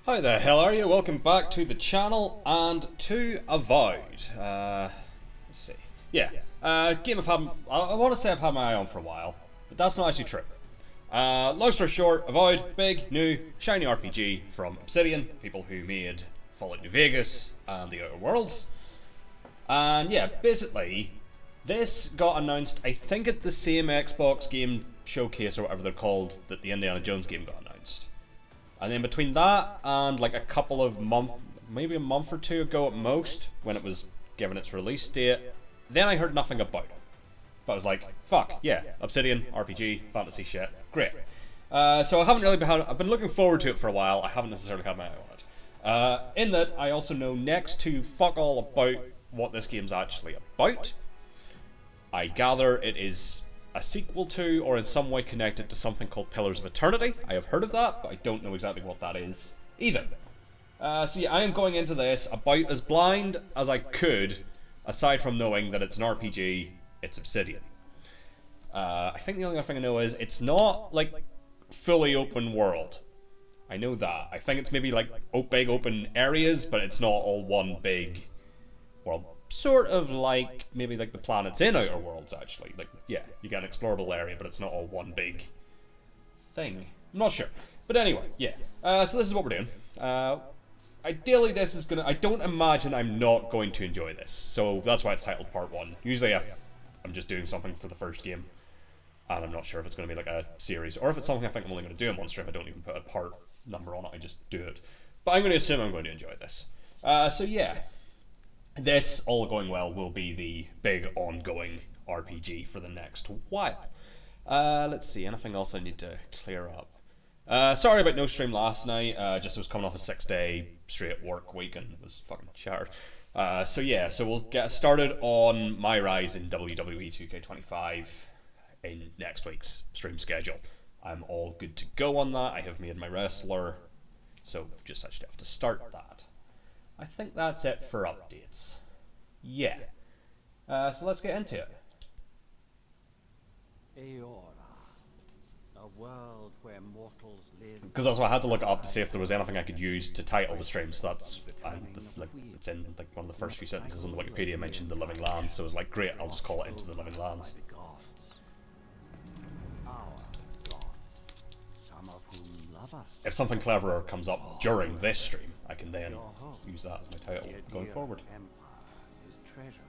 Hi there, how are you? Welcome back to the channel and to Avowed. Let's see. Yeah, game I've had. I want to say I've had my eye on for a while, but that's not actually true. Long story short, Avowed, big, new, shiny RPG from Obsidian, people who made Fallout New Vegas and the Outer Worlds. And yeah, basically, this got announced, I think, at the same Xbox game showcase or whatever they're called that the Indiana Jones game got announced. And then between that and like a couple of months, maybe a month or two ago at most, when it was given its release date, then I heard nothing about it. But I was like, fuck, yeah, Obsidian, RPG, fantasy shit, great. So I haven't really I've been looking forward to it for a while, I haven't necessarily had my eye on it. In that, I also know next to fuck all about what this game's actually about. I gather it is a sequel to, or in some way connected to something called Pillars of Eternity. I have heard of that, but I don't know exactly what that is either. So yeah, I am going into this about as blind as I could, aside from knowing that it's an RPG, it's Obsidian. I think the only other thing I know is it's not like fully open world. I know that. I think it's maybe like big open areas, but it's not all one big world. Sort of like maybe like the planets in Outer Worlds, actually. Like, yeah, you get an explorable area, but it's not all one big thing. I'm not sure. But anyway, yeah. So this is what we're doing. Ideally, this is gonna. I don't imagine I'm not going to enjoy this. So that's why it's titled Part 1. Usually, if I'm just doing something for the first game, and I'm not sure if it's going to be like a series, or if it's something I think I'm only going to do in one stream, I don't even put a part number on it, I just do it. But I'm going to assume I'm going to enjoy this. So yeah. This, all going well, will be the big ongoing RPG for the next while. Let's see, anything else I need to clear up? Sorry about no stream last night, just I was coming off a 6-day straight work week and was fucking shattered. So yeah, so we'll get started on my rise in WWE 2K25 in next week's stream schedule. I'm all good to go on that, I have made my wrestler, so just actually have to start that. I think that's it for updates. Yeah. So let's get into it. A world where mortals live. Because also I had to look it up to see if there was anything I could use to title the stream. So that's it's in like one of the first few sentences on the Wikipedia mentioned the Living Lands. So it was like, great, I'll just call it Into the Living Lands. If something cleverer comes up during this stream, I can then use that as my title going forward. Is treasured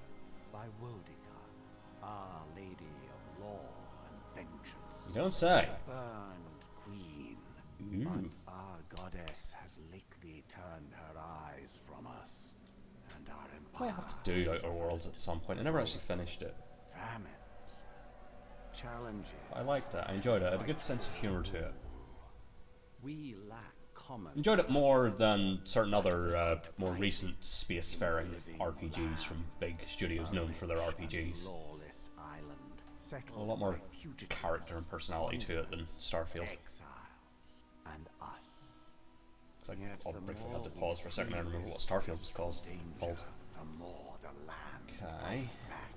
by Wodica, Our Lady of Law and Vengeance. You don't say. Burned queen. Ooh. But our goddess has lately turned her eyes from us and our I empire. have to do Outer Worlds at some point. I never actually finished it. Famine. Challenges. I liked it. I enjoyed it. It had a good sense of humour to it. We lack common. Enjoyed it more than certain other more recent spacefaring RPGs from big studios known for their RPGs. Lawless island. A lot more character and personality to it than Starfield. Exiles and us. Because I briefly had to pause for a second and remember what Starfield was called. The more the land Okay. back.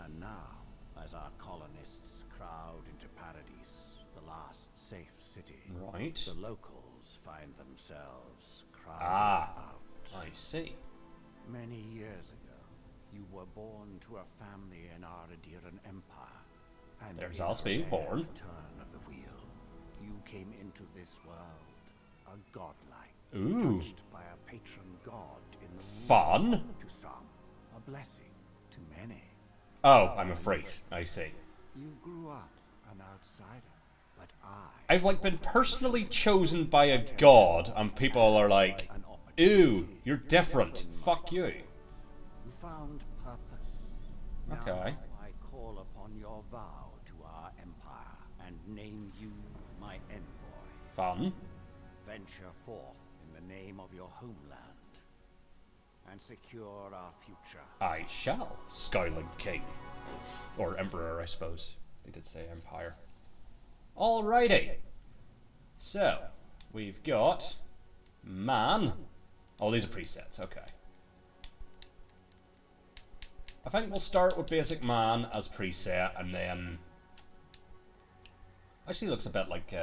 And now, as our colonists crowd into Paradise, the last safe city, Right. the locals find themselves crowded Ah. out. I see. Many years ago, you were born to a family in our Adiran Empire. And There's in us a being rare born. turn of the wheel, you came into this world a godlike, Ooh. touched by a patron god in the womb. Fun. To some, a blessing. To many, Oh, I'm afraid. I see. you grew up an outsider. But I've like been personally chosen by a god, and people are like, "Ew, you're different. Fuck you." You found purpose. Okay. Now I call upon your vow to our empire and name you my envoy. Fun. Venture forth in the name of your homeland and secure our future. I shall, Scowling King. Or Emperor, I suppose. They did say Empire. Alrighty. So, we've got man. Oh, these are presets, okay. I think we'll start with basic man as preset, and then... Actually looks a bit like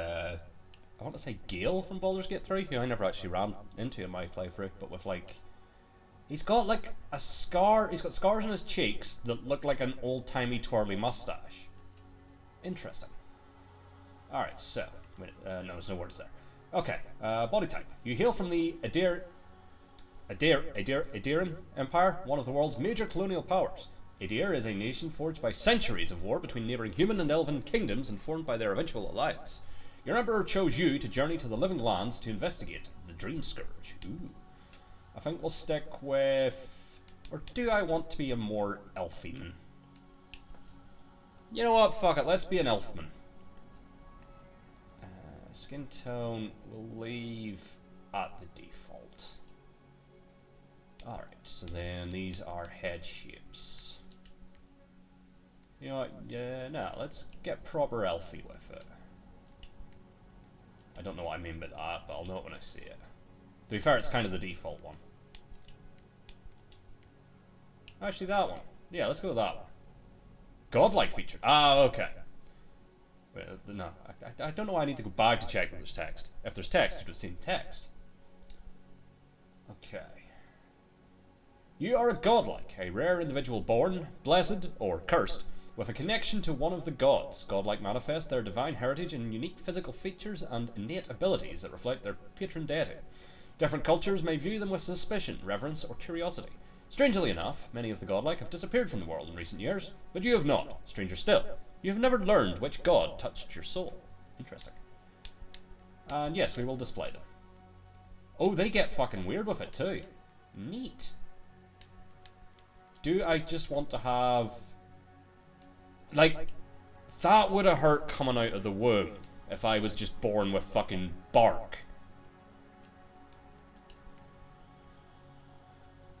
I want to say Gale from Baldur's Gate 3, who I never actually ran into in my playthrough, but with like, he's got like a scar, he's got scars on his cheeks that look like an old-timey twirly mustache. Interesting. Alright, so, wait, no, there's no words there. Okay, body type. You hail from the Adairan Empire, one of the world's major colonial powers. Adair is a nation forged by centuries of war between neighbouring human and elven kingdoms and formed by their eventual alliance. Your emperor chose you to journey to the living lands to investigate the Dream Scourge. Ooh. I think we'll stick with... Or do I want to be a more elfie-man? You know what? Fuck it. Let's be an elfman. Skin tone we'll leave at the default. Alright, so then these are head shapes. You know what? Yeah, no, let's get proper elfie with it. I don't know what I mean by that, but I'll know it when I see it. To be fair, it's kind of the default one. Actually, that one. Yeah, let's go with that one. Godlike feature. Ah, okay. Wait, no, I don't know why I need to go back to check that there's text. If there's text, you should have seen text. Okay. You are a godlike, a rare individual born, blessed, or cursed, with a connection to one of the gods. Godlike manifest their divine heritage in unique physical features and innate abilities that reflect their patron deity. Different cultures may view them with suspicion, reverence, or curiosity. Strangely enough, many of the godlike have disappeared from the world in recent years, but you have not. Stranger still, you have never learned which god touched your soul. Interesting. And yes, we will display them. Oh, they get fucking weird with it too. Neat. Do I just want to have... Like, that would have hurt coming out of the womb if I was just born with fucking bark.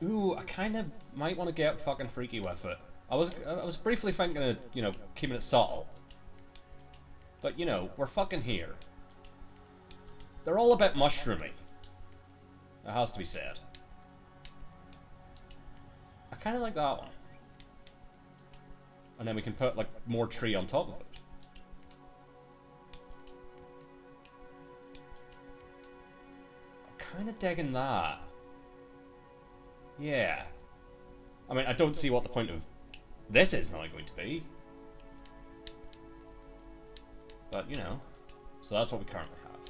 Ooh, I kind of might want to get fucking freaky with it. I was briefly thinking of, you know, keeping it subtle. But, you know, we're fucking here. They're all a bit mushroomy. It has to be said. I kind of like that one. And then we can put, like, more tree on top of it. I'm kind of digging that. Yeah. I mean, I don't see what the point of this is not going to be. But, you know. So that's what we currently have.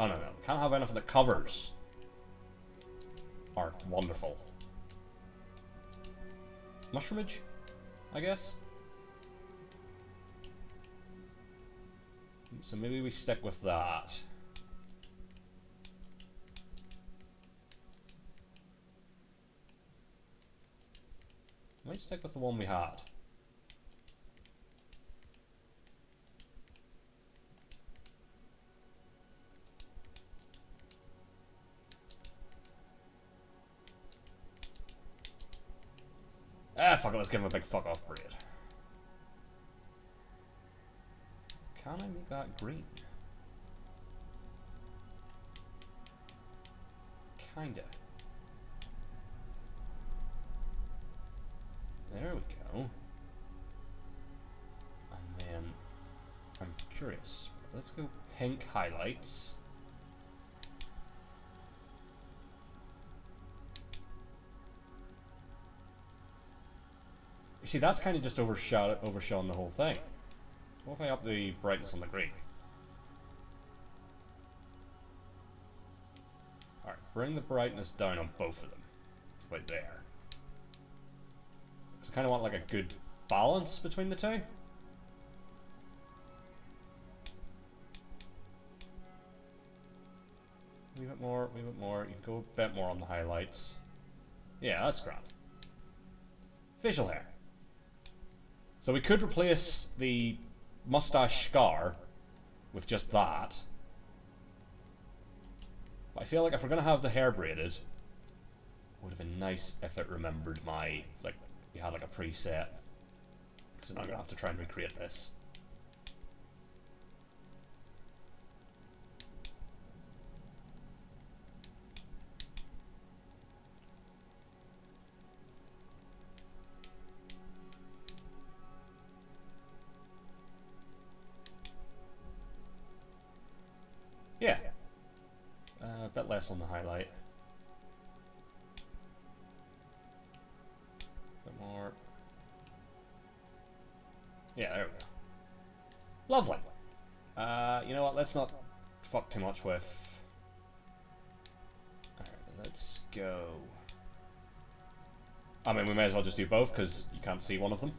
Oh, no. We can't have anything that covers our wonderful mushroomage, I guess. So maybe we stick with that. Might stick with the one we had. Ah, fuck it, let's give him a big fuck off braid. Can I make that green? Kinda. There we go. And then, I'm curious. Let's go pink highlights. You see, that's kind of just overshone the whole thing. What if I up the brightness on the green? Alright, bring the brightness down on both of them. Right there. Because I kind of want like a good balance between the two. A wee bit more, a wee bit more. You can go a bit more on the highlights. Yeah, that's grand. Facial hair. So we could replace the mustache scar with just that. But I feel like if we're going to have the hair braided, it would have been nice if it remembered my, like, you had like a preset. Because I'm not going to have to try and recreate this. bit less on the highlight. A bit more. Yeah, there we go. Lovely. You know what? Let's not fuck too much with. Alright, let's go. I mean, we may as well just do both because you can't see one of them.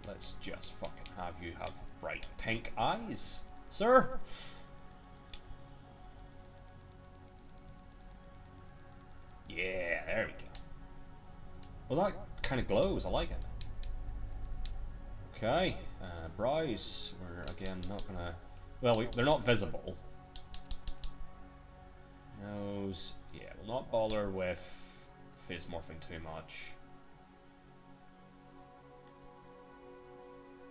Let's just fucking have you have bright pink eyes, sir. Yeah, there we go. Well, that kind of glows. I like it. Okay, brows. We're again not gonna. Well, they're not visible. Nose. Yeah, we'll not bother with face morphing too much.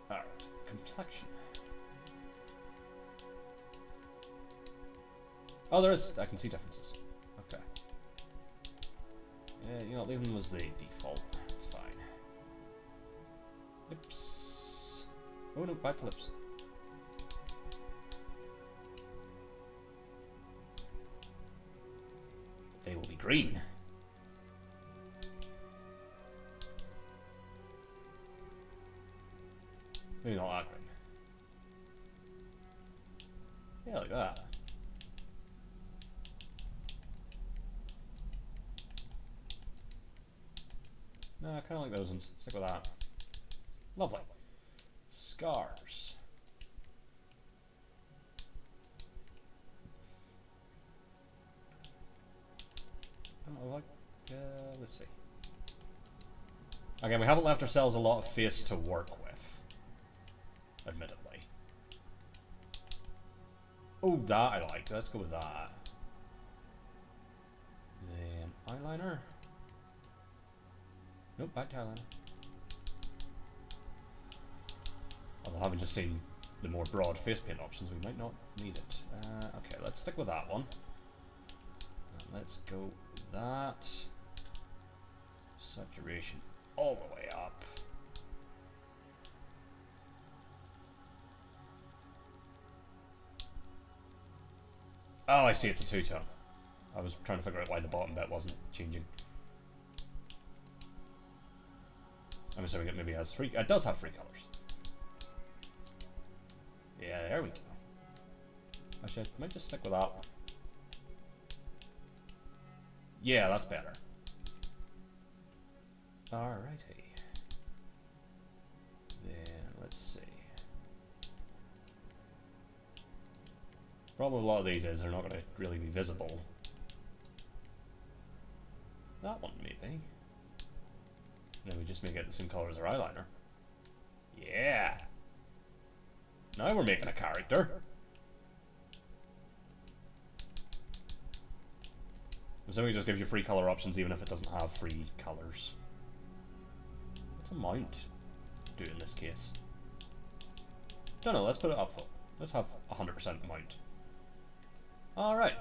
Alright, complexion. Oh, there is. I can see differences. Okay. Yeah, you know, leave them as the default. It's fine. Lips. Oh no, back to lips. They will be green. Maybe not that green. Yeah, like that. No, I kind of like those ones. Stick with that. Lovely. Scars. Oh, like, let's see. Again, we haven't left ourselves a lot of face to work with, admittedly. Oh, that I like. Let's go with that. Then eyeliner. Nope, back to eyeliner. Although having just seen the more broad face paint options, we might not need it. Okay, let's stick with that one. And let's go with that. Saturation all the way up. Oh, I see, it's a two-tone. I was trying to figure out why the bottom bit wasn't changing. I'm assuming it maybe has three. It does have three colors. Yeah, there we go. Actually, I might just stick with that one. Yeah, that's better. Alrighty. Then let's see. Problem with a lot of these is they're not going to really be visible. That one maybe. And then we just make it the same color as our eyeliner. Yeah. Now we're making a character. So it just gives you free color options even if it doesn't have free colors. What's a mount do in this case? Don't know, let's put it up full. Let's have 100% mount. Alright.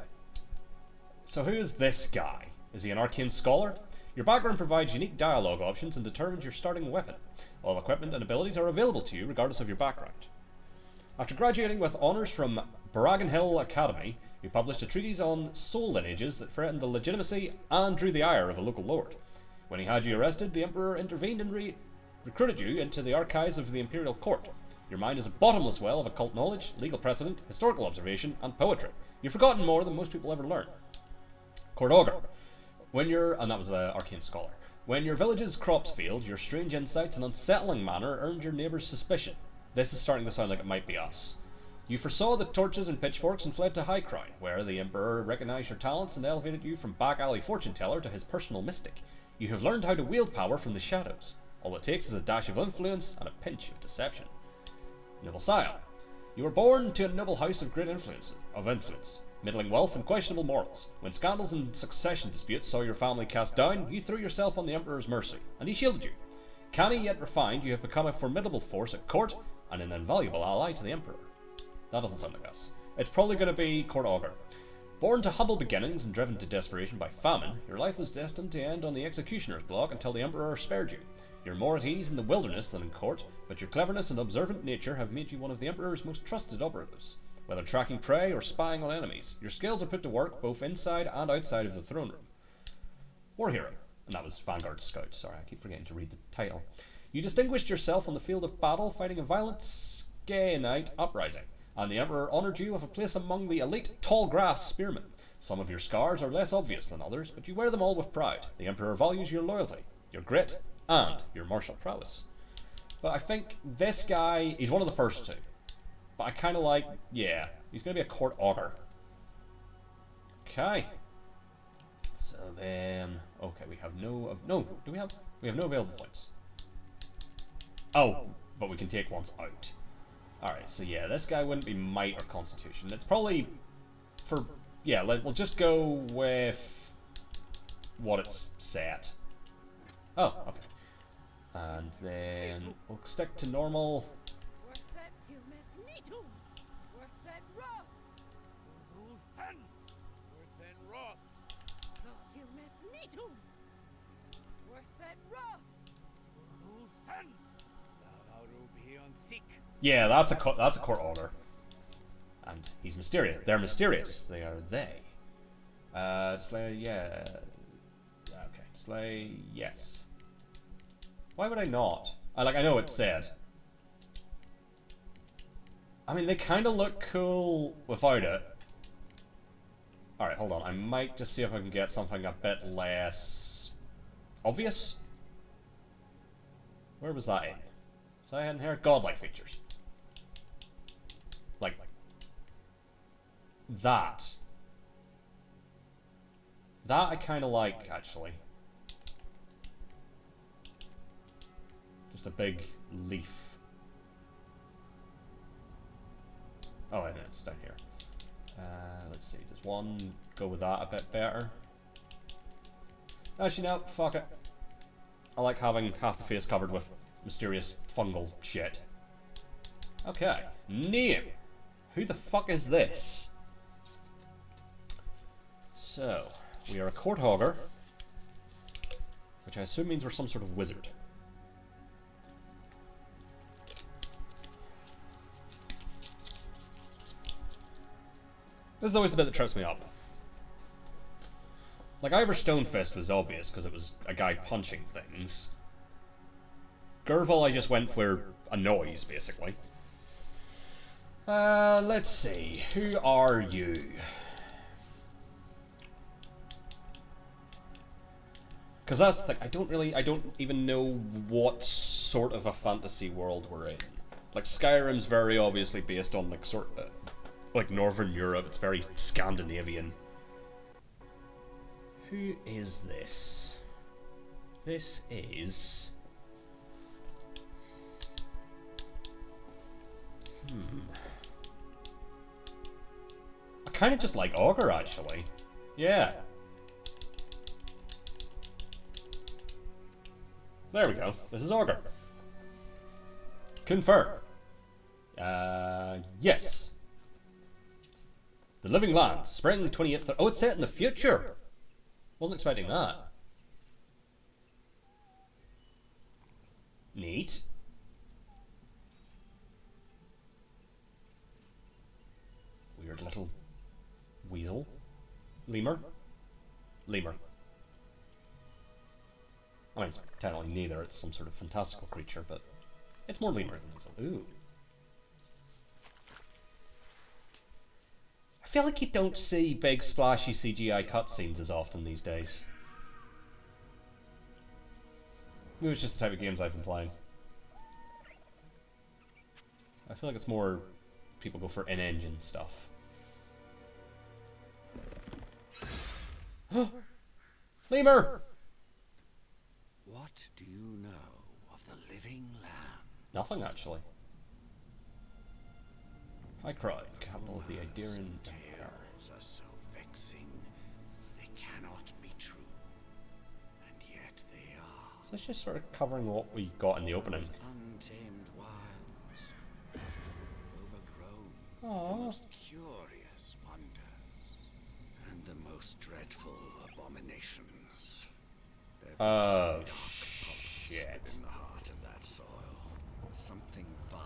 So who is this guy? Is he an arcane scholar? Your background provides unique dialogue options and determines your starting weapon. All equipment and abilities are available to you regardless of your background. After graduating with honours from Bragan Hill Academy, you published a treatise on soul lineages that threatened the legitimacy and drew the ire of a local lord. When he had you arrested, the Emperor intervened and recruited you into the archives of the Imperial Court. Your mind is a bottomless well of occult knowledge, legal precedent, historical observation, and poetry. You've forgotten more than most people ever learn. Court Augur. And that was the arcane scholar. When your village's crops failed, your strange insights and unsettling manner earned your neighbours' suspicion. This is starting to sound like it might be us. You foresaw the torches and pitchforks and fled to High Crown, where the Emperor recognized your talents and elevated you from back alley fortune teller to his personal mystic. You have learned how to wield power from the shadows. All it takes is a dash of influence and a pinch of deception. Noble Scion. You were born to a noble house of great influence, middling wealth and questionable morals. When scandals and succession disputes saw your family cast down, you threw yourself on the Emperor's mercy, and he shielded you. Canny yet refined, you have become a formidable force at court and an invaluable ally to the Emperor. That doesn't sound like us. It's probably going to be Court Augur. Born to humble beginnings and driven to desperation by famine, your life was destined to end on the executioner's block until the Emperor spared you. You're more at ease in the wilderness than in court, but your cleverness and observant nature have made you one of the Emperor's most trusted operatives. whether tracking prey or spying on enemies. Your skills are put to work both inside and outside of the throne room. War Hero. And that was Vanguard Scout. Sorry, I keep forgetting to read the title. You distinguished yourself on the field of battle fighting a violent Skaenite uprising, and the Emperor honoured you with a place among the elite tall grass spearmen. Some of your scars are less obvious than others, but you wear them all with pride. The Emperor values your loyalty, your grit, and your martial prowess. But I think this guy, he's one of the first two. But I kind of like, yeah, he's going to be a court augur. Okay. So then, okay, we have no, we have no available points. Oh, but we can take ones out. Alright, so yeah, this guy wouldn't be might or constitution. It's probably for, yeah, we'll just go with what it's set. Oh, okay. And then we'll stick to normal. Yeah, that's a court order. And he's mysterious. They're mysterious. They are they. Slay, yeah. Okay, slay, yes. Why would I not? I know it said. I mean, they kind of look cool without it. Alright, hold on. I might just see if I can get something a bit less obvious. Where was that in? So I hadn't heard godlike features. Like that. That I kind of like, actually. Just a big leaf. Oh, and it's down here. Let's see, does one go with that a bit better? Actually, no, fuck it. I like having half the face covered with mysterious fungal shit. Okay, name. Who the fuck is this? So, we are a court augur, which I assume means we're some sort of wizard. This is always the bit that trips me up. Like, Ivor Stonefist was obvious because it was a guy punching things. Gerval I just went for a noise, basically. Let's see. Who are you? Because that's the thing. I don't even know what sort of a fantasy world we're in. Like, Skyrim's very obviously based on, like, like Northern Europe. It's very Scandinavian. Who is this? This is... I kind of just like Augur, actually. Yeah. There we go. This is Augur. Confirm. Yes. The Living Lands, spring 28th. Oh, it's set in the future. Wasn't expecting that. Neat. Weird little weasel. Lemur? Lemur. I mean, it's technically neither. It's some sort of fantastical creature, but it's more lemur than weasel. Ooh. I feel like you don't see big splashy CGI cutscenes as often these days. Maybe it's just the type of games I've been playing. I feel like it's more people go for in-engine stuff. Lemur! What do you know of the Living Land? Nothing, actually. High Crown, capital of the Idarian Empire. Tales are so vexing, they cannot be true, and yet they are. So it's just sort of covering what we got in the opening. Untamed wilds, overgrown with Aww. the most curious wonders, and the most dreadful abominations. There be some dark pulse shit. within the heart of that soil. Something vile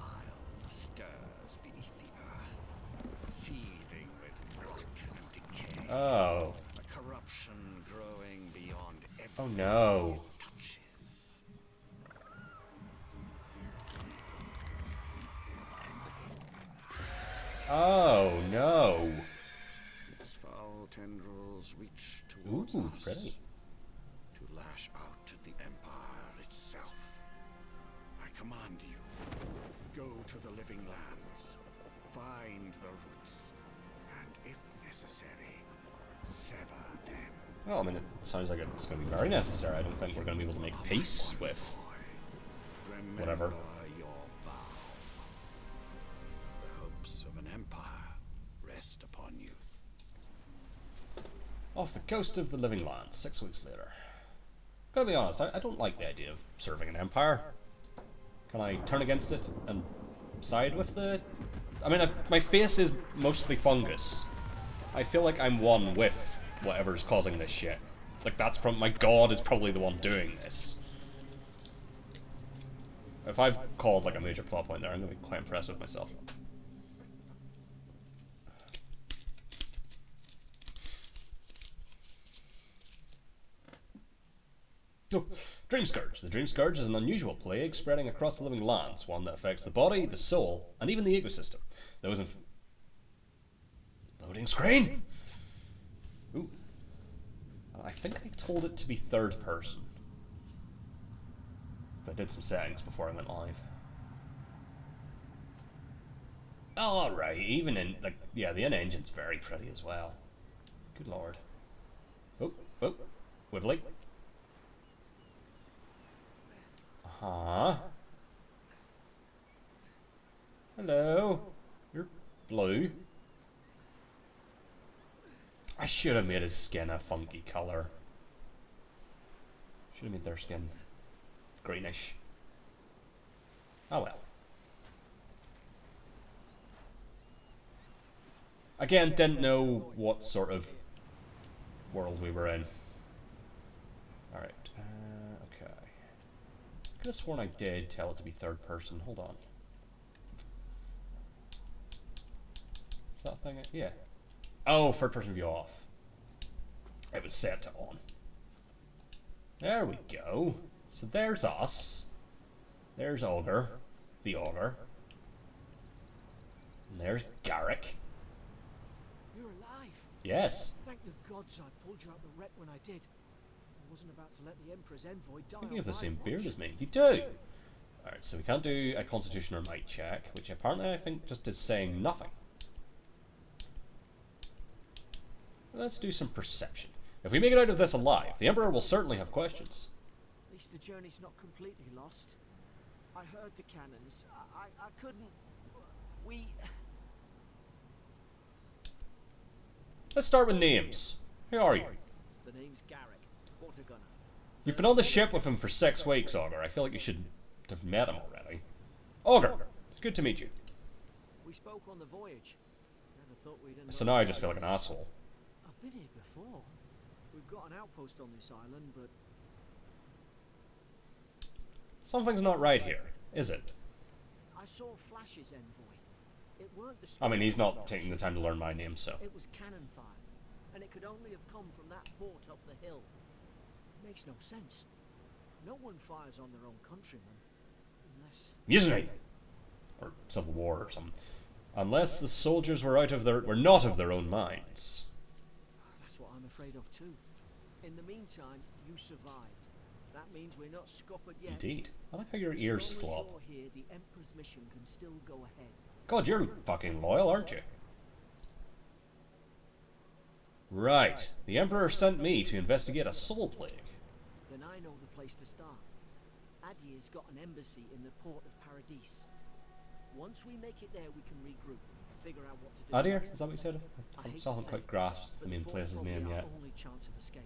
stirs beneath the earth. seething with rot and decay. Oh. A corruption growing beyond Oh every no. touches. Oh no. Its foul tendrils reach towards us. Pretty. To lash out at the Empire itself. I command you, go to the living lands, find the roots, and if necessary, sever them. Well, I mean, it sounds like it's going to be very necessary. I don't think we're going to be able to make peace with whatever. Remember your vow. The hopes of an empire rest upon you. Off the coast of the living lands, 6 weeks later. Gotta be honest, I don't like the idea of serving an empire. Can I turn against it and side with the... I mean, my face is mostly fungus. I feel like I'm one with whatever's causing this shit. Like, that's my god is probably the one doing this. If I've called, like, a major plot point there, I'm gonna be quite impressed with myself. Oh, Dream Scourge. The Dream Scourge is an unusual plague spreading across the living lands, one that affects the body, the soul, and even the ecosystem. Those loading screen! Ooh. I think I told it to be third person. I did some settings before I went live. Alright, even in, like, yeah, the in-engine's very pretty as well. Good lord. Oh, wibbly. Uh-huh. Hello. You're blue. I should have made his skin a funky color. Should have made their skin greenish. Oh well. Again, didn't know what sort of world we were in. Alright, okay. Could have sworn I did tell it to be third person. Hold on. Is that thing? Yeah. Oh, third person view off. It was set to on. There we go. So there's us. There's Augur. The Augur. And there's Garrick. You're alive. Yes. Thank the gods I pulled you out the wreck when I did. I wasn't about to let the Emperor's envoy die. You have the same beard as me. You do. Alright, so we can't do a constitution or might check, which apparently I think just is saying nothing. Let's do some perception. If we make it out of this alive, the Emperor will certainly have questions. At least the journey's not completely lost. I heard the cannons. I couldn't... We... Let's start with names. Who are you? The name's Garrick, water gunner. You've been on the ship with him for 6 weeks, Augur. I feel like you should have met him already. Augur, it's good to meet you. We spoke on the voyage. Never thought we'd end So up now I like just feel like an this. asshole. I've been here before. We've got an outpost on this island, but Something's not right here, is it? I saw Flash's envoy. It weren't the I mean, he's not Scourge. taking the time to learn my name, so... It was cannon fire, and it could only have come from that fort up the hill. It makes no sense. No one fires on their own countrymen, unless... Mutiny! Or civil war or something. Unless the soldiers were not of their own minds. That's what I'm afraid of too. In the meantime, you survived. That means we're not scuppered yet. Indeed. I like how your ears As long flop. as you're here, the Emperor's mission can still go ahead. God, you're fucking loyal, aren't you? Right. The Emperor sent me to investigate a soul plague. Then I know the place to start. Adir's got an embassy in the port of Paradis. Once we make it there, we can regroup, figure out what to do. Adir? next. Is that what you said? I I hate still to haven't say quite it, grasped but the main fort's place's probably name our yet. only chance of escape.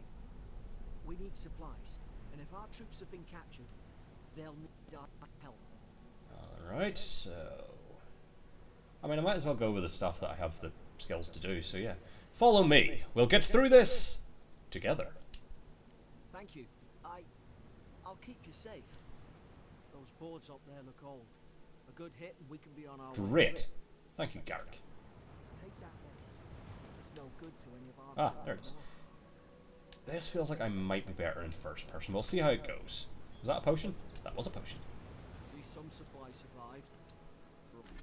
We need supplies, and if our troops have been captured, they'll need our help. Alright, so... I mean, I might as well go with the stuff that I have the skills to do, so yeah. Follow me. We'll get through this together. Thank you. I'll keep you safe. Those boards up there look old. A good hit and we can be on our way. Great. Thank you, Garrick. Take that no good to any of our Ah, people there it is. anymore. This feels like I might be better in first person. We'll see how it goes. Was that a potion? That was a potion. At least some supplies survived.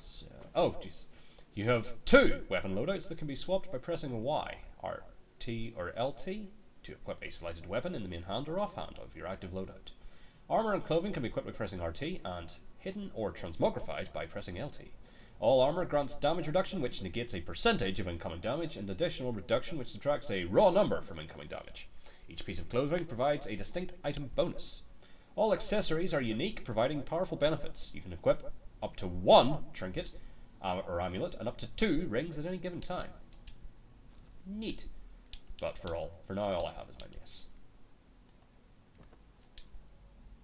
So, oh, jeez. You have 2 weapon loadouts that can be swapped by pressing Y, RT, or LT to equip a selected weapon in the main hand or offhand of your active loadout. Armor and clothing can be equipped by pressing RT, and hidden or transmogrified by pressing LT. All armor grants damage reduction, which negates a percentage of incoming damage, and additional reduction, which subtracts a raw number from incoming damage. Each piece of clothing provides a distinct item bonus. All accessories are unique, providing powerful benefits. You can equip up to 1 trinket or amulet, and up to 2 rings at any given time. Neat. But for now, all I have is my mace.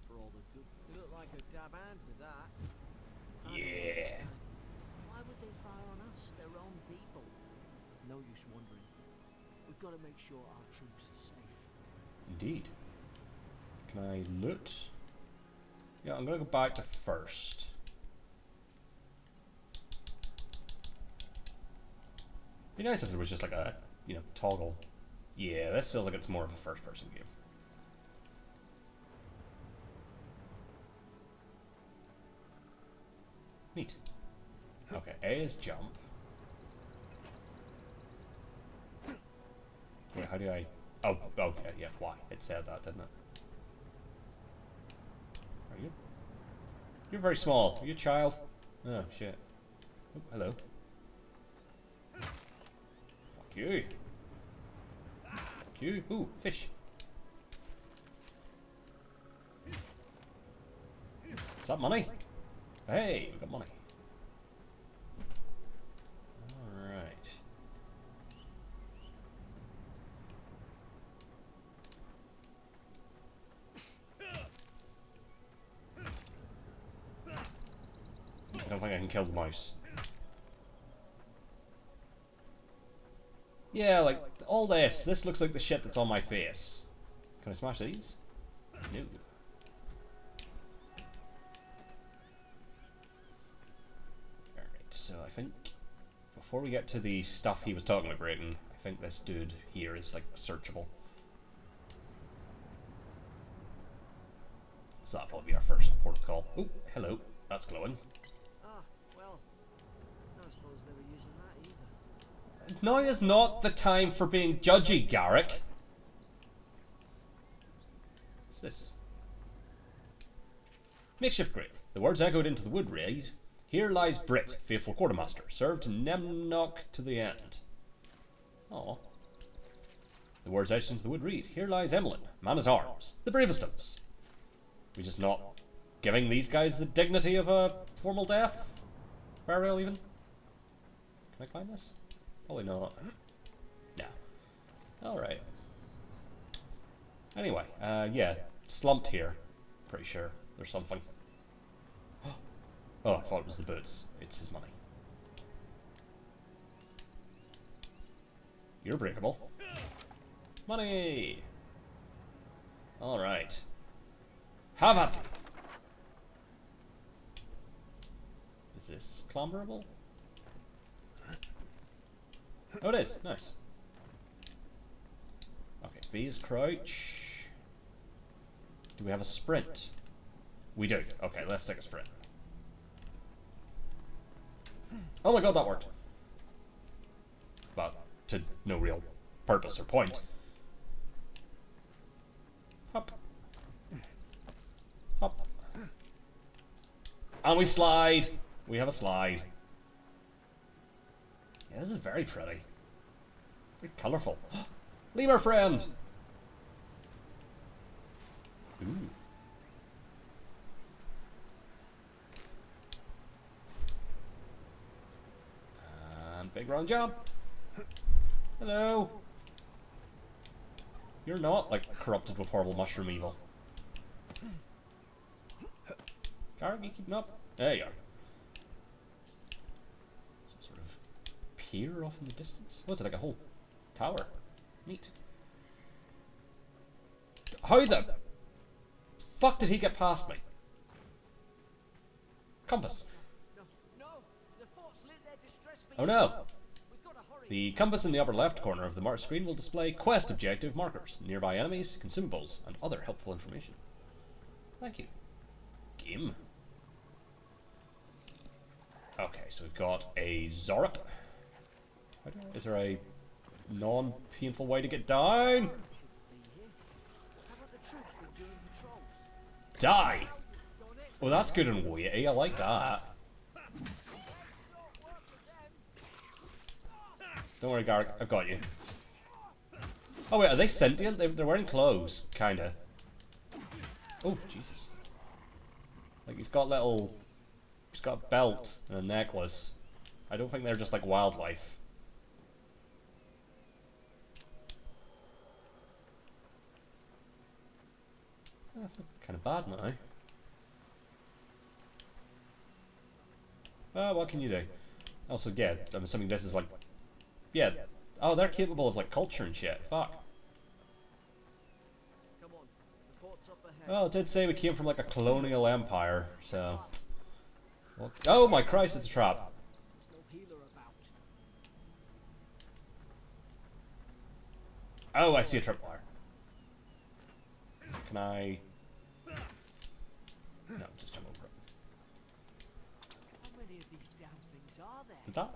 For all the good. You look like a dab hand with that. I don't Yeah. understand. Why would they fire on us, their own people? No use wondering. We've got to make sure our troops are safe. Indeed. Can I loot? Yeah, I'm gonna go back to first. Be nice if there was just like a, toggle. Yeah, this feels like it's more of a first-person game. Neat. Okay, A is jump. Wait, how do I... Oh, okay, yeah, Y. It said that, didn't it? Are you? You're very small. Are you a child? Oh, shit. Oh, hello. Fuck you. Fuck you. Ooh, fish. Is that money? Hey, we got money. Alright. I don't think I can kill the mouse. Yeah, like, all this looks like the shit that's on my face. Can I smash these? No. Alright, so I think before we get to the stuff he was talking about breaking, I think this dude here is, like, searchable. So that'll probably be our first port call. Oh, hello. That's glowing. Ah, well, I suppose they were using that either. Now is not the time for being judgy, Garrick. What's this? Makeshift grave. The words echoed into the wood read, "Here lies Brit, faithful quartermaster, served to Nemnock to the end." Oh. The words etched into the wood read, "Here lies Emlyn, man-at-arms, the bravest of us." We just not giving these guys the dignity of a formal death? Burial, even? Can I climb this? Probably not. No. Alright. Anyway, yeah, slumped here. Pretty sure there's something. Oh, I thought it was the boots. It's his money. You're breakable. Money! Alright. Have at thee! Is this clamberable? Oh, it is. Nice. Okay, B is crouch. Do we have a sprint? We do. Okay, let's take a sprint. Oh my god, that worked. But to no real purpose or point. Hop. Hop. And we slide. We have a slide. Yeah, this is very pretty. Very colourful. Lemur friend! Ooh. And big round jump. Hello. You're not, like, corrupted with horrible mushroom evil. Garrick, you keeping up? There you are. Some sort of pier off in the distance. What's it, like a whole tower? Neat. How the fuck did he get past me? Compass. No, the fort's lit their distress beacon. Oh no. We've got to hurry. The compass in the upper left corner of the mark screen will display quest objective markers, nearby enemies, consumables, and other helpful information. Thank you. Game. Okay, so we've got a Zorup. Is there a non-painful way to get down? Die! Well, that's good and weighty. I like that. Don't worry, Garrick. I've got you. Oh, wait. Are they sentient? They're wearing clothes. Kinda. Oh, Jesus. Like, he's got little... He's got a belt and a necklace. I don't think they're just like wildlife. I feel kind of bad now. What can you do? Also, yeah, I'm assuming this is like... Yeah. Oh, they're capable of like culture and shit. Fuck. Come on, the port's up ahead. Well, it did say we came from like a colonial empire, so... Well, oh my Christ, it's a trap. There's no healer about. Oh, I see a tripwire. Can I... No, just jump over it. How many of these damn things are there? Did that?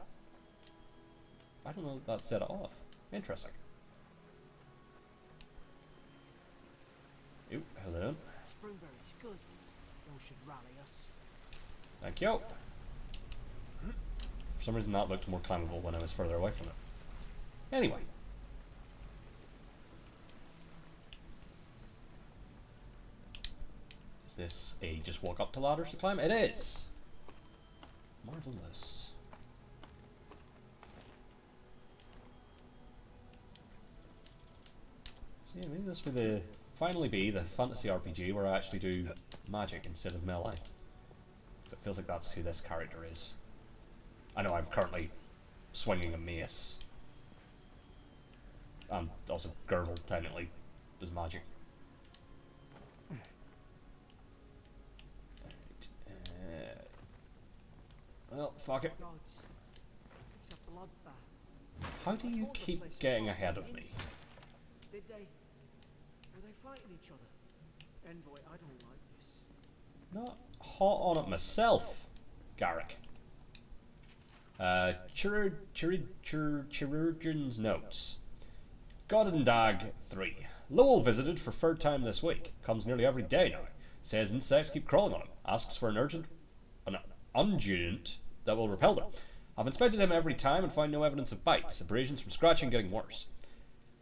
I don't know that set it off. Interesting. Ooh, hello. Springberry's good. Those should rally us. Thank you. For some reason that looked more climbable when I was further away from it. Anyway. Is this a just walk up to ladders to climb? It is! Marvelous. So yeah, maybe this would finally be the fantasy RPG where I actually do magic instead of melee. It feels like that's who this character is. I know I'm currently swinging a mace. And also Girdle technically does magic. Right. Well, fuck it. Gods, it's a bloodbath. How do you keep getting ahead of me? Did they? Were they fighting each other? Envoy, I don't like this. Not hot on it myself, Garrick. Chirurgeon's notes. Goddendag 3. Lowell visited for third time this week. Comes nearly every day now. Says insects keep crawling on him. Asks for an unguent that will repel them. I've inspected him every time and found no evidence of bites. Abrasions from scratching getting worse.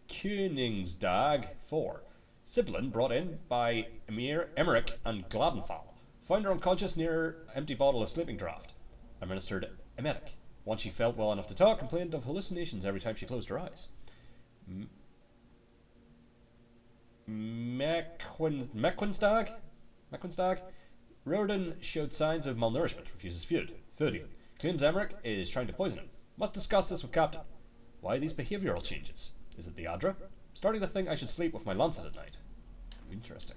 Koenigsdag 4. Siblin brought in by Emmerich and Gladenfall. Found her unconscious near empty bottle of sleeping draught. Administered emetic. Once she felt well enough to talk, complained of hallucinations every time she closed her eyes. Mecquinstag? Roden showed signs of malnourishment, refuses food even. Claims Emmerich is trying to poison him. Must discuss this with Captain. Why these behavioural changes? Is it the Adra? Starting to think I should sleep with my lancet at night. Interesting.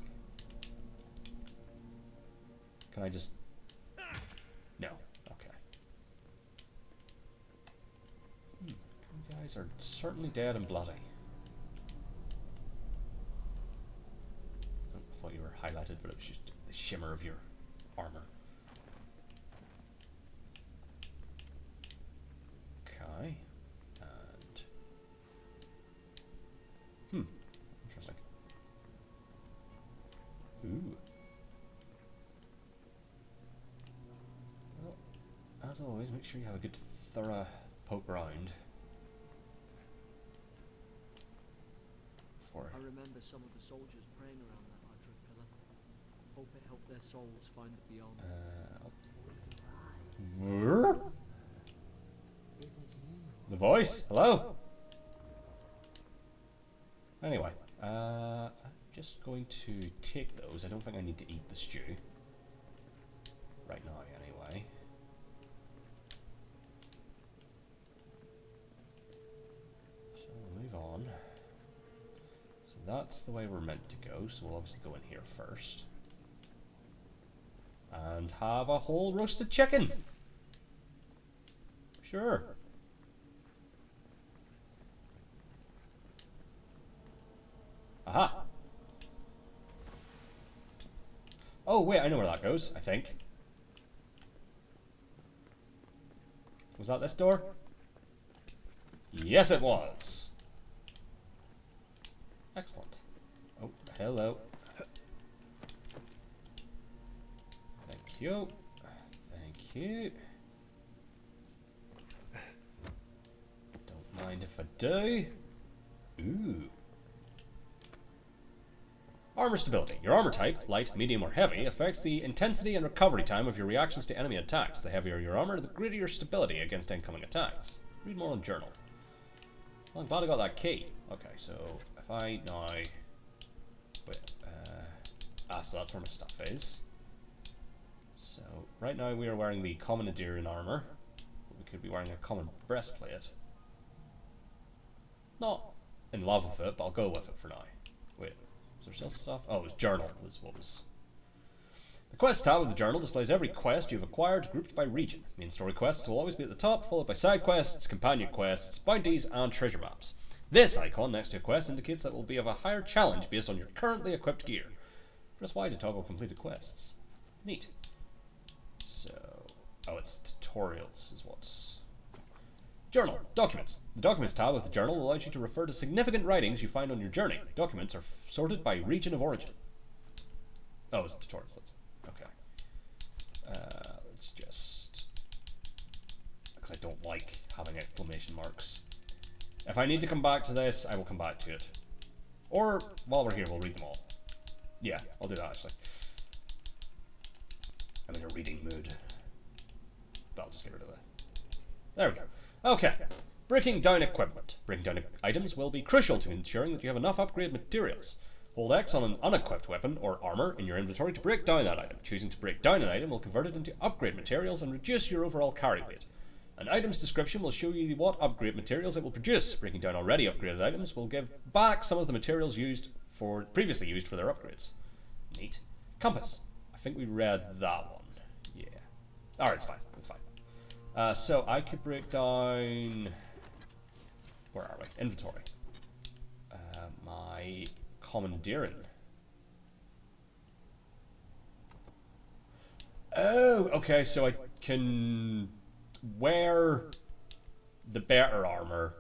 Can I just... No. Okay. You guys are certainly dead and bloody. I thought you were highlighted, but it was just the shimmer of your armour. Okay. And... Interesting. Ooh. Well, as always, make sure you have a good thorough poke around. I remember some of the soldiers praying around that Adra pillar. Hope it helped their souls find the beyond. The voice? Hello? Anyway, I'm just going to take those. I don't think I need to eat the stew. Right now, anyway. So we'll move on. So that's the way we're meant to go, so we'll obviously go in here first. And have a whole roasted chicken! Sure. Oh, wait, I know where that goes, I think. Was that this door? Yes, it was. Excellent. Oh, hello. Thank you. Thank you. Don't mind if I do. Ooh. Armor stability. Your armor type, light, medium, or heavy, affects the intensity and recovery time of your reactions to enemy attacks. The heavier your armor, the greater your stability against incoming attacks. Read more on the journal. Well, I'm glad I got that key. Okay, so if I now... Wait, so that's where my stuff is. So, right now we are wearing the common Adirian armor. We could be wearing a common breastplate. Not in love with it, but I'll go with it for now. Wait, is there still stuff? Oh, it was journal was what was... The quest tab of the journal displays every quest you've acquired grouped by region. Main story quests will always be at the top, followed by side quests, companion quests, bounties, and treasure maps. This icon next to a quest indicates that it will be of a higher challenge based on your currently equipped gear. Press Y to toggle completed quests. Neat. So... Oh, it's tutorials is what's... Journal. Documents. The Documents tab of the journal allows you to refer to significant writings you find on your journey. Documents are sorted by region of origin. Oh, it's tutorials. Okay. Let's just... Because I don't like having exclamation marks. If I need to come back to this, I will come back to it. Or, while we're here, we'll read them all. Yeah, I'll do that, actually. I'm in a reading mood. But I'll just get rid of that. There we go. Okay. Breaking down equipment. Breaking down items will be crucial to ensuring that you have enough upgrade materials. Hold X on an unequipped weapon or armor in your inventory to break down that item. Choosing to break down an item will convert it into upgrade materials and reduce your overall carry weight. An item's description will show you what upgrade materials it will produce. Breaking down already upgraded items will give back some of the materials previously used for their upgrades. Neat. Compass. I think we read that one. Yeah. Alright, it's fine. It's fine. So I could break down... Where are we? Inventory. My commandeering. Oh, okay, so I can wear the better armor,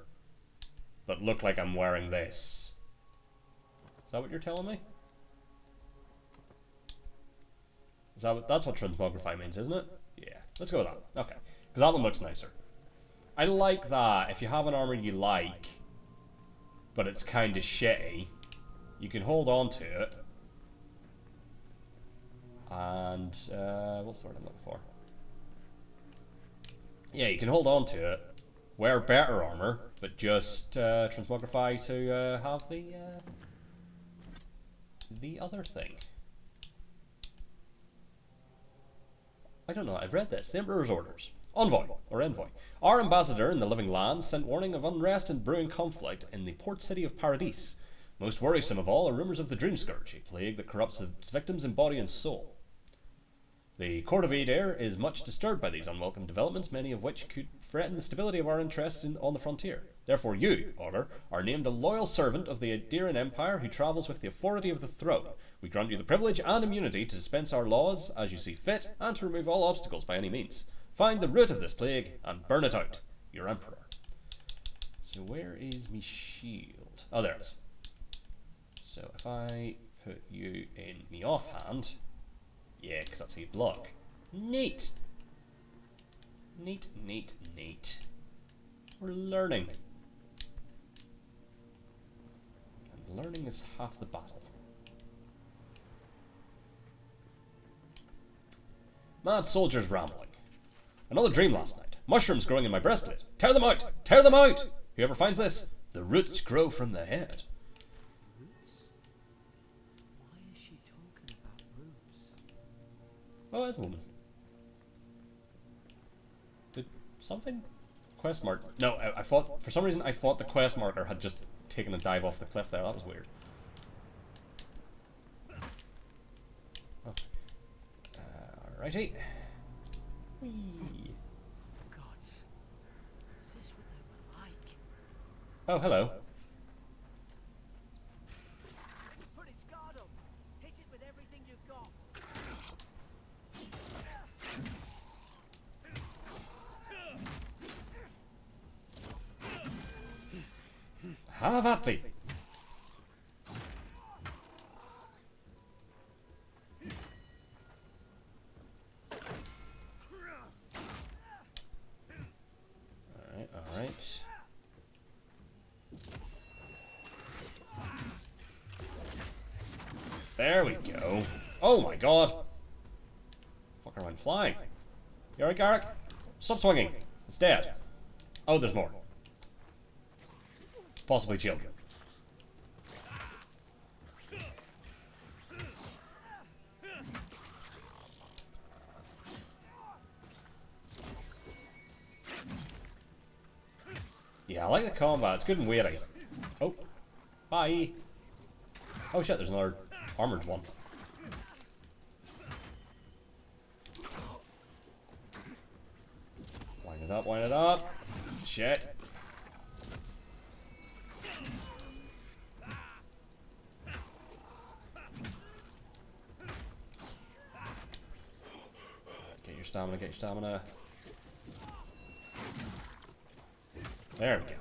but look like I'm wearing this. Is that what you're telling me? That's what transmogrify means, isn't it? Yeah, let's go with that. Okay, because that one looks nicer. I like that. If you have an armor you like, but it's kind of shitty, you can hold on to it. And, what's the word I'm looking for? Yeah, you can hold on to it, wear better armor, but just transmogrify to have the other thing. I don't know, I've read this. The Emperor's Orders. Envoy, or Envoy. Our ambassador in the living lands sent warning of unrest and brewing conflict in the port city of Paradis. Most worrisome of all are rumours of the Dream Scourge, a plague that corrupts its victims in body and soul. The Court of Adair is much disturbed by these unwelcome developments, many of which could threaten the stability of our interests on the frontier. Therefore you, Augur, are named a loyal servant of the Adairan Empire who travels with the authority of the throne. We grant you the privilege and immunity to dispense our laws as you see fit, and to remove all obstacles by any means. Find the root of this plague, and burn it out. Your Emperor. So where is me shield? Oh, there it is. So if I put you in me offhand... Yeah, because that's how you block. Neat! Neat, neat, neat. We're learning. And learning is half the battle. Mad soldiers rambling. Another dream last night. Mushrooms growing in my breastplate. Tear them out! Tear them out! Whoever finds this, the roots grow from the head. Oh, that's a woman. Did something? Quest mark? No, I thought, for some reason, I thought the quest marker had just taken a dive off the cliff there. That was weird. Oh. Alrighty. Whee. God, is this what they were like? Oh, hello. Just put its guard up. Hit it with everything you've got. Have at thee. Alright, alright. There we go. Oh my god. Fuck around flying. You alright, Garrick? Stop swinging. It's dead. Oh, there's more. Possibly children. Yeah, I like the combat. It's good and weighty. Oh. Bye. Oh shit, there's another armored one. Wind it up, wind it up. Shit. Get your stamina, get your stamina. There we go.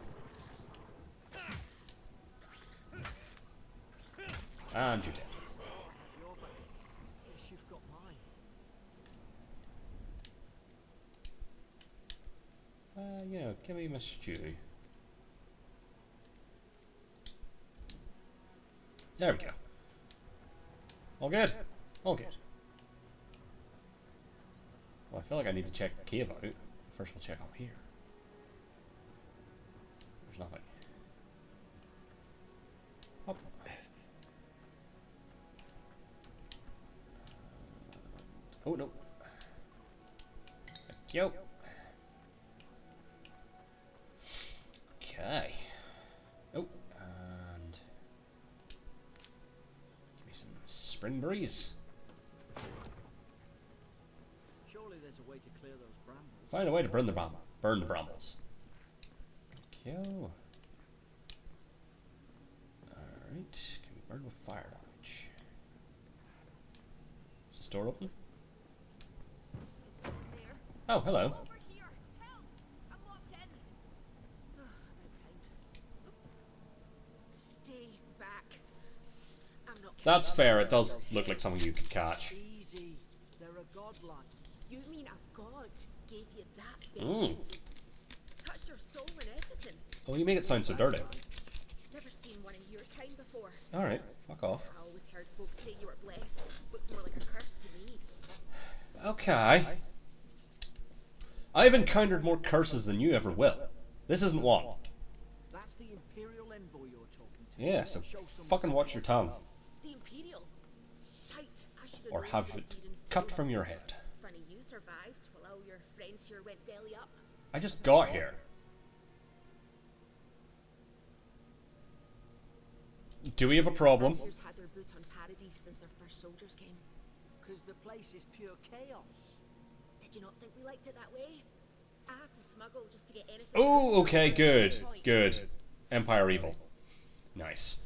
And you're dead. You're back. Guess you've got mine. You know, give me my stew. There we go. All good? All good. Well, I feel like I need to check the cave out. First we'll check up here. There's nothing. Up. Oh no. Thank you. Okay. Oh, and give me some spring breeze. Surely there's a way to clear those brambles. Find a way to burn the brambles. Okay. Alright. Can we burn with fire damage? Is this door open? Oh, hello. Over here! Help! I'm locked in! About time. Stay back. I'm not kidding. That's fair. It does look like something you could catch. Easy. They're a godlike. You mean a god gave you that Mm. base? Touched your soul and everything. Oh, you make it sound so dirty. Never seen one of your kind before. Alright, fuck off. I always heard folks say you were blessed. Looks more like a curse to me. Okay. I've encountered more curses than you ever will. This isn't one. That's the Imperial envoy you're talking to. Yeah, so Show some fucking watch your tongue. The Imperial. Shite. I should Or known have you it had dealings cut too. from your head. Funny you survived while all your friends here went belly up. I just got here. Do we have a problem? Here's had their boots on Paradise since their first soldiers came. Because the place is pure chaos. Did you not think we liked it that way? I have to smuggle just to get anything. Oh, okay, good. Points. Good. Empire evil. Nice.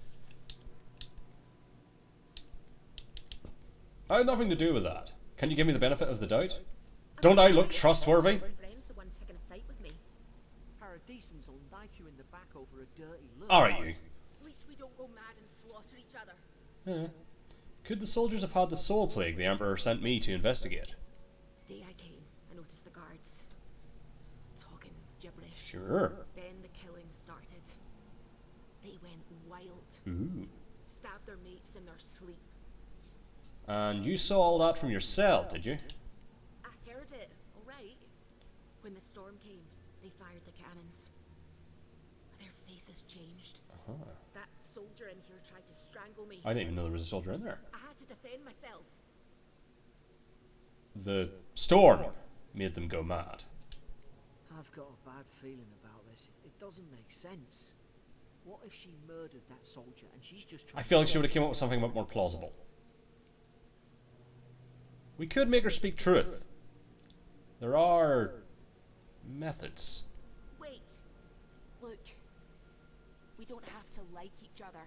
I had nothing to do with that. Can you give me the benefit of the doubt? Don't I look trustworthy? My friend's the one picking a fight with me. Paradisans will knife you in the back over a dirty look. Alright, you. At least we don't go mad and slaughter each other. Could the soldiers have had the soul plague the Emperor sent me to investigate? The day I came, I noticed the guards talking gibberish. Sure. Then the killing started. They went wild. Ooh. Stabbed their mates in their sleep. And you saw all that from your cell, did you? I heard it, alright. When the storm came, they fired the cannons. Their faces changed. Uh-huh. That soldier in here tried to strangle me. I didn't even know there was a soldier in there. I had to defend myself. The storm made them go mad. I've got a bad feeling about this. It doesn't make sense. What if she murdered that soldier and she's just trying I feel like to she would have came up with something a bit more plausible. We could make her speak truth. There are methods. Wait. Look. We don't have to like each other.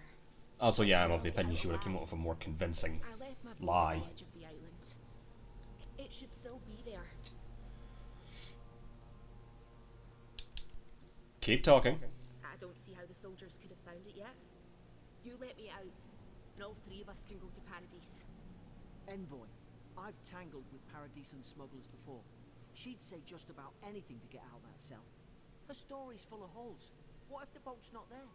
Also, yeah, I'm of the opinion she would have come up with a more convincing I left my boat lie. on the edge of the island. It should still be there. Keep talking. I don't see how the soldiers could have found it yet. You let me out, and all three of us can go to Paradise. Envoy, I've tangled with Paradisian smugglers before. She'd say just about anything to get out of that cell. Her story's full of holes. What if the boat's not there?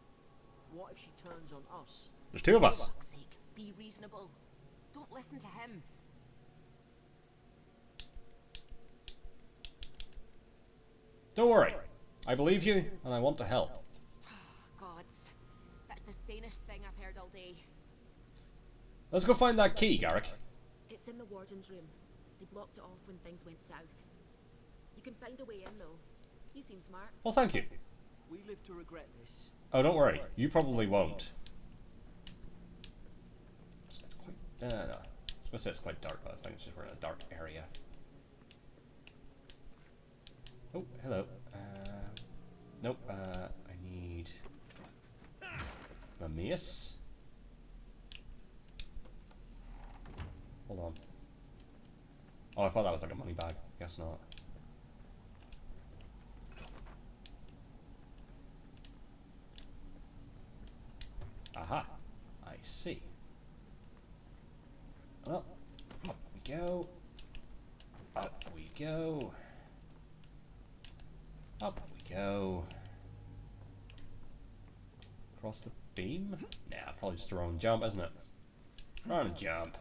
What if she turns on us? There's two of For us. fuck's sake, be reasonable. Don't listen to him. Don't worry. I believe you, and I want to help. Gods, that's the sanest thing I've heard all day. Let's go find that key, Garrick. It's in the warden's room. They blocked it off when things went south. You can find a way in, though. You seem smart. Well, thank you. We live to regret this. Oh, don't worry. You probably won't. It's quite... no. I was going to say it's quite dark, but I think it's just we're in a dark area. Oh, hello. Nope. I need... my mace. Hold on. Oh, I thought that was like a money bag. Guess not. Aha. I see. Well, up we go. Up we go. Up we go. Across the beam? Nah, probably just a wrong jump, isn't it? Wrong jump.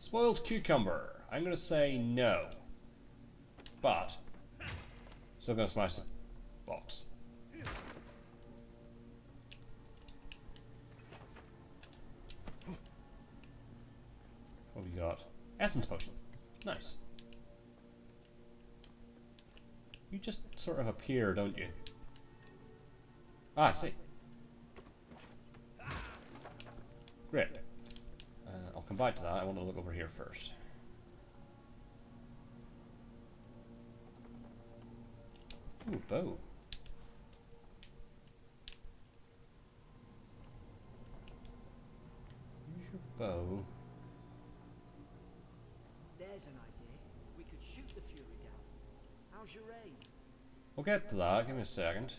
Spoiled cucumber. I'm gonna say no. But still gonna smash the box. What have we got? Essence potion. Nice. You just sort of appear, don't you? Ah, I see. Great. I'll come back to that. I want to look over here first. Ooh, bow. Here's your bow. There's an idea. We could shoot the Fury down. How's your aim? We'll get to that. Give me a second.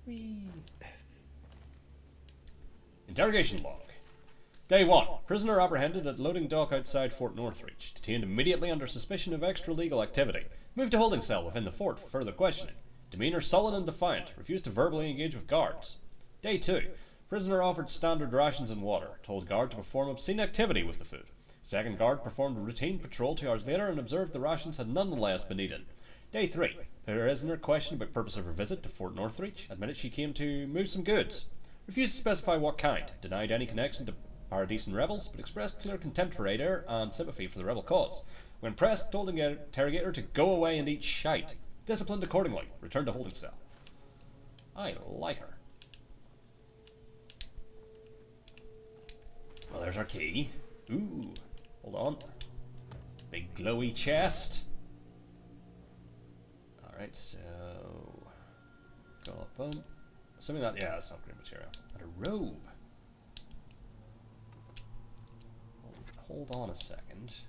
Whee. Interrogation log. Day 1. Prisoner apprehended at loading dock outside Fort Northreach. Detained immediately under suspicion of extra-legal activity. Moved to holding cell within the fort for further questioning. Demeanor sullen and defiant. Refused to verbally engage with guards. Day 2. Prisoner offered standard rations and water. Told guard to perform obscene activity with the food. Second guard performed a routine patrol 2 hours later and observed the rations had nonetheless been eaten. Day 3. Prisoner questioned about purpose of her visit to Fort Northreach. Admitted she came to move some goods. Refused to specify what kind. Denied any connection to Paradisian rebels, but expressed clear contempt for Adair and sympathy for the rebel cause. When pressed, told the interrogator to go away and eat shite. Disciplined accordingly. Returned to holding cell. I like her. Well, there's our key. Ooh. Hold on. Big glowy chest. Alright, so... got a bump. Assuming that... yeah, that's upgrade material. And a robe. Hold on a second.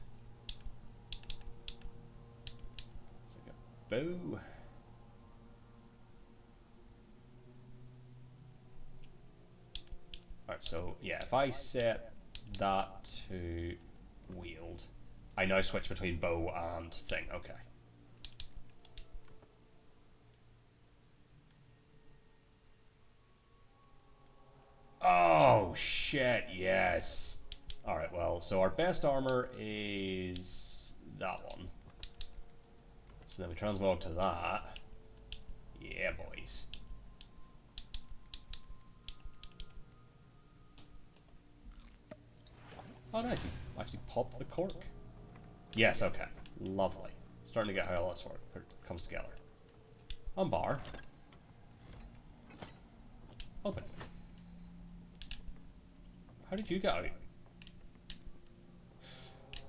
So I got bow. Alright, so yeah, if I set that to wield, I now switch between bow and thing. Okay. Oh shit, yes. Alright, well, so our best armor is that one. So then we transmog to that. Yeah, boys. Oh, nice. He actually popped the cork. Yes, okay. Lovely. Starting to get how all this comes together. Unbar. Open. How did you get out?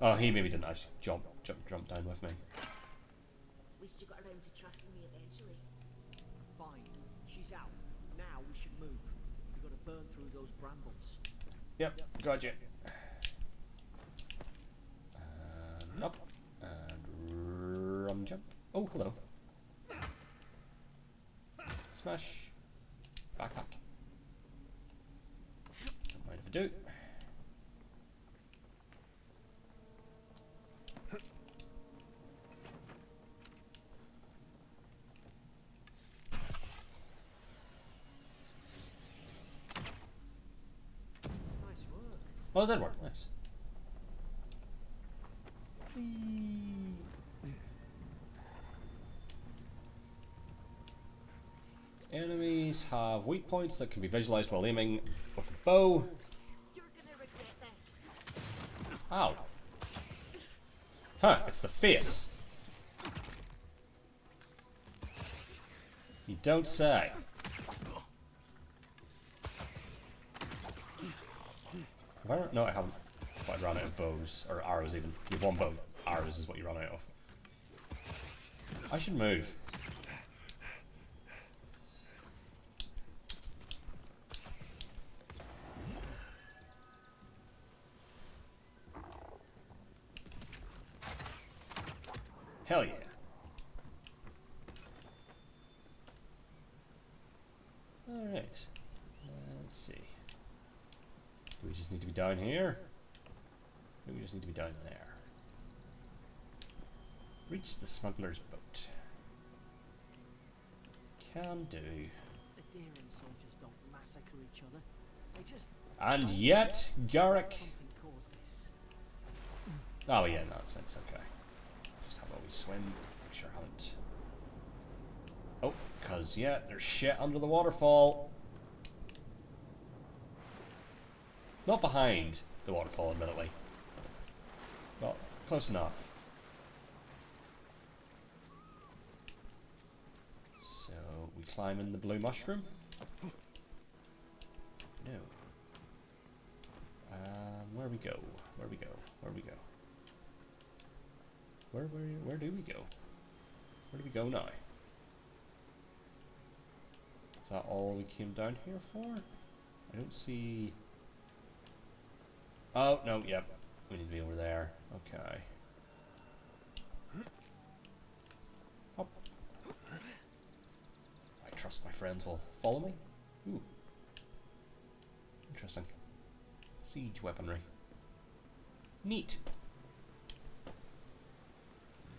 Oh, he maybe didn't actually jump down with me. At least you got around to trusting me eventually. Fine. She's out. Now we should move. We've got to burn through those brambles. Yep, gotcha. And up. And run jump. Oh, hello. Smash. Back up. Don't mind if I do. Nice work. Oh, that worked. Nice. Enemies have weak points that can be visualized while aiming with a bow. You're gonna regret this. Ow. Huh, it's the face. You don't say. No, I haven't quite run out of bows. Or arrows even. You have one bow. Arrows is what you run out of. I should move. Hell yeah. Alright. Let's see. Do we just need to be down here? Or do we just need to be down there? Reach the smuggler's boat. Can do. The Daring soldiers don't massacre each other. They just... And yet, Garrick... Something caused this. Oh yeah, in that sense, okay. Just have always swim. Make sure I haven't... Oh, because, yeah, there's shit under the waterfall. Not behind the waterfall, admittedly. Well, close enough. So, we climb in the blue mushroom? No. Where we go? Where we go? Where we go? Where do we go? Where do we go now? Is that all we came down here for? I don't see... Oh, no, yep. We need to be over there. Okay. Hop. I trust my friends will follow me. Ooh. Interesting. Siege weaponry. Neat.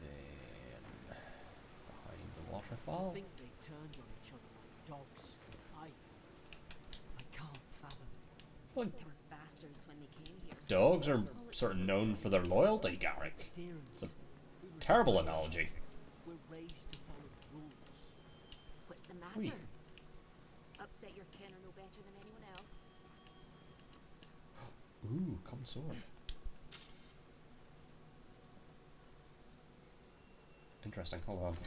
Then... behind the waterfall. I think they turned on each other like dogs. I can't fathom. Well, They were bastards when they came here. dogs are sort of known for their loyalty, Garrick. Darren's. It's a terrible analogy. We're raised to follow the rules. What's the matter? Wait. Upset your kin are no better than anyone else. Ooh, common sword. Interesting, hold on.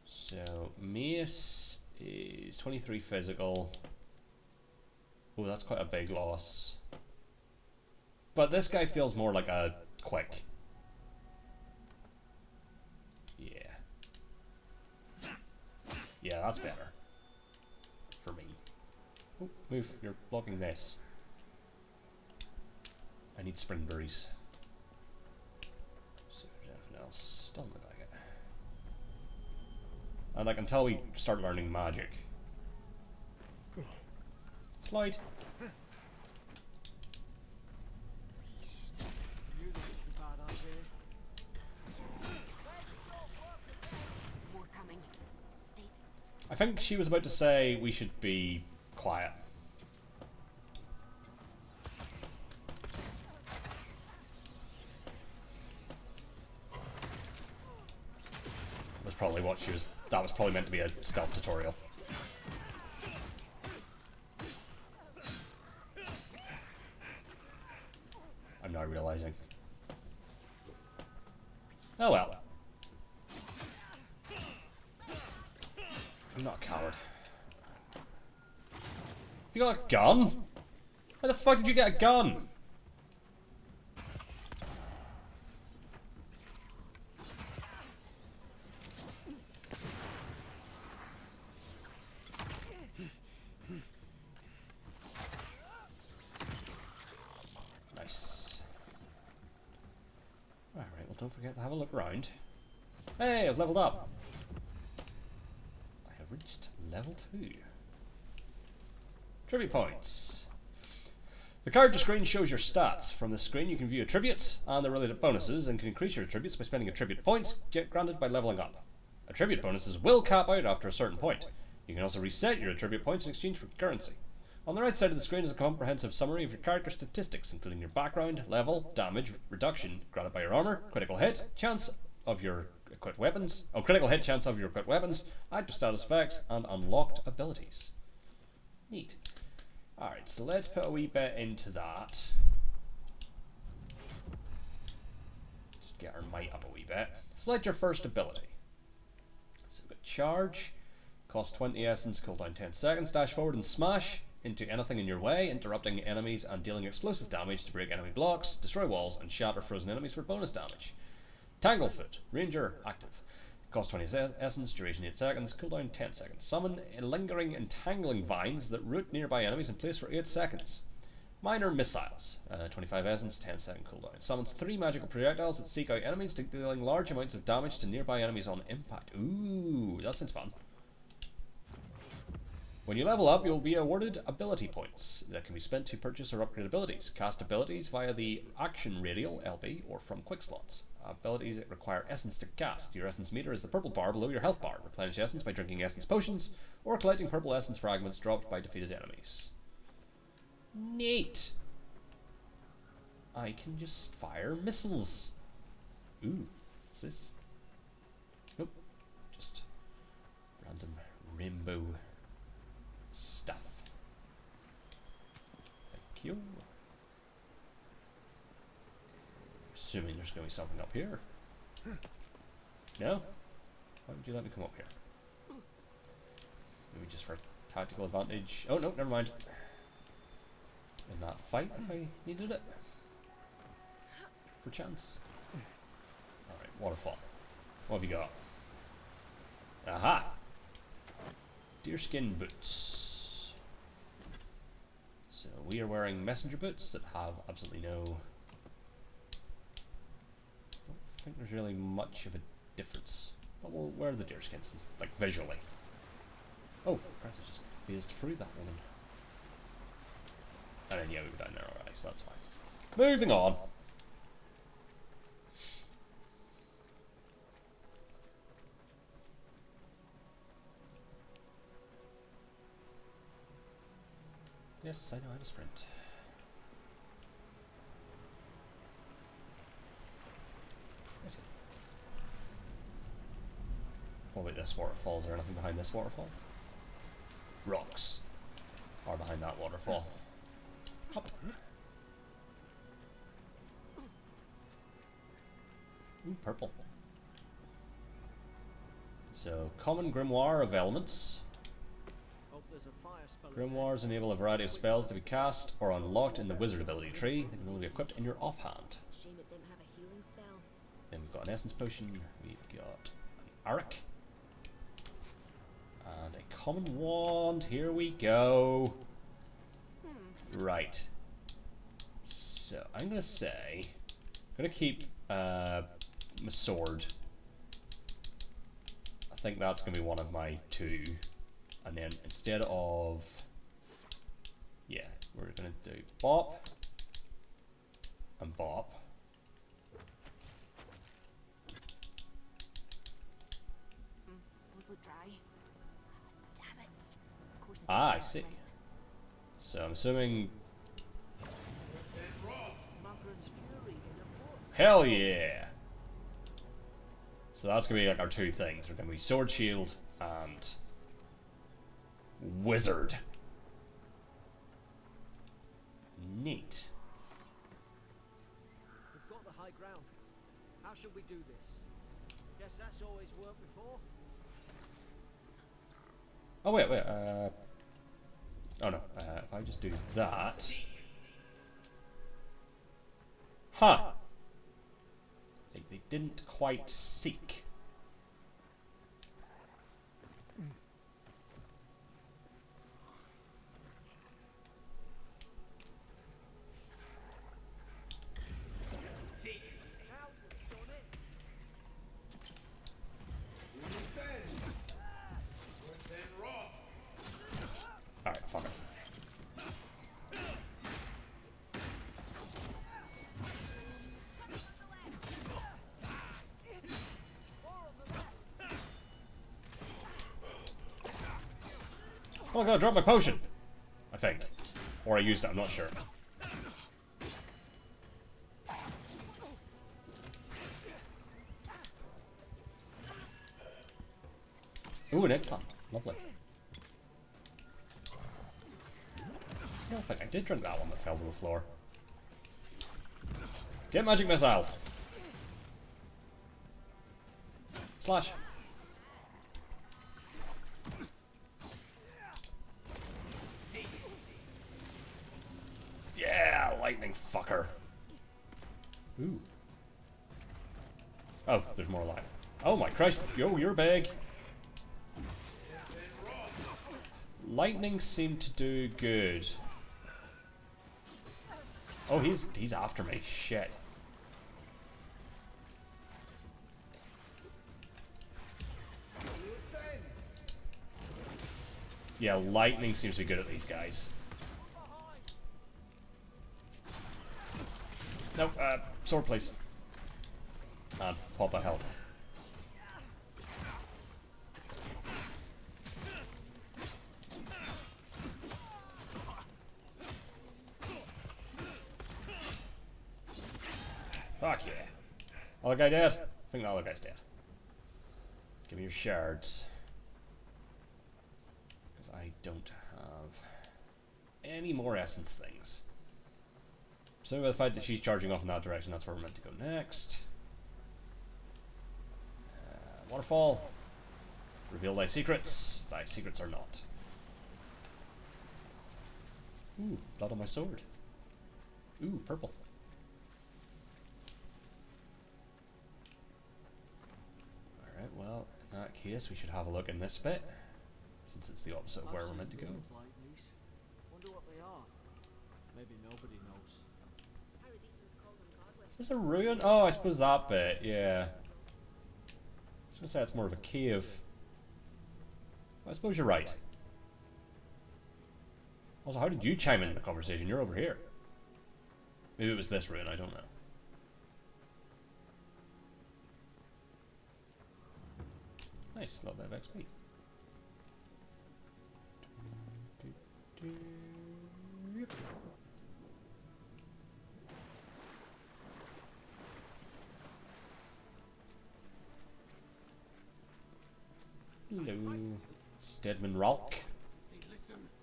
So, mace is 23 physical. Oh, that's quite a big loss. But this guy feels more like a quick. Yeah. Yeah, that's better. For me. Oh, move, you're blocking this. I need spring berries. So if there's anything else. Doesn't look like it. And like until we start learning magic. Slide. You think it's a bad idea? More coming. Stay. I think she was about to say we should be quiet. Was probably what she was. That was probably meant to be a stealth tutorial. I'm now realizing. Oh well. I'm not a coward. You got a gun? How the fuck did you get a gun? Nice. Alright, well don't forget to have a look around. Hey, I've leveled up. Level 2. Tribute points. The character screen shows your stats. From this screen you can view attributes and their related bonuses, and can increase your attributes by spending attribute points granted by leveling up. Attribute bonuses will cap out after a certain point. You can also reset your attribute points in exchange for currency. On the right side of the screen is a comprehensive summary of your character statistics, including your background, level, damage, reduction granted by your armor, critical hit, chance of your equipped weapons, critical hit chance of your equipped weapons, active status effects, and unlocked abilities. Neat. Alright, so let's put a wee bit into that. Just get our might up a wee bit. Select your first ability. So we've got charge, cost 20 essence, cooldown 10 seconds, dash forward and smash into anything in your way, interrupting enemies and dealing explosive damage to break enemy blocks, destroy walls, and shatter frozen enemies for bonus damage. Tanglefoot, ranger, active. Cost 20 essence, duration 8 seconds, cooldown 10 seconds. Summon lingering entangling vines that root nearby enemies in place for 8 seconds. Minor missiles, 25 essence, 10 second cooldown. Summons 3 magical projectiles that seek out enemies, dealing large amounts of damage to nearby enemies on impact. Ooh, that sounds fun. When you level up, you'll be awarded ability points that can be spent to purchase or upgrade abilities. Cast abilities via the action radial LB or from quick slots. Abilities that require essence to cast. Your essence meter is the purple bar below your health bar. Replenish essence by drinking essence potions or collecting purple essence fragments dropped by defeated enemies. Neat! I can just fire missiles. Ooh, what's this? Nope, just random rainbow stuff. Thank you. Assuming there's going to be something up here. No? Why would you let me come up here? Maybe just for tactical advantage. Oh no, never mind. In that fight, if I needed it. Perchance. Alright, waterfall. What have you got? Aha! Deerskin boots. So we are wearing messenger boots that have absolutely no... I don't think there's really much of a difference. But we'll wear the deerskins, like visually. Oh, Christ, I just phased through that woman. And then yeah, we were down there already, so that's fine. Moving on. Yes, I know how to sprint. Pretty. What about this waterfall? Is there anything behind this waterfall? Rocks are behind that waterfall. Up. Ooh, purple. So, common grimoire of elements. Grimoires enable a variety of spells to be cast or unlocked in the wizard ability tree. They can only be equipped in your offhand. Shame it didn't have a healing spell. Then we've got an essence potion, we've got an auric, and a common wand. Here we go. Right. So I'm gonna say, I'm gonna keep my sword. I think that's gonna be one of my two. And then instead of, yeah, we're gonna do bop and bop. Those look dry. Damn it. Of course I see. So I'm assuming. Hell yeah! So that's gonna be like our two things. We're gonna be sword, shield, and wizard. Neat. We've got the high ground. How should we do this? Guess that's always worked before. Oh wait. Oh no. If I just do that. Huh. They didn't quite seek. Oh, I gotta drop my potion. I think. Or I used it, I'm not sure. Ooh, an eggplant. Lovely. I don't think I did drink that one that fell to the floor. Get magic missile! Slash! Yeah, lightning fucker. Ooh. Oh, there's more alive. Oh my Christ, yo, you're big. Lightning seemed to do good. Oh, he's after me. Shit. Yeah, lightning seems to be good at these guys. No, sword please. And pop a health. Fuck yeah. Other guy dead? I think the other guy's dead. Give me your shards. Because I don't have any more essence things. So with the fact that she's charging off in that direction, that's where we're meant to go next. Waterfall. Reveal thy secrets. Thy secrets are not. Ooh, blood on my sword. Ooh, purple. Alright, well, in that case, we should have a look in this bit. Since it's the opposite of where we're meant to go. Like these. Wonder what they are. Maybe nobody knows. Paradisans call them godless. Is this a ruin? Oh, I suppose that bit, yeah. I was gonna say it's more of a cave. Well, I suppose you're right. Also, how did you chime in the conversation? You're over here. Maybe it was this ruin, I don't know. Nice, love that XP. Hello, Stedman Rolk.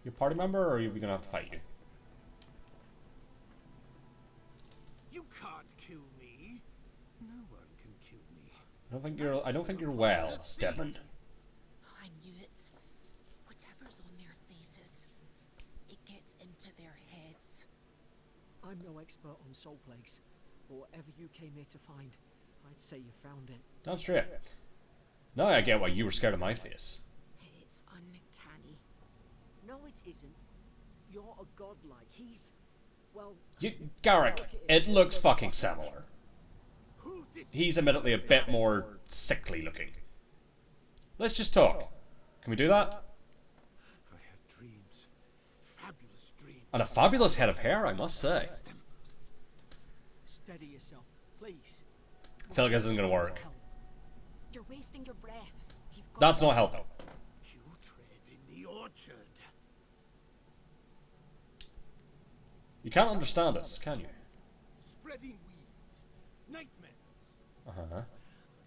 Your party member, or are we gonna have to fight you? You can't kill me. No one can kill me. I don't think you're well, Stedman. Oh, I knew it. Whatever's on their faces, it gets into their heads. I'm no expert on soul plagues, but whatever you came here to find, I'd say you found it. Damn straight. Now I get why you were scared of my face. It's uncanny. No, it isn't. You're a godlike. He's, well... Garrick, it looks fucking similar. He's admittedly a bit more sickly looking. Let's just talk. Can we do that? I had dreams. Fabulous dreams. And a fabulous head of hair, I must say. Steady yourself, please. I feel like this isn't gonna work. You're wasting your breath. He's got That's not helping. You tread in the orchard. You can't understand us, can you? Spreading weeds. Nightmares. Uh-huh. I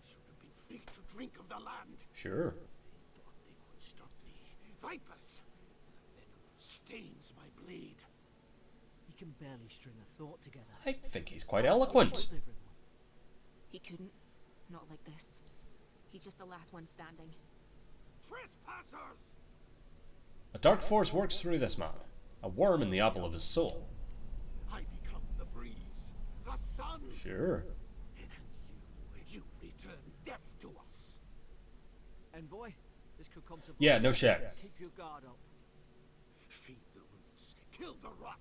should have been fit to drink of the land. Sure. They thought they could stop me. Vipers. The venom stains my blade. He can barely string a thought together. I think he's quite eloquent. He couldn't. Not like this. He's just the last one standing. Trespassers! A dark force works through this man. A worm in the apple of his soul. I become the breeze, the sun. Sure. And you return death to us. Envoy, this could come to Yeah, blows. no shit. Keep your guard up. Feed the roots, kill the rot.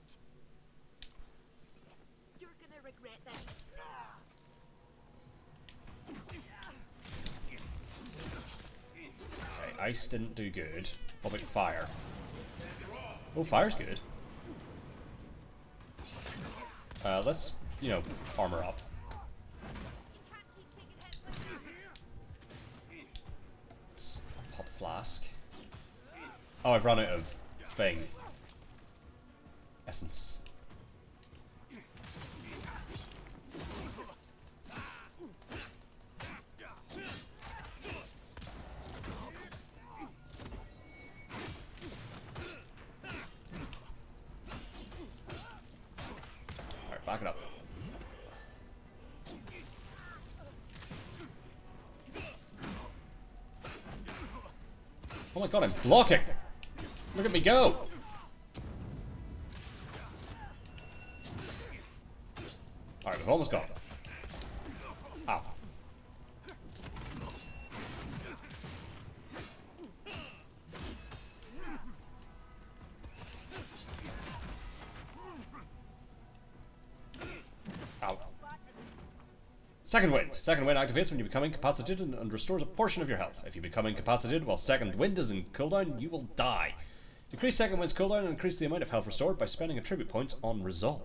You're gonna regret this. Okay, ice didn't do good. What about fire? Oh, fire's good. Let's, armor up. Let's pop flask. Oh, I've run out of thing. Essence. Alright, back it up. Oh my god, I'm blocking! Look at me go! Alright, we've almost got it. Ow. Ow. Second wind. Second wind activates when you become incapacitated and restores a portion of your health. If you become incapacitated while second wind is in cooldown, you will die. Decrease second wind's cooldown and increase the amount of health restored by spending attribute points on resolve.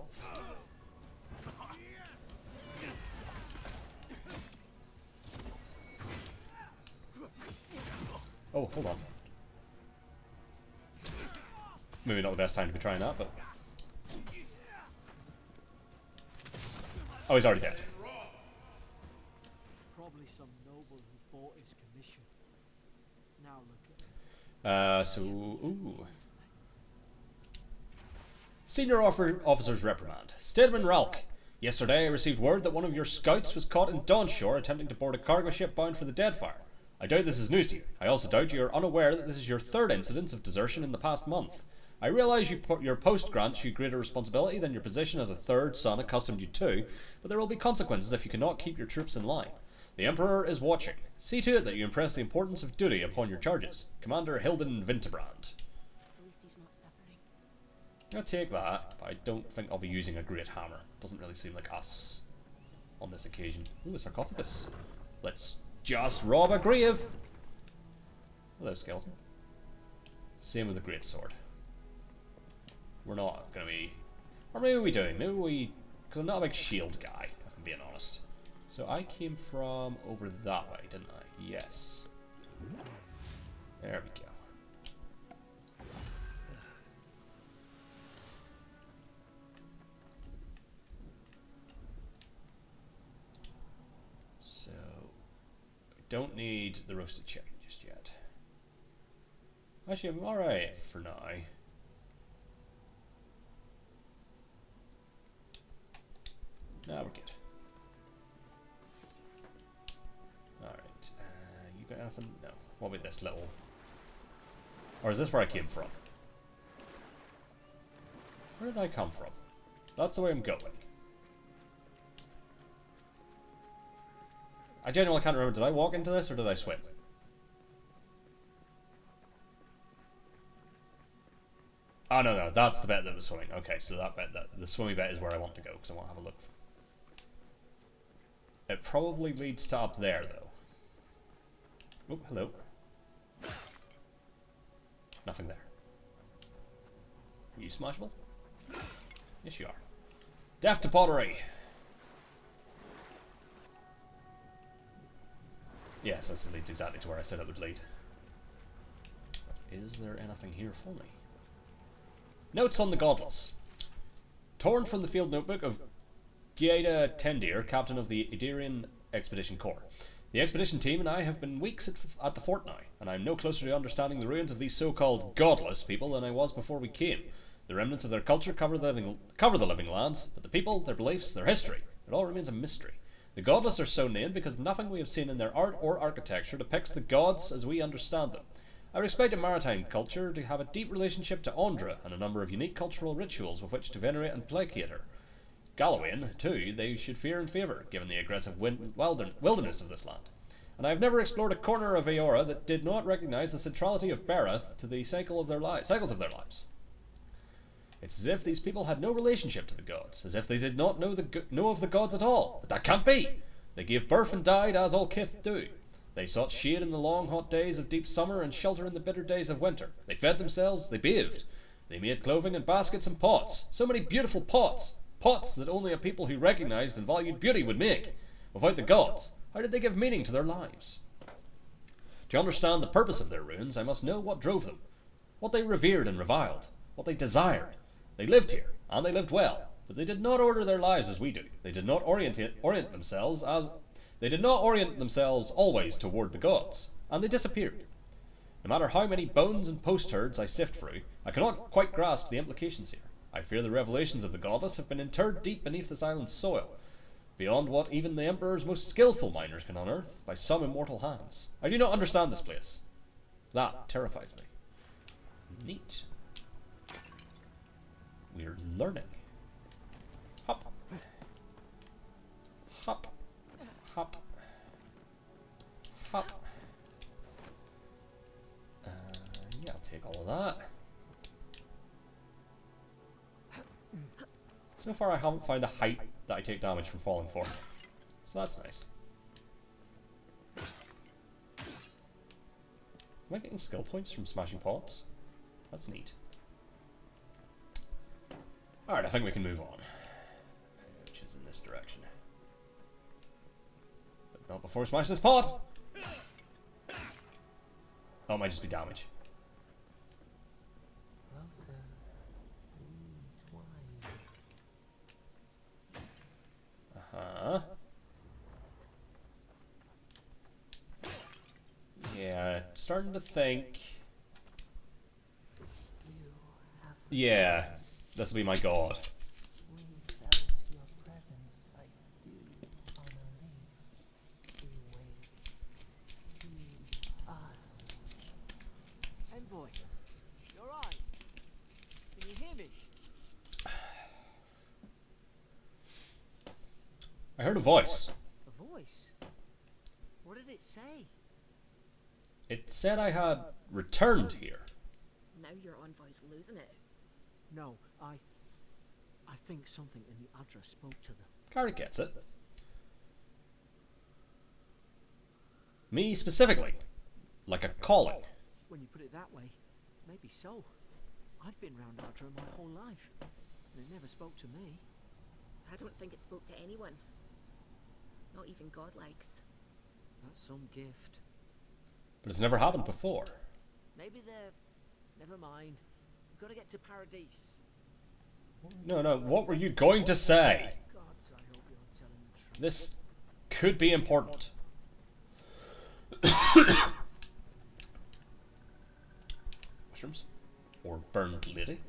Oh, hold on. Maybe not the best time to be trying that, but... Oh, he's already dead. Probably some noble who bought his commission. Now look at Ooh. Senior Officer's Reprimand. Stedman Ralk. Yesterday I received word that one of your scouts was caught in Dawnshore attempting to board a cargo ship bound for the Deadfire. I doubt this is news to you. I also doubt you are unaware that this is your third incidence of desertion in the past month. I realise your post grants you greater responsibility than your position as a third son accustomed you to, but there will be consequences if you cannot keep your troops in line. The Emperor is watching. See to it that you impress the importance of duty upon your charges. Commander Hilden Winterbrand. At least he's not suffering. I'll take that, but I don't think I'll be using a great hammer. Doesn't really seem like us on this occasion. Ooh, a sarcophagus. Let's just rob a grave. Hello, skeleton. Same with the great sword. We're not gonna be, or maybe we do. Maybe we, because I'm not a big shield guy, if I'm being honest. So I came from over that way, didn't I? Yes. There we go. So, we don't need the roasted chicken just yet. Actually, I'm alright for now. No, we're good. Alright, you got anything? No. What about this little... Or is this where I came from? Where did I come from? That's the way I'm going. I genuinely can't remember. Did I walk into this or did I swim? Oh, no, that's the bit that was swimming. Okay, so that bit, the swimmy bit is where I want to go because I want to have a look. It probably leads to up there, though. Oh, hello. Nothing there. Are you smashable? Yes, you are. Death to pottery! Yes, this leads exactly to where I said it would lead. Is there anything here for me? Notes on the Godless. Torn from the field notebook of Giada Tendir, captain of the Iderian Expedition Corps. The expedition team and I have been weeks at the fort now, and I am no closer to understanding the ruins of these so-called godless people than I was before we came. The remnants of their culture cover the living lands, but the people, their beliefs, their history, it all remains a mystery. The godless are so named because nothing we have seen in their art or architecture depicts the gods as we understand them. I would expect a maritime culture to have a deep relationship to Andra and a number of unique cultural rituals with which to venerate and placate her. Galawain, too, they should fear and favour, given the aggressive wilderness of this land. And I have never explored a corner of Aora that did not recognise the centrality of Bereth to the cycles of their lives. It's as if these people had no relationship to the gods, as if they did not know of the gods at all. But that can't be! They gave birth and died as all kith do. They sought shade in the long hot days of deep summer and shelter in the bitter days of winter. They fed themselves, they bathed. They made clothing in baskets and pots. So many beautiful pots! Pots that only a people who recognised and valued beauty would make. Without the gods, how did they give meaning to their lives? To understand the purpose of their ruins, I must know what drove them. what they revered and reviled, what they desired. They lived here, and they lived well, but they did not order their lives as we do. They did not orient themselves always toward the gods, and they disappeared. No matter how many bones and post-herds I sift through, I cannot quite grasp the implications here. I fear the revelations of the goddess have been interred deep beneath this island's soil, beyond what even the Emperor's most skillful miners can unearth by some immortal hands. I do not understand this place. That terrifies me. Neat. We're learning. Hop. Hop. Hop. Hop. Yeah, I'll take all of that. So far I haven't found a height that I take damage from falling for. So that's nice. Am I getting skill points from smashing pots? That's neat. Alright, I think we can move on. Which is in this direction. But not before we smash this pot! Oh, it might just be damage. Uh-huh. Yeah, starting to think... Yeah, this will be my god. We felt your presence like dew on a leaf. We wait. Feed us. Envoy, you alright? Can you hear me? I heard a voice. A voice? What did it say? It said I had returned here. Now your envoy's losing it. No, I think something in the address spoke to them. Carrot gets it. Me specifically. Like a calling. When you put it that way, maybe so. I've been round Ardra my whole life, and it never spoke to me. I don't think it spoke to anyone. Not even godlikes. That's some gift. But it's never happened before. Maybe they're... Never mind. We've got to get to Paradise. No, what were you going to say? Gods, I hope you're telling the truth. This could be important. Mushrooms? Or burned lady?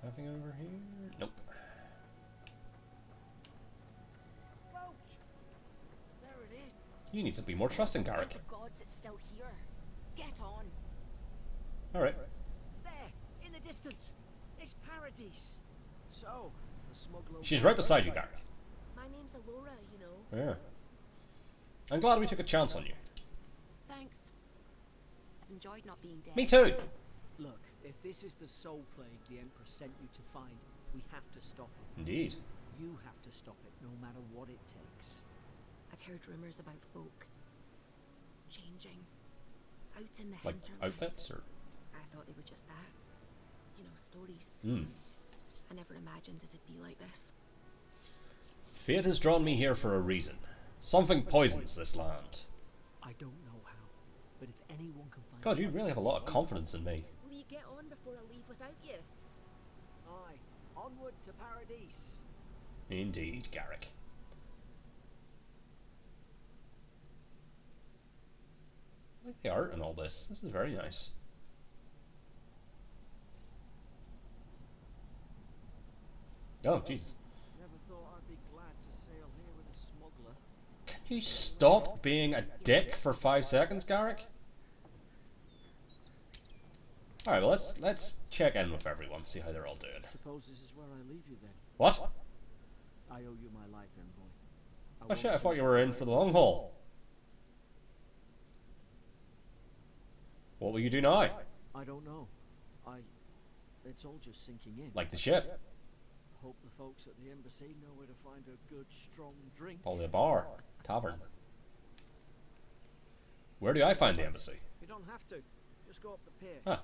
Nothing over here? Nope. Roach! There it is. You need to be more trusting, Garrick. The gods, it's still here. Get on. Alright. There, in the distance. It's Paradise. So, the smuggler... She's right beside you, Garrick. My name's Alora, you know. Yeah. I'm glad we took a chance on you. Thanks. I've enjoyed not being dead. Me too! Look, if this is the soul plague the Emperor sent you to find, we have to stop it. Indeed. You have to stop it, no matter what it takes. I'd heard rumours about folk changing out in the Like hinterlands. outfits, or... I thought they were just that. You know, stories. Hmm. I never imagined it'd be like this. Fate has drawn me here for a reason. Something poisons this land. I don't know how, but if anyone can find... God, you really have a lot of confidence in me. Will you get on before I leave without you? Aye, onward to Paradise. Indeed, Garrick. I like the art and all this. This is very nice. Oh, Jesus. Never thought I'd be glad to sail here with a smuggler. Can you stop being a dick for 5 seconds, Garrick? Alright, well let's check in with everyone, see how they're all doing. Suppose this is where I leave you then. What? I owe you my life, Envoy. Oh shit, I thought you were in for the long haul. What will you do now? I don't know. It's all just sinking in. Like the ship? Hope the folks at the embassy know where to find a good, strong drink. Probably a bar. Tavern. Where do I find the embassy? You don't have to. Just go up the pier. Huh.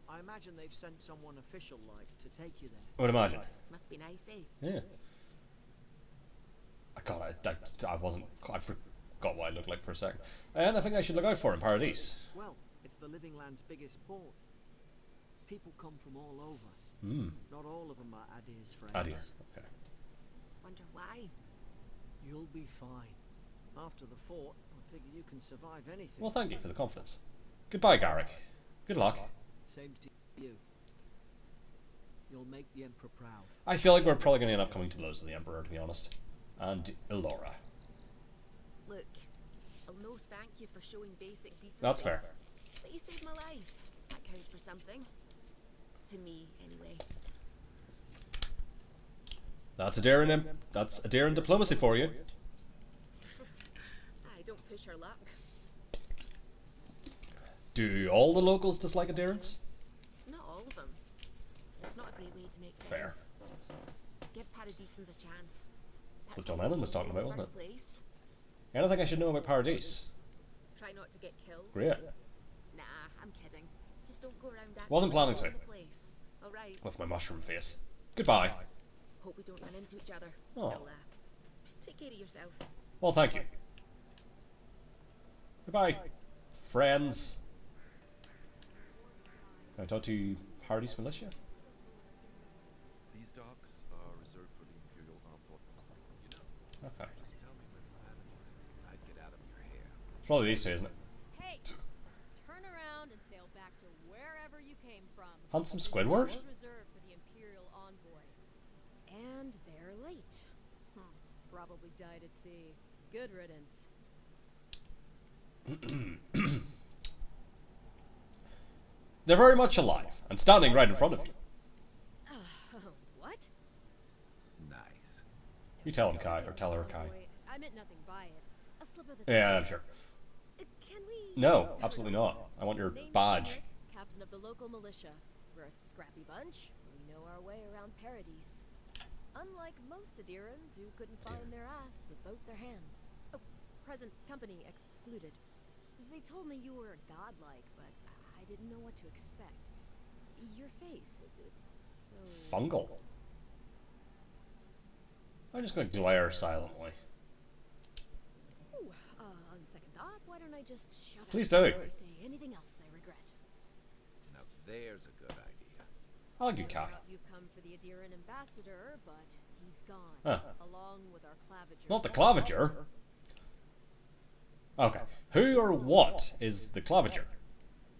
I imagine they've sent someone official-like to take you there. I would imagine. Must be nice, eh? Yeah. God, I wasn't... I forgot what I looked like for a second. And I think I should look out for in Paradise. Well, it's the Living Land's biggest port. People come from all over. Hmm. Not all of them are Adir's friends. Adir. Okay. Wonder why. You'll be fine. After the fort, I figure you can survive anything. Well, thank you for the confidence. Goodbye, Garrick. Good luck. Same to you. You'll make the Emperor proud. I feel like we're probably going to end up coming to blows with the Emperor, to be honest. And Elora. Look, I'll no thank you for showing basic decency. That's fair. But you saved my life. That counts for something. To me, anyway. That's Adiran diplomacy for you. I don't push her luck. Do all the locals dislike Adirans? Not all of them. It's not a great way to make Fair. friends. Give Paradisans a chance. That's what John Lennon was talking about, wasn't it? Place. Anything I should know about Paradise? Try not to get killed. Great. Nah, I'm kidding. Just don't go around acting Wasn't planning all over to. the place. All right. With my mushroom face. Goodbye. Hope we don't run into each other. Oh. So, take care of yourself. Well, thank you. Goodbye, friends. Can I talk to Paradise Militia? These docks are reserved for the Imperial Envoy. You know, Okay. just tell me where the lavender is. I'd get out of your hair. It's probably these two, isn't it? Hey, turn around and sail back to wherever you came from. Hunt some This Squidward? dock is reserved for the Imperial Envoy. And they're late. Probably died at sea. Good riddance. They're very much alive and standing right in front of you. What? Nice. You tell him, Kai, or tell her, Kai. Envoy, I meant nothing by it. A slip of the Yeah, tongue. I'm sure. Can we? No, start absolutely over? not. I want your Name's badge. Cedric, captain of the local militia. We're a scrappy bunch. We know our way around Paradise. Unlike most Adirans who couldn't find their ass with both their hands. Oh, present company excluded. They told me you were godlike, but I didn't know what to expect. Your face, it's so... Fungal. I'm just going to glare silently. Ooh, on second thought, why don't I just shut Please up do. before I say anything else I regret? Now there's a good idea. I like you, Kai. You've come for the Adiran ambassador, but he's gone. Huh. Along with our claviger. Not the claviger. Okay. Who or what is the claviger?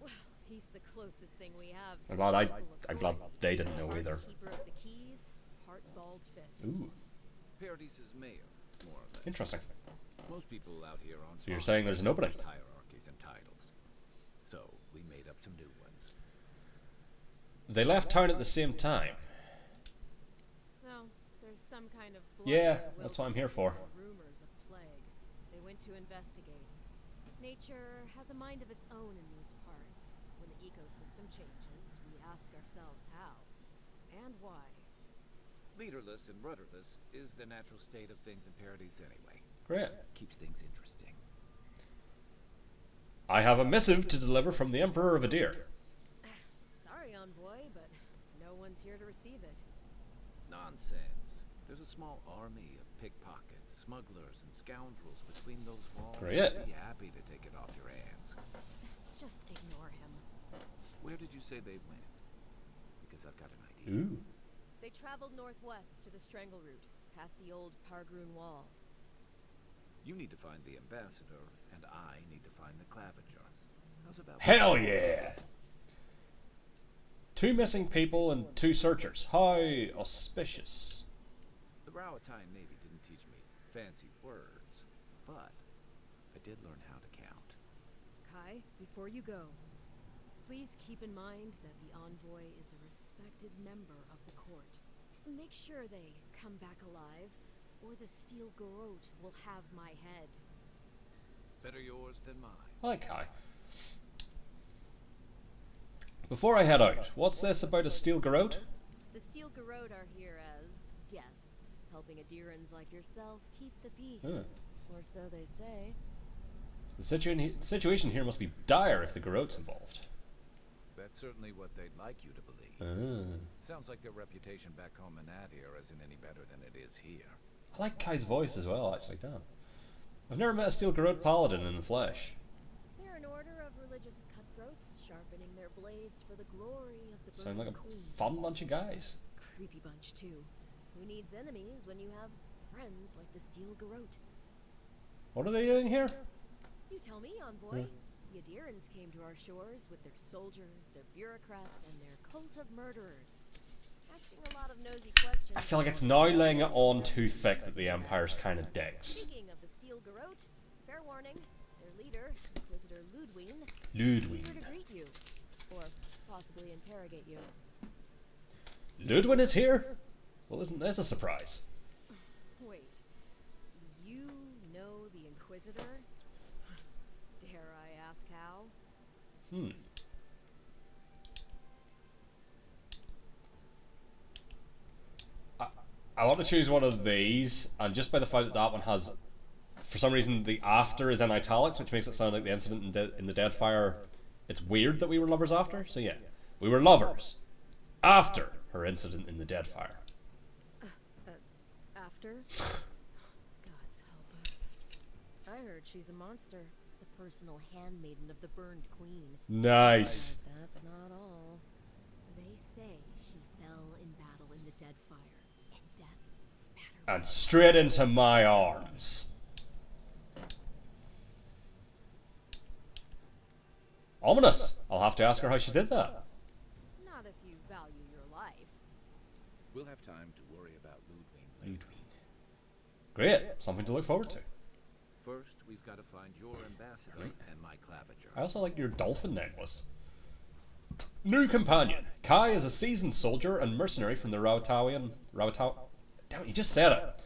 Well, he's the closest thing we have to I'm glad a local I'm glad authority. they didn't know Part either. Keeper of the keys, part bald fist. Ooh, Paradise's mayor, more or less. interesting. Most people out here on So you're farms saying there's an opening? established hierarchies and titles. So we made up some new ones. They left town at the same time. No, there's some kind of Yeah, blood or that's what I'm here wilderness for. or rumors of plague. They went to investigate. Nature has a mind of its own in these parts. When the ecosystem changes, we ask ourselves how and why. Leaderless and rudderless is the natural state of things in Paradise anyway. Great. Keeps things interesting. I have a missive to deliver from the Emperor of Adir. Sorry, envoy, but no one's here to receive it. Nonsense. There's a small army of pickpockets, smugglers, and scoundrels between those walls. Great. I'd be happy to take it off your hands. Just ignore him. Where did you say they went? Because I've got an idea. Ooh. They traveled northwest to the Strangle Route, past the old Pargroon Wall. You need to find the ambassador, and I need to find the claviger. How's about Hell yeah! 2 missing people and 2 searchers. How auspicious. The Rowatine Navy didn't teach me fancy words, but I did learn how to count. Kai, before you go, please keep in mind that the envoy is a respected member of the court. Make sure they come back alive, or the steel garrote will have my head. Better yours than mine. I like Kai. Before I head out, what's this about a steel garrote? The steel garrote are here as guests, helping Adirans like yourself keep the peace. Huh. Or so they say. The situation here must be dire if the garrote's involved. That's certainly what they'd like you to believe. Sounds like their reputation back home in Adir isn't any better than it is here. I like Kai's voice as well, actually, damn. I've never met a Steel Garrote Paladin in the flesh. They're an order of religious cutthroats, sharpening their blades for the glory of the Sound like burning a queen. fun bunch of guys. Creepy bunch, too. Who needs enemies when you have friends like the Steel Garrote? What are they doing here? You tell me, envoy. The Adirans came to our shores with their soldiers, their bureaucrats, and their cult of murderers. Asking a lot of nosy questions. I feel like it's now laying it on too thick that the Empire's kind of dicks. Speaking of the Steel Garrote, fair warning, their leader, Inquisitor Ludwine, Ludwine. is here to greet you, or possibly interrogate you. Ludwine is here? Well, isn't this a surprise? Wait, you know the Inquisitor? Dare I ask how? I want to choose one of these, and just by the fact that that one has, for some reason, the after is in italics, which makes it sound like the incident in the Deadfire. It's weird that we were lovers after, so yeah. We were lovers after her incident in the Deadfire. After? Gods help us. I heard she's a monster. The personal handmaiden of the burned queen. Nice. But that's not all. They say she fell in battle in the Deadfire, and death spattered her. And straight into my arms. Ominous. I'll have to ask her how she did that. Not if you value your life. We'll have time to worry about Ludwine later. Great. Something to look forward to. First, we've got to find your ambassador and my claviger. I also like your dolphin necklace. New companion. Kai is a seasoned soldier and mercenary from the Rautawian... Damn it, you just said it.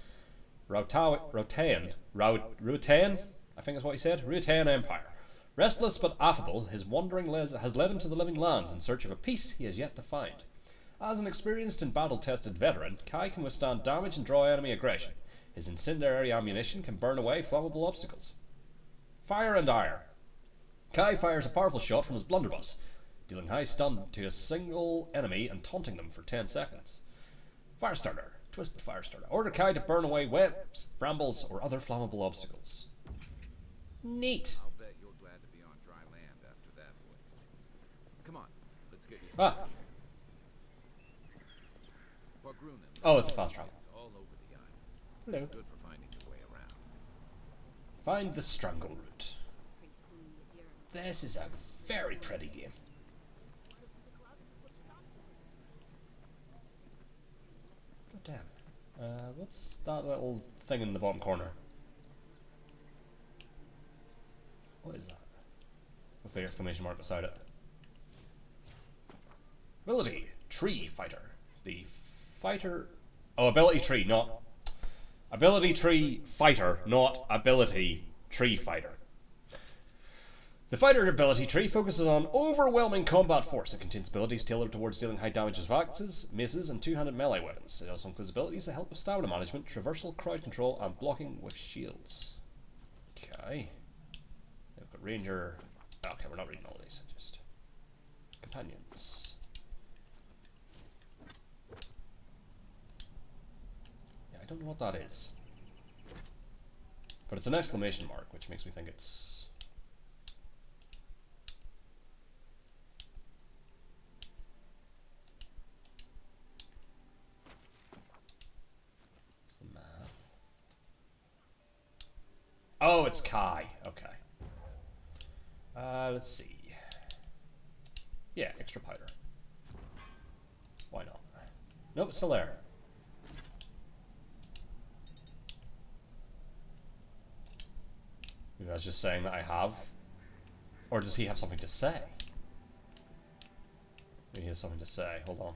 Rutan, I think is what he said. Rutan Empire. Restless but affable, his wandering has led him to the living lands in search of a peace he has yet to find. As an experienced and battle-tested veteran, Kai can withstand damage and draw enemy aggression. His incendiary ammunition can burn away flammable obstacles. Fire and ire. Kai fires a powerful shot from his blunderbuss, dealing high stun to a single enemy and taunting them for 10 seconds. Firestarter. Twisted Firestarter. Order Kai to burn away webs, brambles, or other flammable obstacles. Neat. I'll bet you're glad to be on dry land after that voyage. Come on, let's get you. Ah. Bargrunen, Oh, it's a fast travel. it's all over the island. Hello. Good for finding your way around. Find the strangle route. This is a very pretty game. God damn. What's that little thing in the bottom corner? What is that? With the exclamation mark beside it. Ability. Tree Fighter. The fighter... Oh, ability tree, not... Ability tree fighter, not ability tree fighter. The fighter ability tree focuses on overwhelming combat force. It contains abilities tailored towards dealing high damage with axes, maces, and two-handed melee weapons. It also includes abilities that help with stamina management, traversal, crowd control, and blocking with shields. Okay. We've got ranger... Okay, we're not reading all these. Just... companions. Yeah, I don't know what that is. But it's an exclamation mark, which makes me think it's... Oh, it's Kai. Okay. Let's see. Yeah, extra powder. Why not? Nope, it's still there. Maybe I was just saying that I have. Or does he have something to say? Maybe he has something to say. Hold on.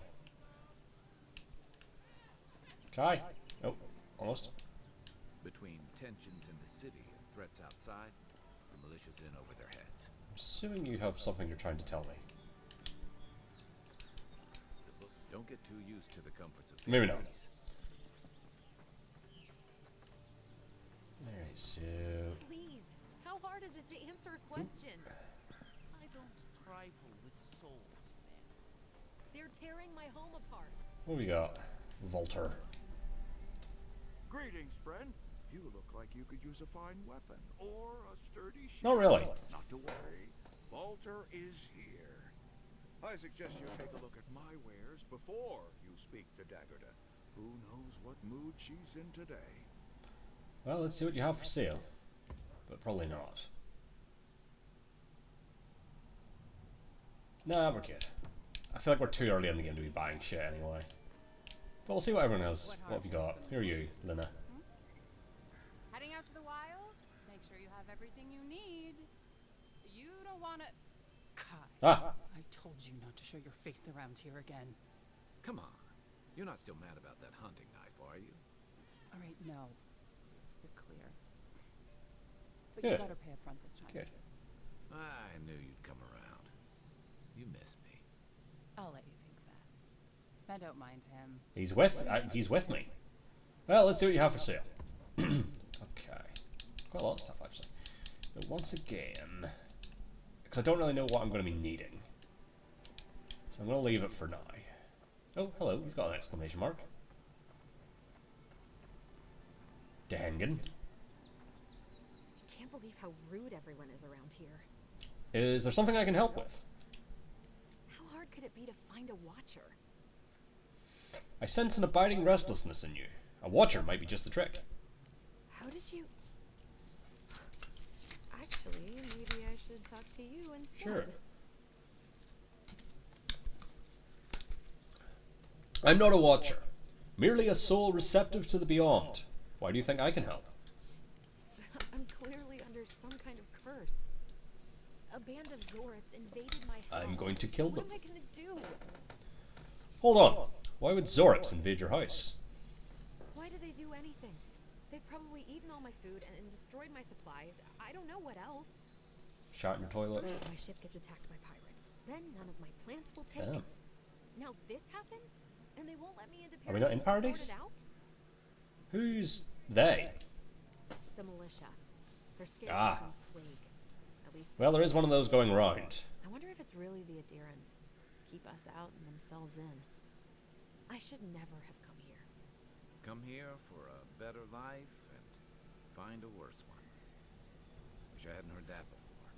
Kai. Nope. Almost. Between tensions in the city and threats outside, the militia's in over their heads. I'm assuming you have something you're trying to tell me. Don't get too used to the comforts of Maybe not. peace. Alright, so... Please, how hard is it to answer a question? I don't trifle with souls, man. They're tearing my home apart. What do we got? Volter. Greetings, friend. You look like you could use a fine weapon or a sturdy shield. Not really. Not to worry. Walter is here. I suggest you take a look at my wares before you speak to Daggerda. Who knows what mood she's in today? Well, let's see what you have for sale. But probably not. Nah, we're good. I feel like we're too early in the game to be buying shit anyway. But we'll see what everyone has. What have you got? Here are you, Lina. Heading out to the wilds? Make sure you have everything you need. You don't want to... Kai, Ah! I told you not to show your face around here again. Come on. You're not still mad about that hunting knife, are you? All right, no. You're clear. But Good. you better pay up front this time. Good. I knew you'd come around. You miss me. I'll let you think that. I don't mind him. He's with me. Well, let's see what you have for sale. Okay. Quite a lot of stuff, actually. But once again, because I don't really know what I'm going to be needing. So I'm going to leave it for now. Oh, hello, you've got an exclamation mark. Dangan. I can't believe how rude everyone is around here. Is there something I can help with? How hard could it be to find a watcher? I sense an abiding restlessness in you. A watcher might be just the trick. How did you... Actually, maybe I should talk to you instead. Sure. I'm not a watcher. Merely a soul receptive to the beyond. Why do you think I can help? I'm clearly under some kind of curse. A band of Zoribs invaded my house. I'm going to kill them. What am I going to do? Hold on. Why would Zoribs invade your house? Why do they do anything? They've probably eaten all my food and destroyed my supplies. I don't know what else. Shot in your toilet? First, my ship gets attacked by pirates. Then none of my plants will take. Damn. Now this happens? And they won't let me into Are we not in Paradise to Paradise? sort it out? Who's they? The militia. They're scared Ah. of some plague. At least Well, there is one of those going round. I wonder if it's really the Adirans. Keep us out and themselves in. I should never have come here. Come here for a better life and find a worse one. Wish I hadn't heard that before.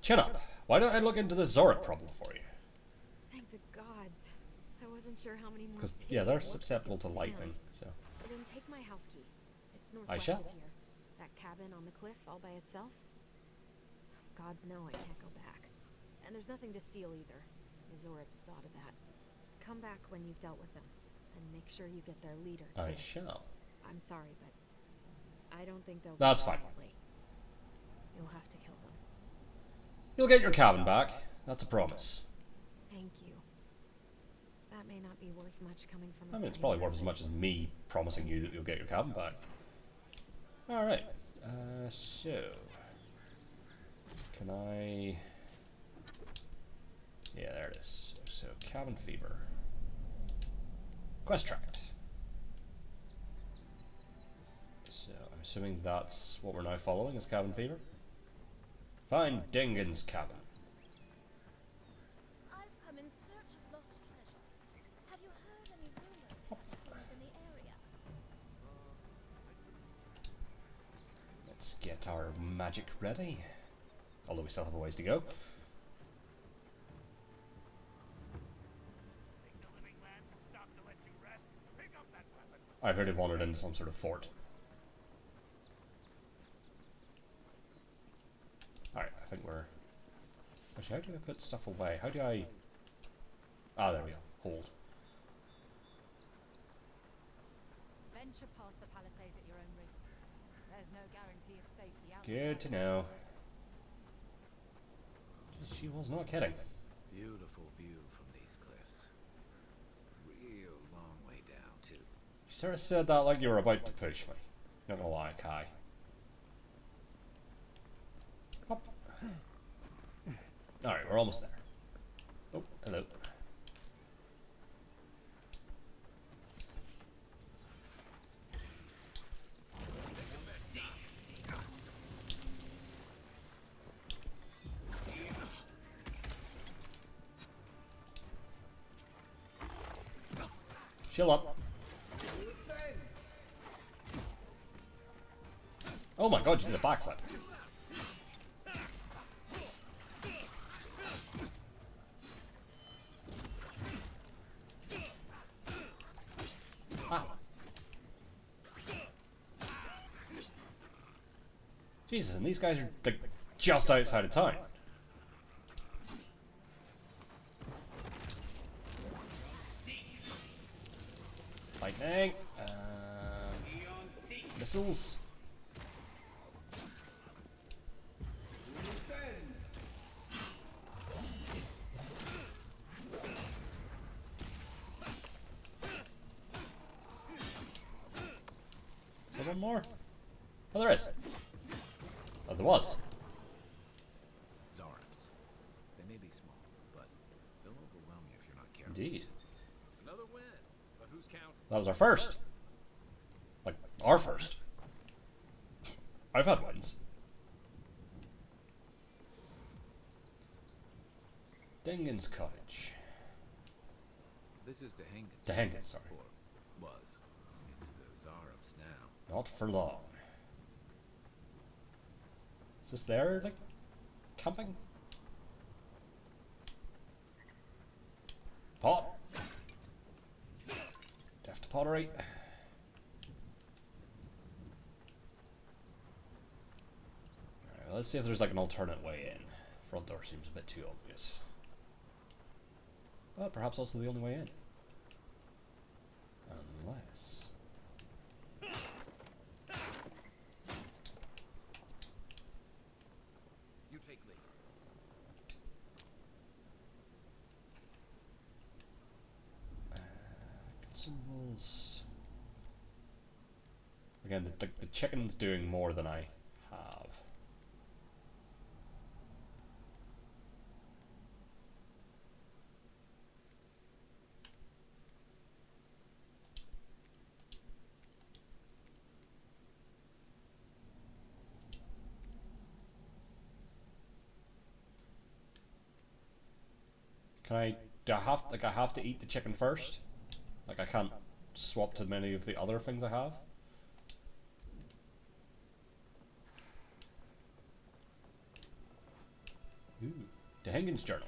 Chin up. Why don't I look into the Zorib problem for you? Thank the gods. I wasn't sure how many more. Because, pig yeah, they're wars I susceptible could to lightning, stand. so... Then take my house key. It's I northwest shall. of here. That cabin on the cliff all by itself. Gods know I can't go back. And there's nothing to steal either. The Zoribs saw to that. Come back when you've dealt with them. And make sure you get their leader, too. I shall. I'm sorry, but I don't think they'll That's go fine. quietly. You'll have to kill them. You'll get your cabin back. That's a promise. Thank you. That may not be worth much coming from a I mean, it's stranger, probably worth as but much as me promising you that you'll get your cabin back. Alright. So... Can I... Yeah, there it is. So, cabin fever. Quest tract. So, I'm assuming that's what we're now following, is cabin fever. Find Dingan's cabin. I've come in search of lost treasures. Have you heard any rumors of such things in the area? Let's get our magic ready. Although we still have a ways to go. Think the living lands will stop to let you rest? Pick up that weapon. I heard it wandered into some sort of fort. Alright, I think we're... Actually, how do I put stuff away? How do I... Ah, there we go. Hold. Venture past the palisade at your own risk. There's no guarantee of safety out Good to know. She was not kidding. Beautiful view from these cliffs. Real long way down, too. She sort of said that like you were about to push me. Not gonna lie, Kai. Hop. Alright, we're almost there. Oh, hello. Chill up. Oh my god, you did a backflip. Ah. Jesus, and these guys are like just outside of town. Lightning. Missiles. Is there one more? Oh, there is. Oh, there was. Zarps. They may be small, but they'll overwhelm you if you're not careful. Indeed. Another win, but who's counting? That was our first. Like, our first. I've had wins. Dingin's Cottage. This is Dehengen. Dehengen, sorry. Or was. It's the Zarps now. Not for long. Is this there, like, camping? Pot. Deaf to pottery. Alright, well, let's see if there's like an alternate way in. Front door seems a bit too obvious. But perhaps also the only way in. Unless... You take lead. Consumables... Again, the chicken's doing more than I have. Can I... Do I have to eat the chicken first? Like I can't swap to many of the other things I have? Ooh, Dehengen's journal.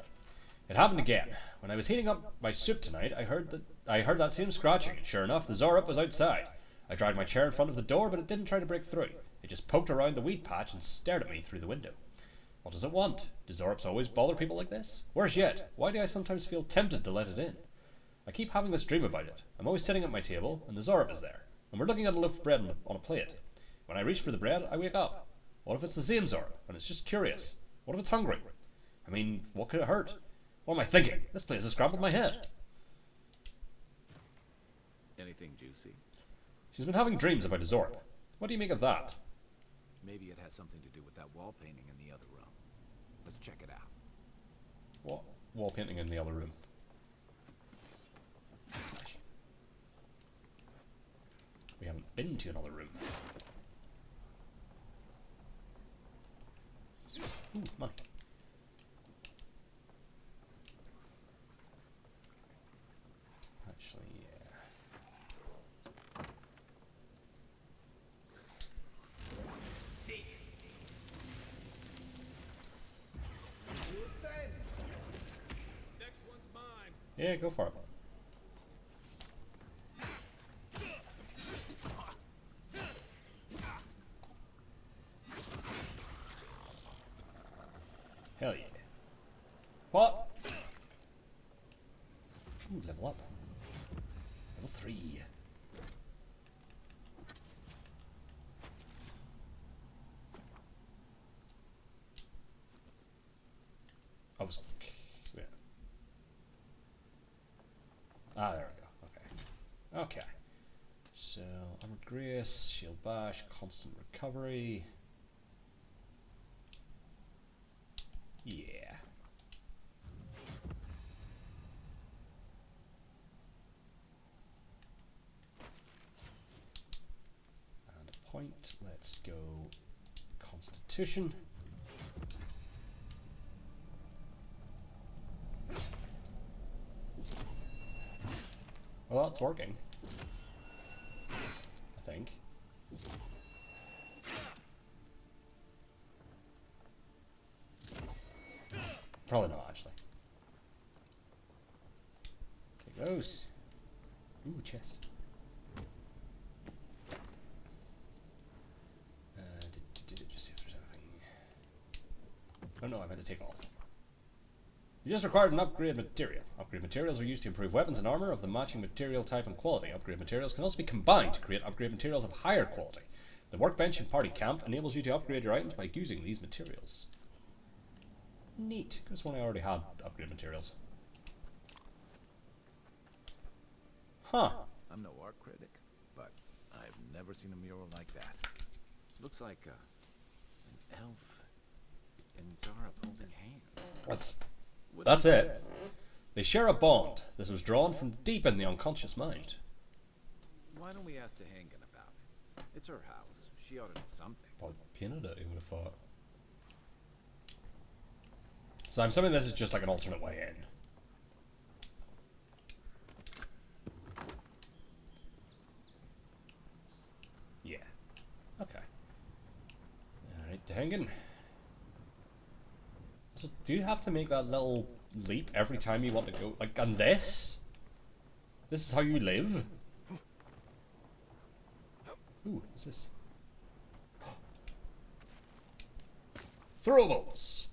It happened again. When I was heating up my soup tonight, I heard that same scratching, and sure enough, the Zorup was outside. I dragged my chair in front of the door, but it didn't try to break through. It just poked around the wheat patch and stared at me through the window. What does it want? Do Zorups always bother people like this? Worse yet, why do I sometimes feel tempted to let it in? I keep having this dream about it. I'm always sitting at my table, and the Zorup is there, and we're looking at a loaf of bread on a plate. When I reach for the bread, I wake up. What if it's the same Zorup, and it's just curious? What if it's hungry? I mean, what could it hurt? What am I thinking? This place has scrambled my head. Anything juicy? She's been having dreams about a Zorup. What do you make of that? Maybe it has something to do with that wall painting in the other room. Let's check it out. What wall painting in the other room? We haven't been to another room. Ooh, money. Actually, yeah. Next one's mine. Yeah, go for it. Hell yeah. What? Ooh, level up. Level 3. I was... Yeah. Ah, there we go. Okay. Okay. So, Armored Grace, Shield Bash, Constant Recovery. Yeah. And a point. Let's go Constitution. Well, it's working. I think. probably not actually. Take those. Ooh, chest. Just see if there's anything. Oh no, I meant to take all. You just required an upgrade material. Upgrade materials are used to improve weapons and armor of the matching material type and quality. Upgrade materials can also be combined to create upgrade materials of higher quality. The workbench in Party Camp enables you to upgrade your items by using these materials. Neat. This one I already had upgrade materials. Huh. I'm no art critic, but I've never seen a mural like that. Looks like an elf and Zara holding hands. That's it. They share a bond. This was drawn from deep in the unconscious mind. Why don't we ask Tehangen about it? It's her house. She ought to know something. Well, Pianada, who would have thought? So I'm assuming this is just like an alternate way in. Yeah. Okay. Alright, Tehangen. So do you have to make that little leap every time you want to go? Like, on this? This is how you live? Ooh, what's this? Throwables!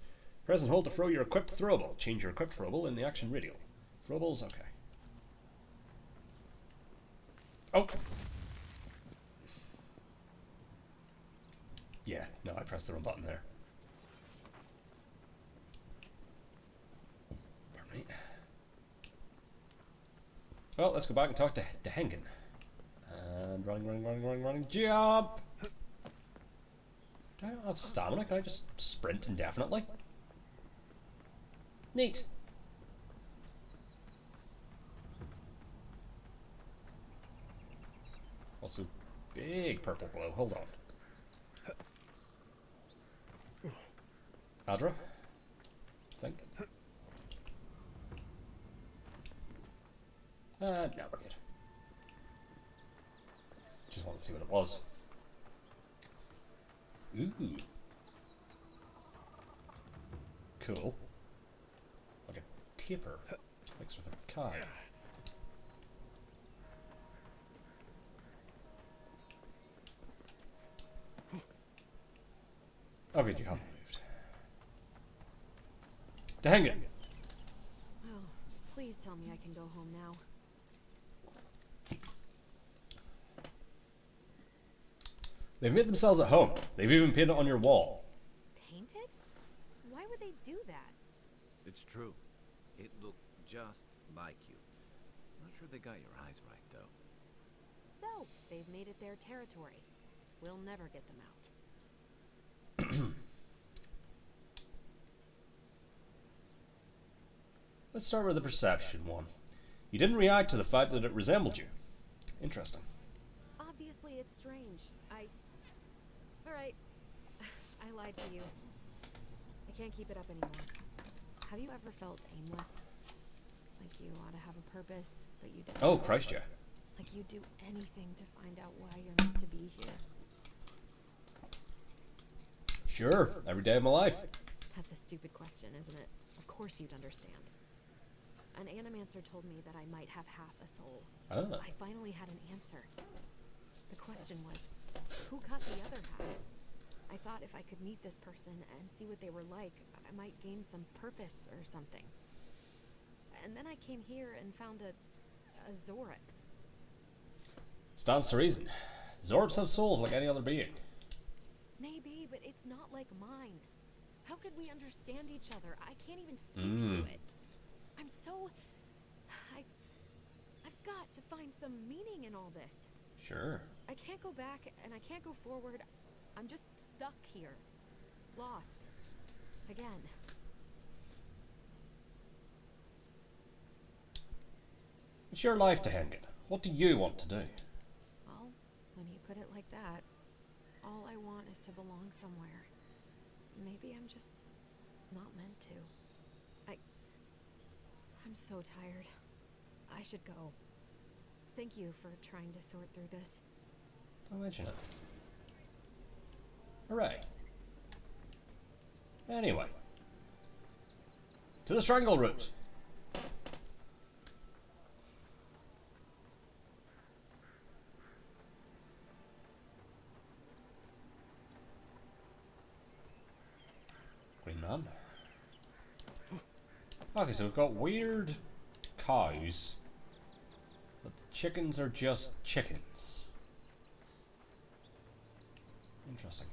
Press and hold to throw your equipped throwable. Change your equipped throwable in the action radial. Throwables, okay. Oh! Yeah, no, I pressed the wrong button there. Pardon me. Well, let's go back and talk to Hengen. And running, jump! Do I not have stamina? Can I just sprint indefinitely? Neat. Also, big purple glow. Hold on. Adra? I think. No, we're good. Just wanted to see what it was. Ooh. Cool. Like a taper mixed with a card. Oh, good, you haven't moved. Dang it! Well, please tell me I can go home now. They've made themselves at home. They've even painted it on your wall. Painted? Why would they do that? It's true. It looked just like you. Not sure they got your eyes right, though. So, they've made it their territory. We'll never get them out. Let's start with the perception one. You didn't react to the fact that it resembled you. Interesting. Obviously, it's strange. Alright. I lied to you. I can't keep it up anymore. Have you ever felt aimless? Like you ought to have a purpose, but you don't? Oh, Christ, yeah. Like you'd do anything to find out why you're meant to be here. Sure, every day of my life. That's a stupid question, isn't it? Of course you'd understand. An animancer told me that I might have half a soul. Ah. I finally had an answer. The question was, who cut the other half? I thought if I could meet this person and see what they were like, I might gain some purpose or something. And then I came here and found a Zorip. Stands to reason. Zorbs have souls like any other being. Maybe, but it's not like mine. How could we understand each other? I can't even speak to it. I'm so... I've got to find some meaning in all this. Sure. I can't go back and I can't go forward. I'm just stuck here. Lost. Again. It's your life to hang it. What do you want to do? Well, when you put it like that, all I want is to belong somewhere. Maybe I'm just not meant to. I'm so tired. I should go. Thank you for trying to sort through this. Don't mention it. Hooray. Anyway. To the strangle route. Green man. Okay, so we've got weird cows, but the chickens are just chickens. Interesting.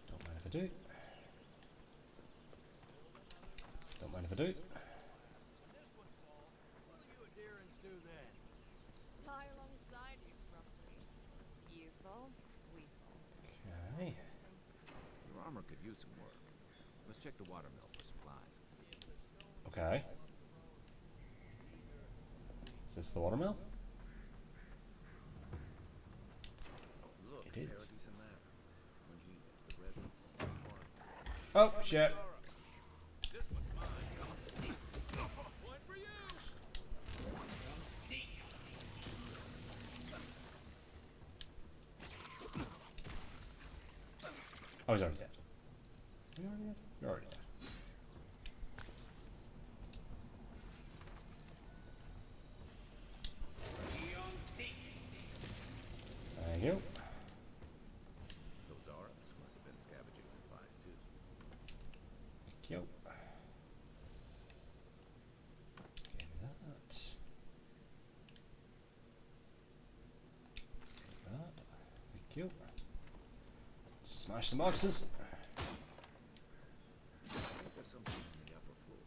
Don't mind if I do. Don't mind if I do. Tie alongside you, roughly. Youthful, weeful. Okay. Your armor could use some work. Let's check the watermill for supplies. Okay. Is this the watermill? Look, It is. Paradis and that. When he, the resin from Oh, shit. This one's mine. One for you. Oh, he's already dead. Are you already dead? You're already dead. There you go. those Arabs must have been scavenging supplies too. Thank you. Give me that. Take that. Thank you. Smash some boxes. I think there's something on the upper floor.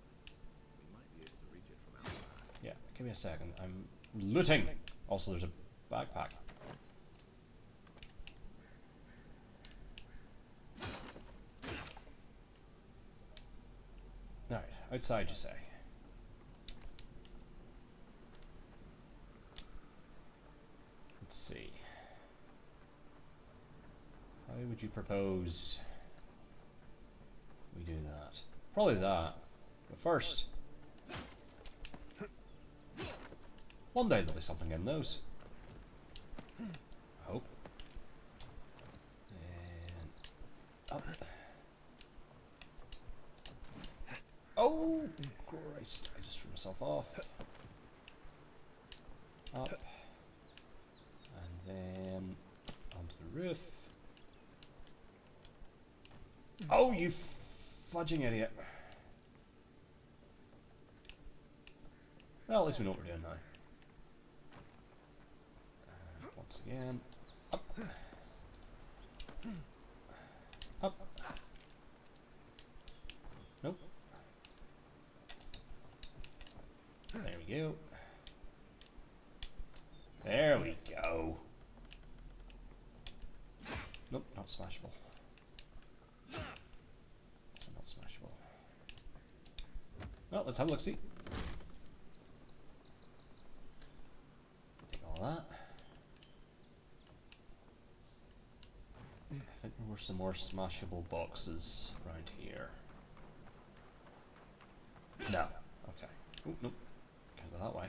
We might be able to reach it from outside. Yeah, give me a second. I'm looting. Also, there's a backpack. Alright, outside you say. Let's see. How would you propose we do that? Probably that. But first, one day there'll be something in those. I hope. And up. Oh, Christ. I just threw myself off. Up. And then onto the roof. Oh, you fudging idiot. Well, at least we know what we're doing now. Once again, up. Up. Nope. There we go. There we go. Nope, not smashable. Also not smashable. Well, let's have a look-see. Take all that. I think there were some more smashable boxes around here. No. Okay. Oh, nope. Can't go that way.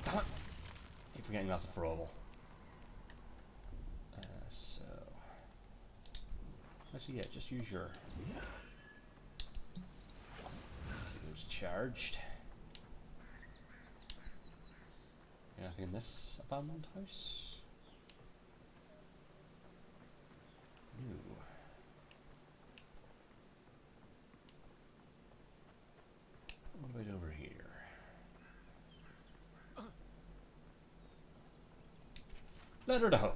Damn it. Keep forgetting that's a throwable. So... Actually, yeah, just use your... It was charged. Anything in this abandoned house? No. What about over here? Letter to home.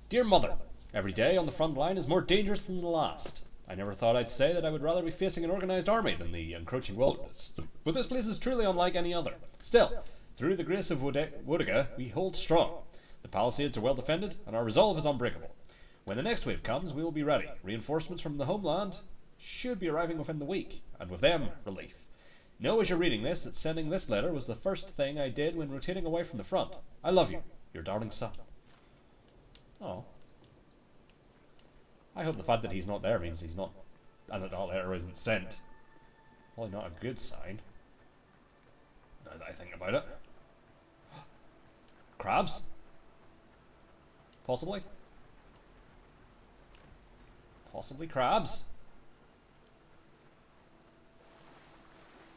Dear Mother, every day on the front line is more dangerous than the last. I never thought I'd say that I would rather be facing an organized army than the encroaching wilderness. But this place is truly unlike any other. Still, through the grace of Wodiga, we hold strong. The palisades are well defended, and our resolve is unbreakable. When the next wave comes, we will be ready. Reinforcements from the homeland should be arriving within the week, and with them, relief. Know as you're reading this that sending this letter was the first thing I did when rotating away from the front. I love you, your darling son. Oh. I hope the fact that he's not there means he's not, and that that letter isn't sent. Probably not a good sign. Now that I think about it. Crabs? Possibly. Possibly crabs.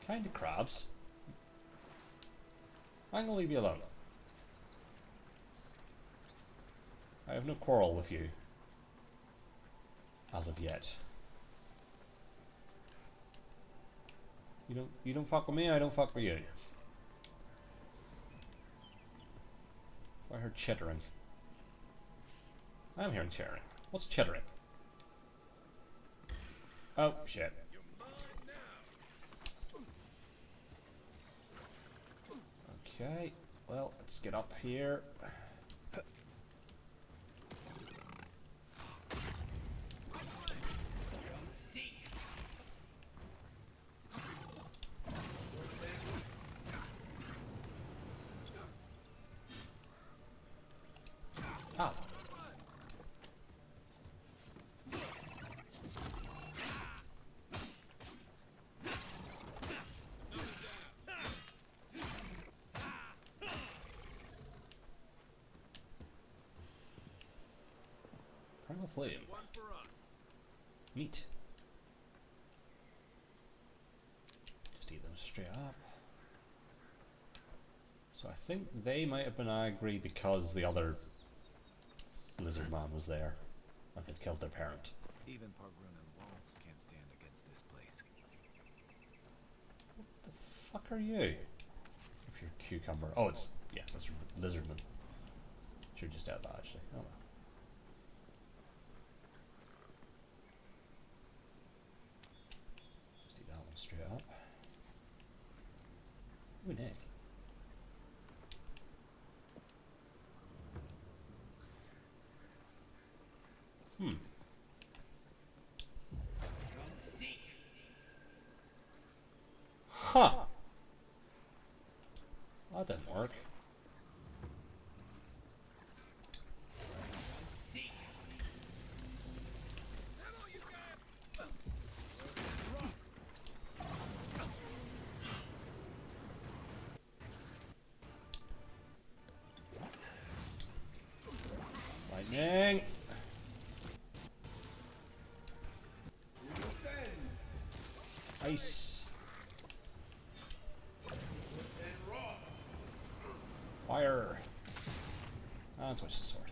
Kind of crabs. I'm gonna leave you alone. I have no quarrel with you. As of yet. You don't fuck with me, I don't fuck with you. I heard chittering. I'm hearing chittering. What's chittering? Oh, shit. Okay, well, let's get up here. Ow. Primal flame. Meat. Just eat them straight up. So I think they might have been angry because the other lizard man was there and had killed their parent. Even Pargrunan walls can't stand against this place. What the fuck are you? If you're cucumber. Oh, it's, yeah, that's lizardman. Should just add that actually. Oh well. Just eat that one straight up. Ooh, an egg. Hmm. Huh. That didn't work. Lightning. Ice. Fire. Ah, switch the sword.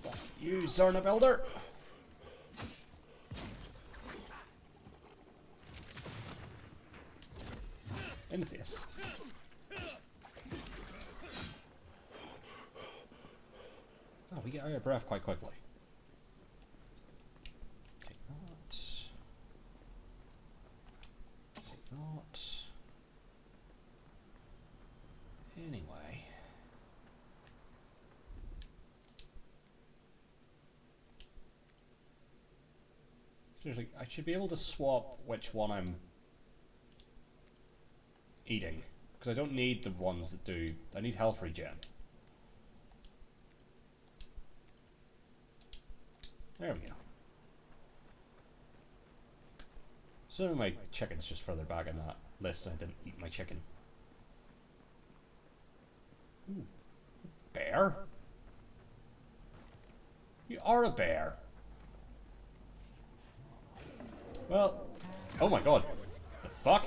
Fuck you, Zarna Builder. In the face. Oh, we get out of breath quite quickly. Take that. Take that. Anyway. Seriously, I should be able to swap which one I'm eating. Because I don't need the ones that do... I need health regen. There we go. So my chicken's just further back in that list and I didn't eat my chicken. Ooh. Bear? You are a bear. Well, oh my god. The fuck?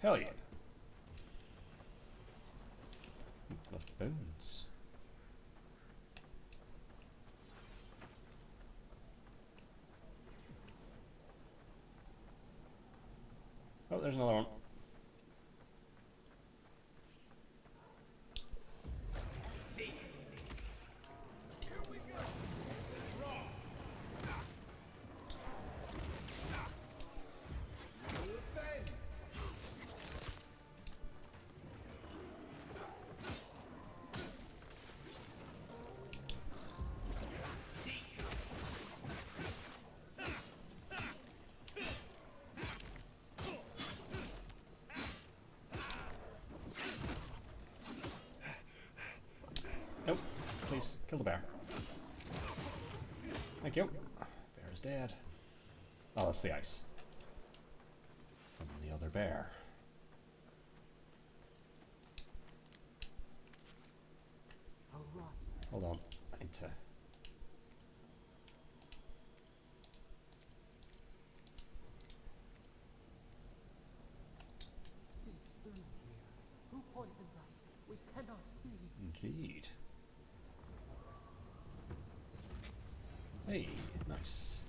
Hell yeah. The bones. Oh, there's another one. Kill the bear. Thank you. Bear is dead. Oh, that's the ice. From the other bear. Hold on. I need to... Seeps through here. Who poisons us? We cannot see. Indeed. Hey, nice.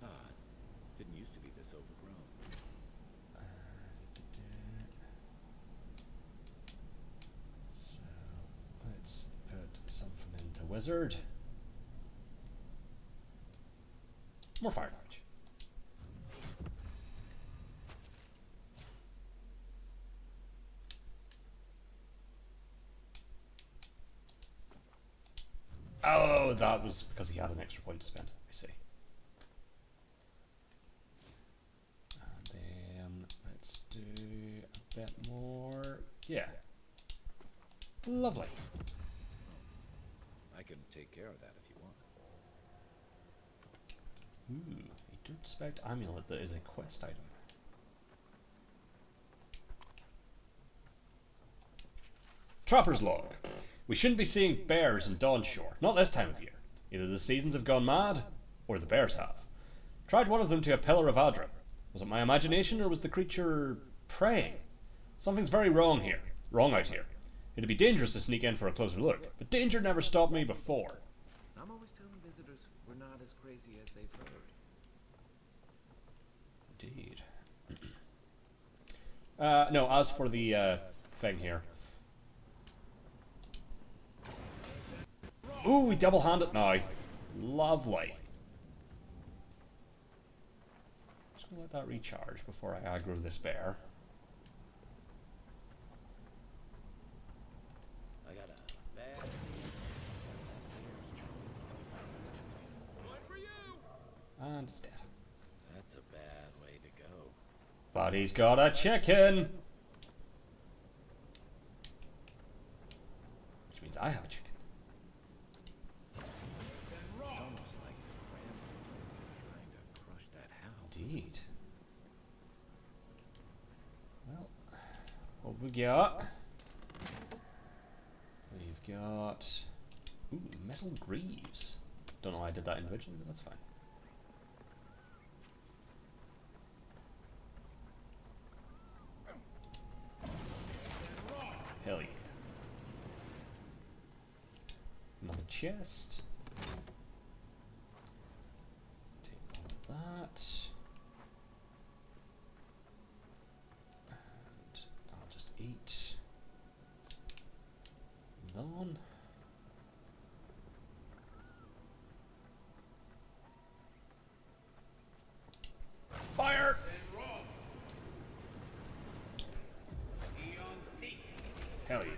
Ah, didn't used to be this overgrown. So, let's put something into wizard. More fire damage. Oh, that was because he had an extra point to spend. I see. And then let's do a bit more. Yeah. Lovely. I can take care of that if you want. Ooh, a dirt spect amulet that is a quest item. Trapper's log. We shouldn't be seeing bears in Dawnshore, not this time of year. Either the seasons have gone mad, or the bears have. Tried one of them to a pillar of Adra. Was it my imagination, or was the creature preying? Something's very wrong here. Wrong out here. It'd be dangerous to sneak in for a closer look, but danger never stopped me before. I'm always telling visitors we're not as crazy as they've heard. Indeed. No, as for the thing here. Ooh, we double-hand it now. Lovely. Just gonna let that recharge before I aggro this bear. I got a bad And it's dead. That's a bad way to go. But he's got a chicken! Which means I have a chicken. It's almost like brambles are trying to crush that house. Indeed. Well, what we got? We've got... Ooh, metal greaves. Don't know why I did that individually, but that's fine. Hell yeah. Another chest. Take all of that. And I'll just eat. Then. Fire! Hell yeah.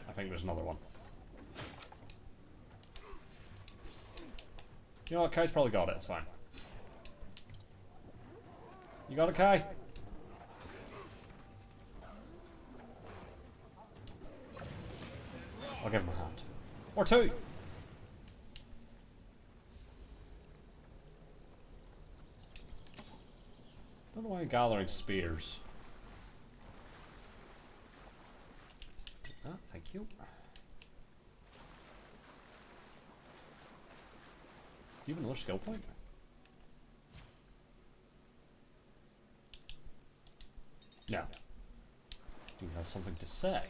I think there's another one. You know what, Kai's probably got it, it's fine. You got it, Kai? I'll give him a hand. Or two! Don't know why I'm gathering spears. Ah, thank you. Do you have another skill point? No. Do you have something to say?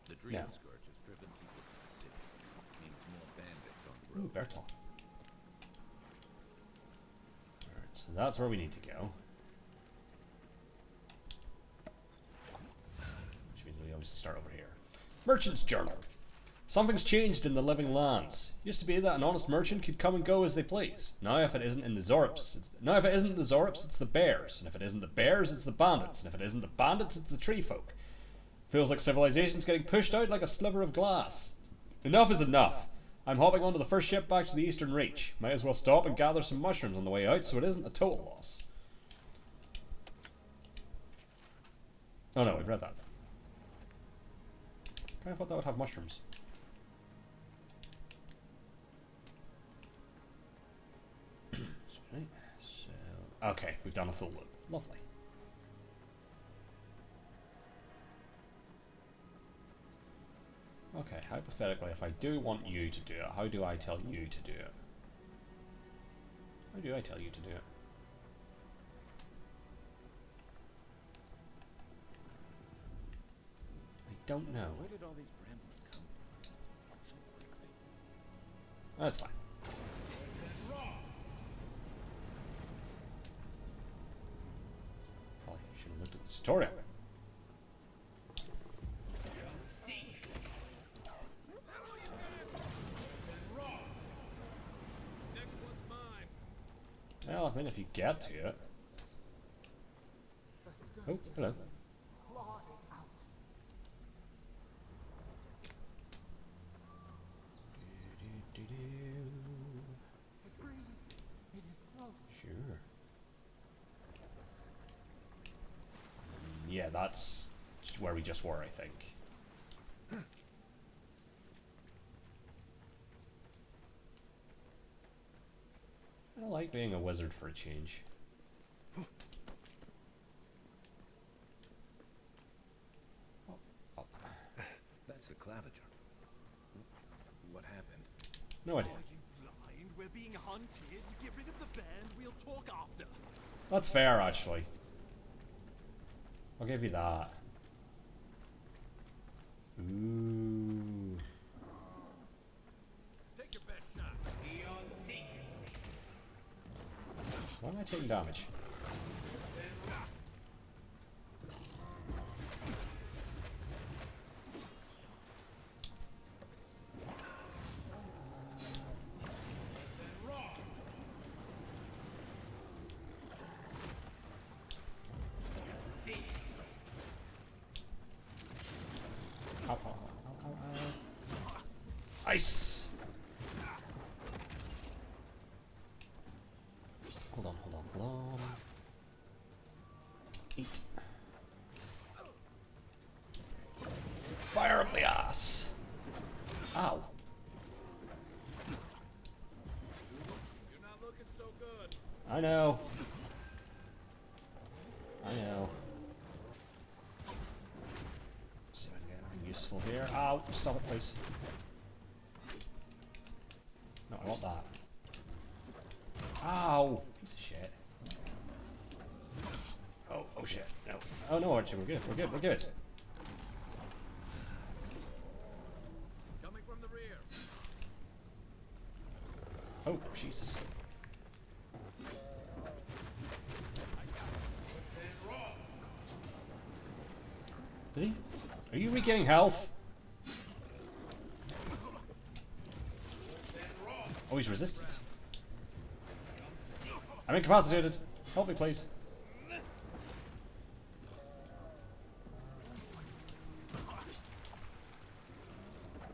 The Dream No. Scourge has driven people to the city. Means more bandits on the Ooh, road. Bertol. Alright, so that's where we need to go. Which means we obviously start over here. Merchant's Journal. Something's changed in the living lands. Used to be that an honest merchant could come and go as they please. Now if it isn't in the Zorops, it's the bears. And if it isn't the bears, it's the bandits. And if it isn't the bandits, it's the tree folk. Feels like civilization's getting pushed out like a sliver of glass. Enough is enough. I'm hopping onto the first ship back to the Eastern Reach. Might as well stop and gather some mushrooms on the way out so it isn't a total loss. Oh no, we've read that. Kind of thought that would have mushrooms. Right, so okay, we've done a full loop. Lovely. Okay, hypothetically, if I do want you to do it, how do I tell you to do it? How do I tell you to do it? I don't know. Where did all these brambles come from? So quickly. That's fine. Probably should have looked at the tutorial. Well, I mean, if you get to it. Oh, hello. Claw it out. It breathes. It is close. Sure. Yeah, that's where we just were, I think. I like being a wizard for a change. Oh. That's the claviger. What happened? No idea. Are you blind? We're being hunted. Get rid of the band. We'll talk after. That's fair, actually. I'll give you that. Ooh. Take your best shot. Why am I taking damage? Ow, ow, ow, ow, ow. Ice! Hold on, hold on, hold on. Eat. Fire up the ass! Ow. You're not looking so good. I know. I know. See if I can get anything useful here. Ow! Stop it, please. No, I want that. Ow! Piece of shit. Oh, oh shit. No. Oh no, actually, we're good. We're good. We're good. Coming from the rear. Oh, Jesus. Did he? Are you regaining health? Oh, he's resistant. I'm incapacitated. Help me, please.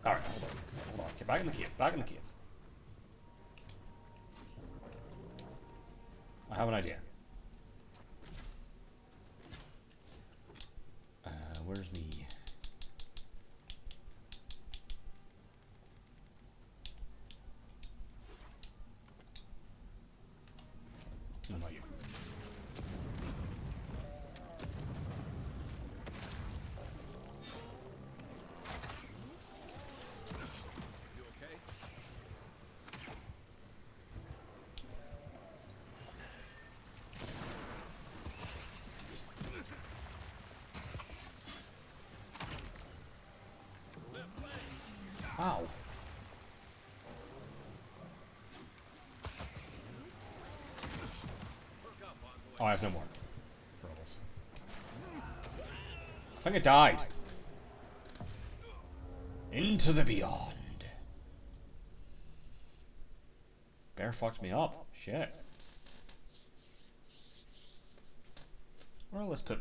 Alright, hold on. Hold on. Get back in the cave. Back in the cave. I have an idea. Where's me? What about you? You okay? Ow. Oh, I have no more. Rolls. I think I died. Into the beyond. Bear fucked me up. Shit. Where will this put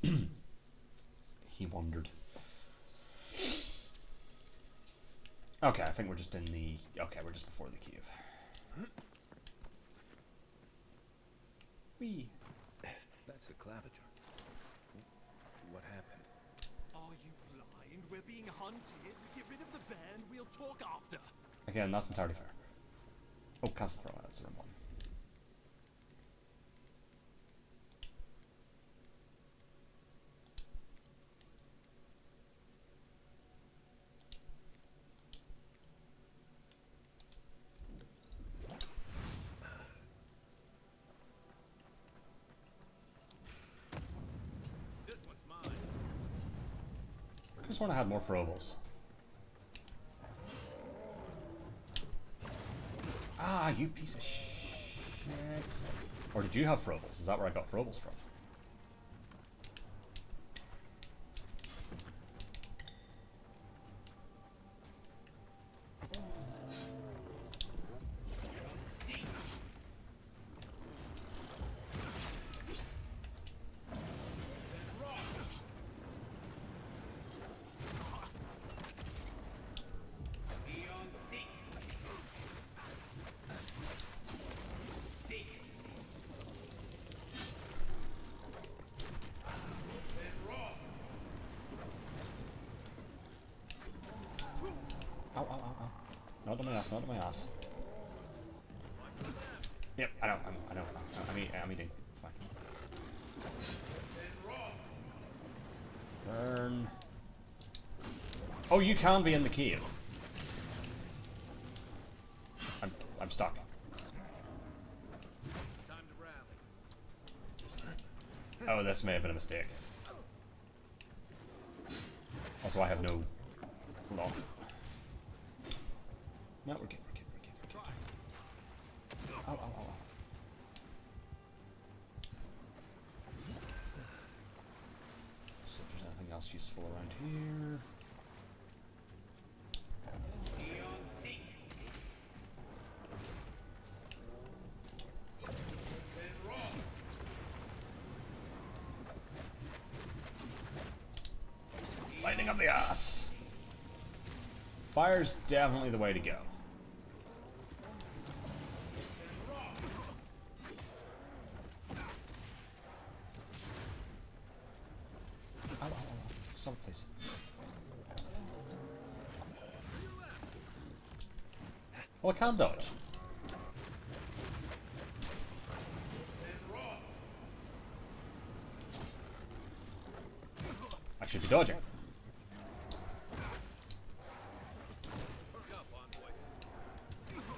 me? He wandered. Okay, I think we're just in the... Okay, we're just before the cave. Whee. That's the claviger. Are you blind? We're being hunted. Get rid of the bear and we'll talk after. Again, that's entirely fair. Oh, cast throw. That's the wrong one. This one's mine. I just want to have more throwables. Ah, you piece of shit. Or did you have throwables? Is that where I got throwables from? Ow, ow, ow, ow. Not on my ass, not on my ass. Yep, I know, I know. I'm eating. It's fine. Burn. Oh, you can be in the cave. I'm stuck. Time to rally. Oh, this may have been a mistake. Also, I have no lock. No, we're good, we're good, we're good, we're good. Ow, ow, ow, ow. See if there's anything else useful around here. Lightning up the ass. Fire's definitely the way to go. Ow, ow, ow. Stop, please. Oh, I can't dodge. I should be dodging.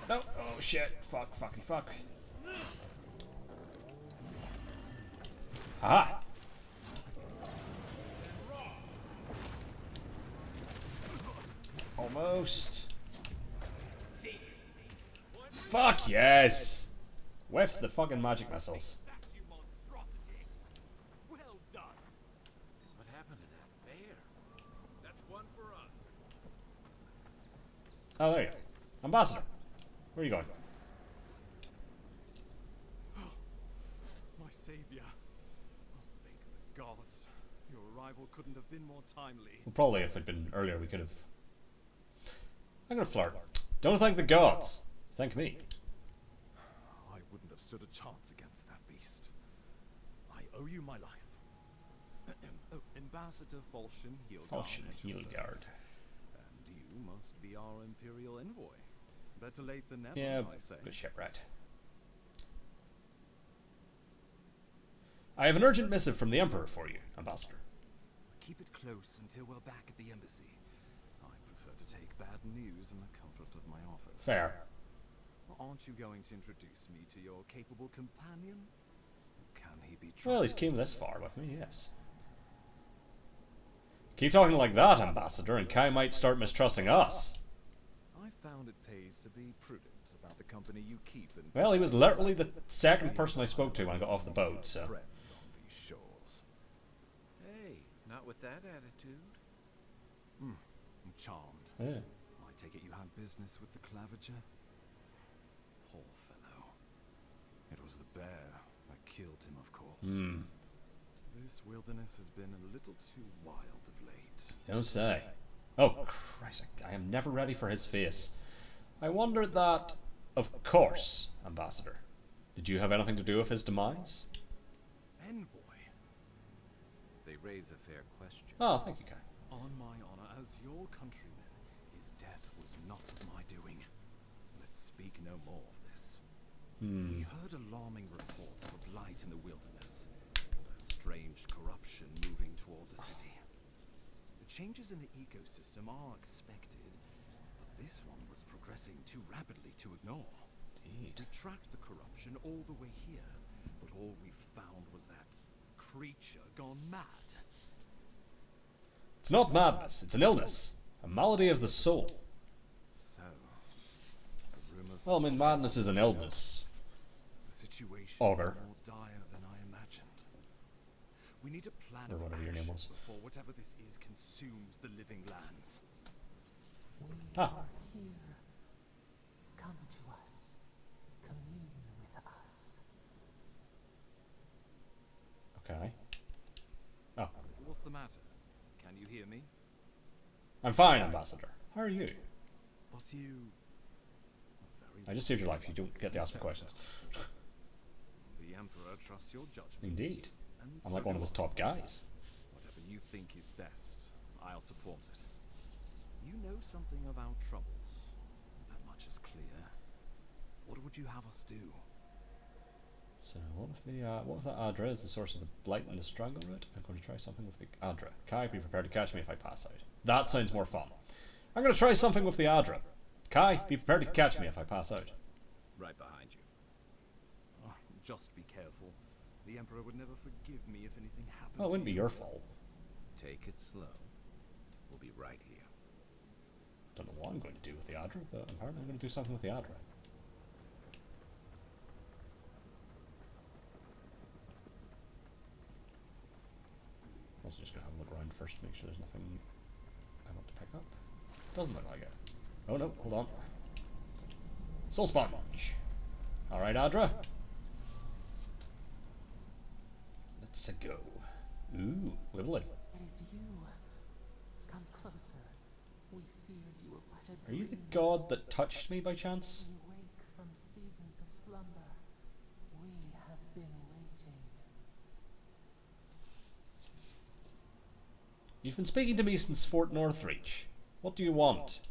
No, oh shit. Fuck, fucking fuck. Haha! Almost. Fuck yes! Whiff the fucking magic missiles. That's you monstrosity. Well done. What happened to that bear? That's one for us. Oh, there you go. Ambassador. Where are you going? My savior. Oh, thank the gods. Your arrival couldn't have been more timely. Well, probably if it'd been earlier, we could have. I'm gonna flirt. Don't thank the gods. Thank me. I wouldn't have stood a chance against that beast. I owe you my life. Oh, Ambassador Falchion Heelguard. Falchion at your Heelguard. service. And you must be our Imperial envoy. Better late than never, Yeah, I say. good shit, right. I have an urgent missive from the Emperor for you, Ambassador. Keep it close until we're back at the embassy. I prefer to take bad news in the comfort of my office. Fair. Aren't you going to introduce me to your capable companion? Can he be trusted? Well, he's came this far with me, yes. Keep talking like that, Ambassador, and Kai might start mistrusting us. I found it pays to be prudent about the company you keep in. Well, he was literally the second person I spoke to when I got off the boat, so. Friends on these shores. Hey, not with that attitude. I'm charmed. Yeah. I take it you had business with the Claviger? Poor fellow. It was the bear that killed him, of course. Hmm. This wilderness has been a little too wild of late. Don't say. Oh, Christ, I am never ready for his face. I wonder that... Of course, Ambassador. Did you have anything to do with his demise? Envoy? They raise a fair question. Oh, thank you, Kai. On my honor, as your countrymen, his death was not of my doing. Let's speak no more of this. We heard alarming reports of a blight in the wilderness, and a strange corruption moving toward the city. The changes in the ecosystem are expected, but this one was progressing too rapidly to ignore. Indeed. We tracked the corruption all the way here, but all we found was that creature gone mad. It's not madness, it's an illness. A malady of the soul. So, the rumors. Well, I mean, madness is an illness. The situation Augur. is more dire than I imagined. We need a plan Or of whatever your name action was. before whatever this is consumes the living lands. We Ah. are here. Come to us. Commune with us. Okay. Oh. What's the matter? Can you hear me? I'm fine, Ambassador. How are you? But you... Very I just saved your life. You don't get to ask me questions. The Emperor trusts your judgment. Indeed. And I'm so like one of do his I. top guys. Whatever you think is best, I'll support it. You know something of our troubles. That much is clear. What would you have us do? So what if the Adra is the source of the blight and the strangle root? I'm going to try something with the Adra. Kai, be prepared to catch me if I pass out. That sounds more fun. I'm going to try something with the Adra. Kai, be prepared to catch me if I pass out. Right behind you. Oh, just be careful. The Emperor would never forgive me if anything happened. Well, it wouldn't to be you. your fault. Take it slow. We'll be right here. Don't know what I'm going to do with the Adra, but apparently I'm going to do something with the Adra. Also just going to have a look around first to make sure there's nothing I want to pick up. Doesn't look like it. Oh no, hold on. Soul Sponge. Alright, Adra. Let's go. Ooh, wibbly. It is you. Come closer. We feared you were but a Are you the dream. god that touched me by chance? We wake from seasons of slumber. We have been waiting. You've been speaking to me since Fort Northreach. What do you want?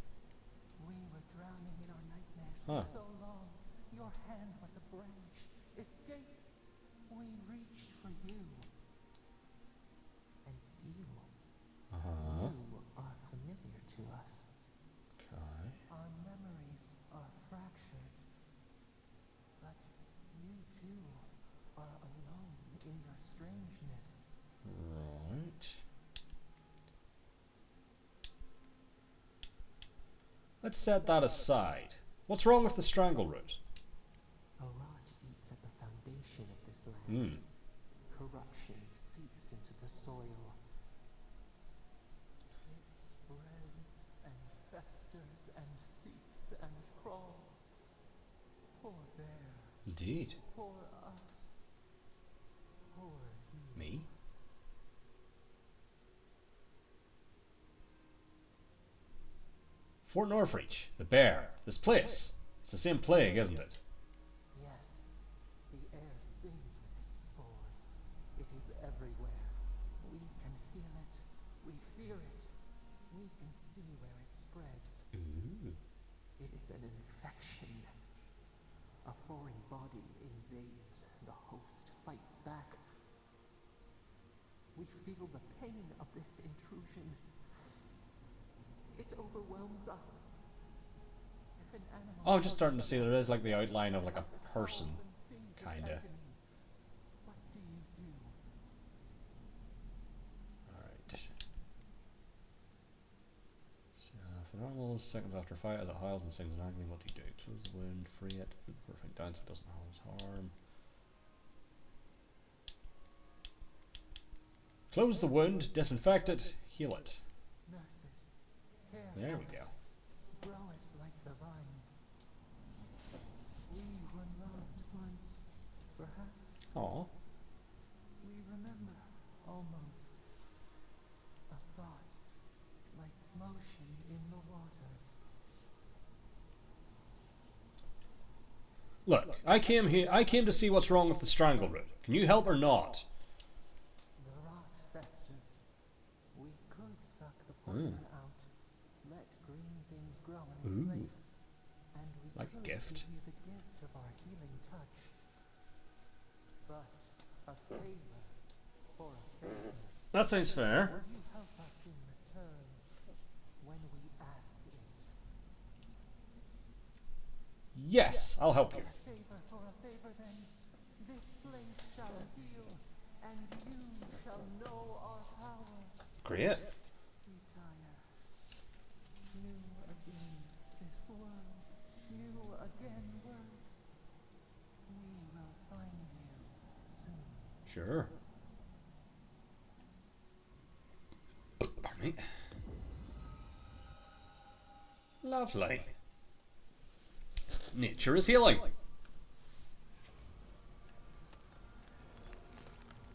We were drowning in our nightmares Huh. for so long. Your hand was a branch. Escape. We reached for you. And you. Uh-huh. You are familiar to us. Okay. Our memories are fractured. But you too are alone in your strangeness. Right. Let's set that aside. What's wrong with the strangle root? A rot eats at the foundation of this land. Hmm. Corruption seeps into the soil. It spreads and festers and seeps and crawls. Poor bear, Indeed. poor us, poor you. Me? Fort Northreach, the bear, this place. It's the same plague, isn't it? Yes, the air sings with its spores. It is everywhere. We can feel it. We fear it. We can see where it spreads. Ooh. It is an infection. A foreign body invades. The host fights back. We feel the pain of this intrusion. It overwhelms us. If an animal Oh, I'm just starting to see there is like the outline of like a person, and sees its kinda. agony, what do you do? Alright. So, for normal seconds after a fight, as it hiles and sings an agony, what do you do? Close the wound, free it, put the poor thing down so it doesn't cause harm. Close the wound, disinfect it, heal it. Nurse it. Care There for we it. go. Grow it like the vines. We were loved once, perhaps. Aw. We remember, almost. A thought, like motion in the water. Look, I came to see what's wrong with the strangle root. Can you help or not? The rot festers. We could suck the poison out, let green things grow in its place, and we Like a could gift. give you the gift of our healing touch. But a favor for a favor. That sounds fair. Would you help us in return when we ask it? Yes, I'll help you. A favor for a favor then. This place shall heal, and you shall know our power. Great. Retire. New again this world. New again words. We will find you soon. Sure. Pardon me. Lovely. Nature is healing.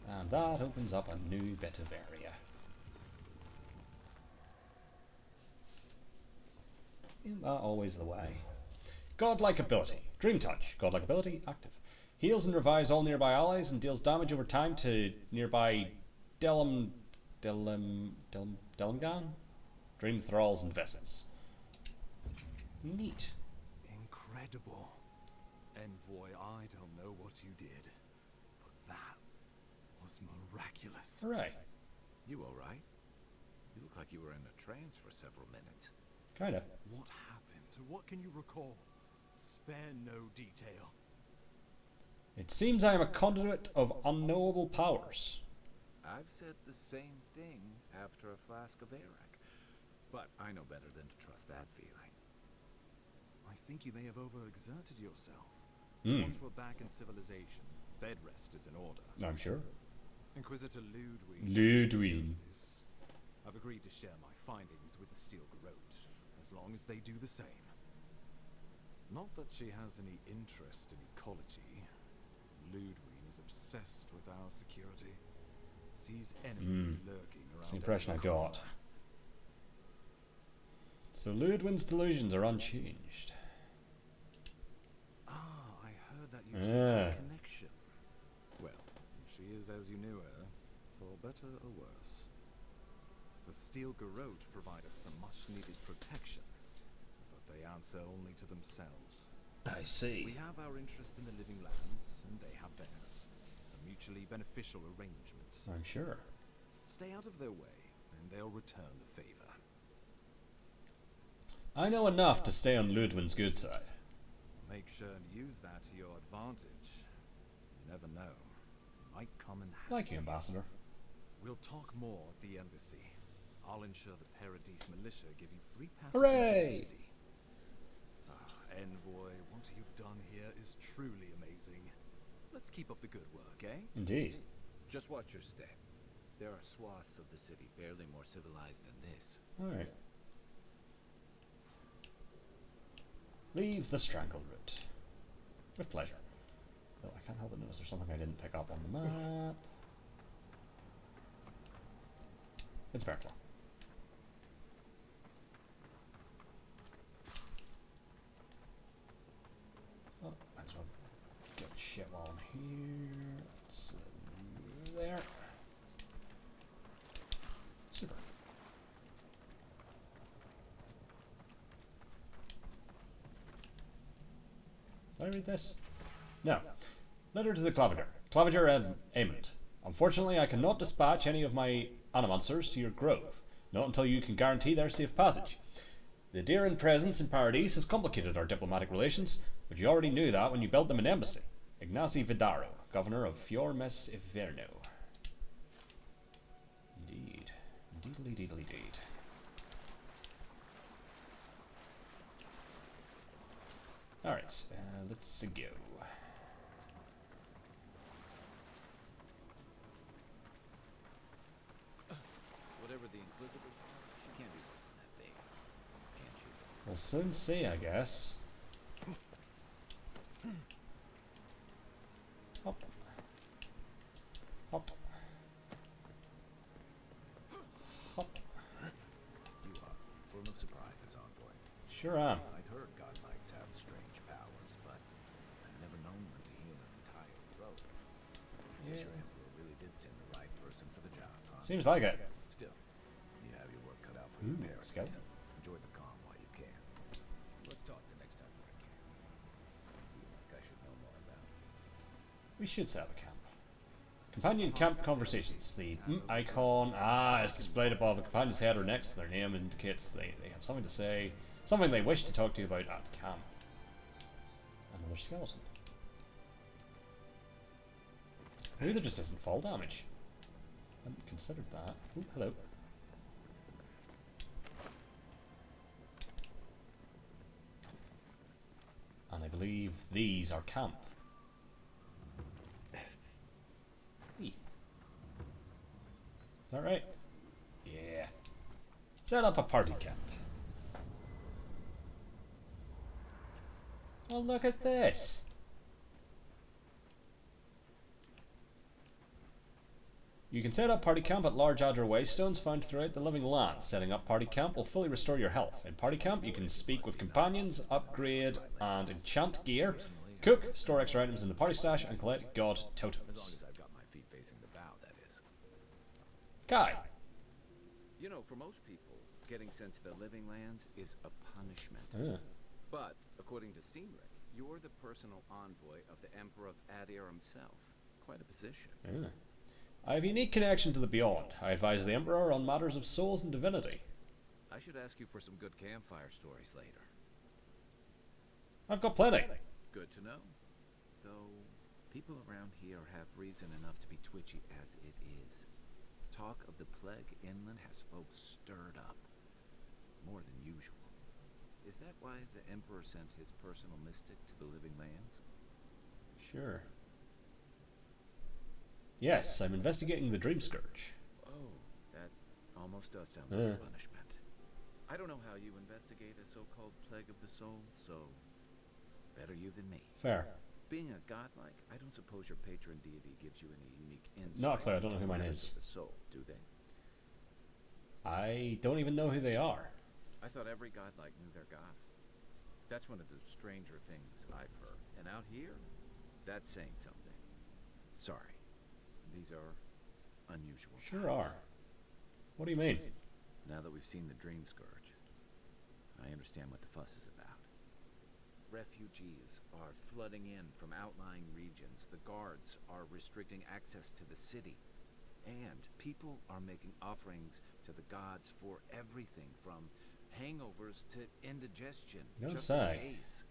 And that opens up a new bit of area. Isn't that always the way? Godlike ability. Dream Touch. Godlike ability active. Heals and revives all nearby allies and deals damage over time to nearby Delimgan? Dream thralls and vessels. Neat. Incredible. Envoy, I don't know what you did, but that was miraculous. Hooray. You alright? You look like you were in a trance for several minutes. Kinda. What happened? What can you recall? Spare no detail. It seems I am a conduit of unknowable powers. I've said the same thing after a flask of Arak, but I know better than to trust that feeling. I think you may have overexerted yourself. Hmm. Once we're back in civilization, bed rest is in order. I'm sure. Inquisitor Ludwig. I've agreed to share my findings with the Steel Garrote, as long as they do the same. Not that she has any interest in ecology. Ludwig is obsessed with our security. Sees enemies lurking around. That's the impression I every got. corner. So Ludwig's delusions are unchanged. Ah, I heard that you two Yeah. have a connection. Well, she is as you knew her, for better or worse. The Steel Garrote provide us some much-needed protection, but they answer only to themselves. I see. We have our interest in the living lands, and they have theirs. A mutually beneficial arrangement. I'm sure. Stay out of their way, and they'll return the favor. I know enough to stay on Ludwig's good side. Make sure and use that to your advantage. You never know. It might come in handy. Like you, Ambassador. We'll talk more at the embassy. I'll ensure the Paradise militia give you free passage Hooray! into the city. Envoy, what you've done here is truly amazing. Let's keep up the good work, eh? Indeed. Just watch your step. There are swaths of the city barely more civilized than this. Alright. Leave the Strangle Route. With pleasure. Well, I can't help but notice there's something I didn't pick up on the map. It's Verkla. Oh, might as well get shit while I'm here. It's there. Super. Did I read this? No. Letter to the Claviger. Claviger and Aemond. Unfortunately, I cannot dispatch any of my animancers to your grove, not until you can guarantee their safe passage. The Deeran presence in Paradise has complicated our diplomatic relations, but you already knew that when you built them an embassy. Ignacy Vidaro, governor of Fiormes Iverno. Indeed. Indeed. Alright, let's go. Whatever the Inquisitors are, she can't be worse than that thing. Can't she? We'll soon see, I guess. Hop. Hop. Hop. You are full of surprises, Envoy. Sure am. I'd heard godlikes have strange powers, but I'd never known them to heal an entire road. I guess your Emperor really did send the right person for the job, huh? Seems like it. Still, you have your work cut out for Ooh, scout. Enjoy the calm while you can. Let's talk the next time we're at camp. I feel like I should know more about it. We should set up a camp. Companion camp conversations. The icon is displayed above a companion's head or next to their name indicates they have something to say, something they wish to talk to you about at camp. Another skeleton. Maybe there just isn't fall damage. I hadn't considered that. Ooh, hello. And I believe these are camp. Is that right? Yeah. Set up a party camp. Oh, look at this. You can set up party camp at large agile waystones found throughout the living land. Setting up party camp will fully restore your health. In party camp, you can speak with companions, upgrade and enchant gear, cook, store extra items in the party stash, and collect god As long totems. as I've got my feet facing the bow, that is. Guy. You know, for most people, getting sent to the living lands is a punishment. But, according to Cynric, you're the personal envoy of the Emperor of Adir himself. Quite a position. I have a unique connection to the Beyond. I advise the Emperor on matters of souls and divinity. I should ask you for some good campfire stories later. I've got plenty. Good to know. Though, people around here have reason enough to be twitchy as it is. Talk of the plague inland has folks stirred up. More than usual. Is that why the Emperor sent his personal mystic to the living lands? Sure. Yes, I'm investigating the Dream Scourge. Oh, that almost does sound like a punishment. I don't know how you investigate a so-called plague of the soul, so better you than me. Fair. Being a godlike, I don't suppose your patron deity gives you any unique insight. Not clear, I don't know who mine is. The soul, do they? I don't even know who they are. I thought every godlike knew their god. That's one of the stranger things I've heard. And out here, that's saying something. Sorry. These are unusual Sure times. are. What do you mean? Now that we've seen the Dream Scourge, I understand what the fuss is about. Refugees are flooding in from outlying regions. The guards are restricting access to the city. And people are making offerings to the gods for everything from hangovers to indigestion. You don't just say. in case.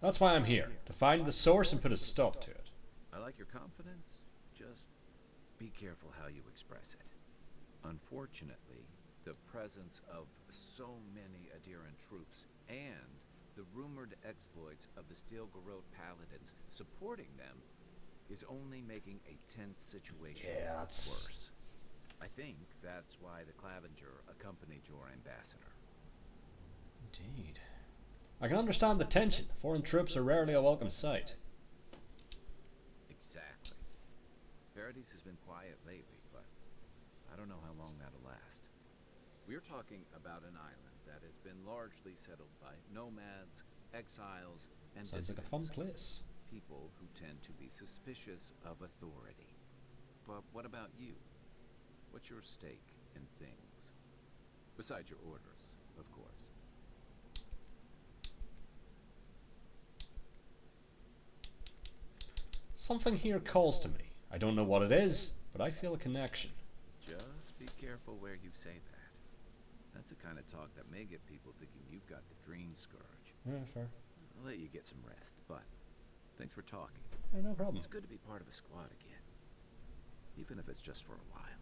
That's why I'm here, to find the source and put a stop to it. I like your confidence. Just be careful how you express it. Unfortunately, the presence of so many Adiran troops and the rumored exploits of the Steel Garrote Paladins supporting them is only making a tense situation worse. I think that's why the Clavenger accompanied your ambassador. Indeed. I can understand the tension. Foreign troops are rarely a welcome sight. Exactly. Paradise has been quiet lately, but I don't know how long that'll last. We're talking about an island that has been largely settled by nomads, exiles, and Sounds like a fun place. people who tend to be suspicious of authority. But what about you? What's your stake in things? Besides your orders, of course. Something here calls to me. I don't know what it is, but I feel a connection. Just be careful where you say that. That's the kind of talk that may get people thinking you've got the Dream Scourge. Yeah, fair. I'll let you get some rest, but thanks for talking. Yeah, no problem. It's good to be part of a squad again. Even if it's just for a while.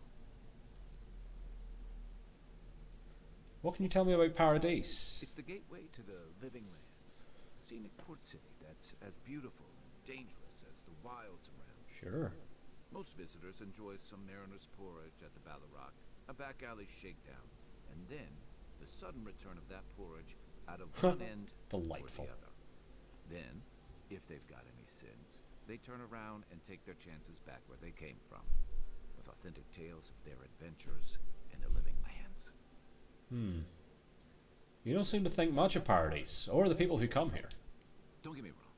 What can you tell me about Paradise? It's the gateway to the living lands. A scenic port city that's as beautiful and dangerous as the wilds around. Sure. Most visitors enjoy some mariner's porridge at the Ballarrock, a back alley shakedown, and then the sudden return of that porridge out of one end Delightful. or the other. Then, if they've got any sins, they turn around and take their chances back where they came from, with authentic tales of their adventures in the living lands. You don't seem to think much of Paradise, or the people who come here. Don't get me wrong.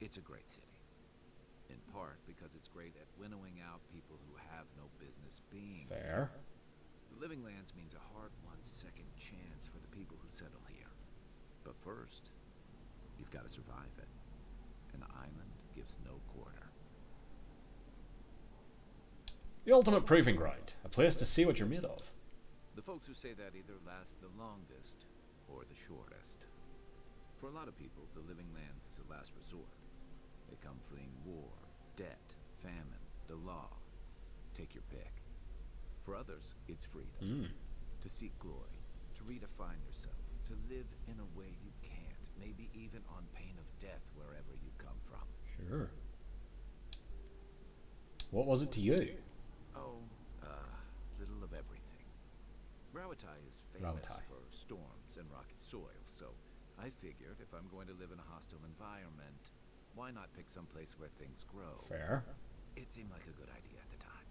It's a great city. In part because because it's great at winnowing out people who have no business being. Fair. The Living Lands means a hard-won second chance for the people who settle here. But first, you've got to survive it. An island gives no quarter. The ultimate proving ground. A place to see what you're made of. The folks who say that either last the longest or the shortest. For a lot of people, the Living Lands is a last resort. They come fleeing war, debt, famine, the law. Take your pick. For others, it's freedom. To seek glory, to redefine yourself, to live in a way you can't, maybe even on pain of death wherever you come from. Sure. What was it to you? Oh, little of everything. Rawatai is famous for storms and rocky soil, so I figured if I'm going to live in a hostile environment, why not pick some place where things grow? Fair. It seemed like a good idea at the time.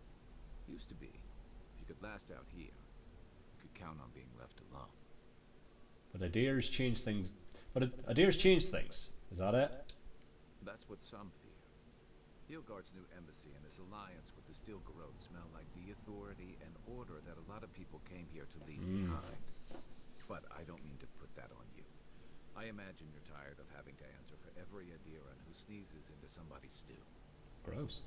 Used to be. If you could last out here, you could count on being left alone. But Adir's changed things. Is that it? That's what some fear. Hilgard's new embassy and his alliance with the Stilgarode smell like the authority and order that a lot of people came here to leave behind. But I don't mean to put that on you. I imagine you're tired of having to answer for every Adiran who sneezes into somebody's stew. Gross.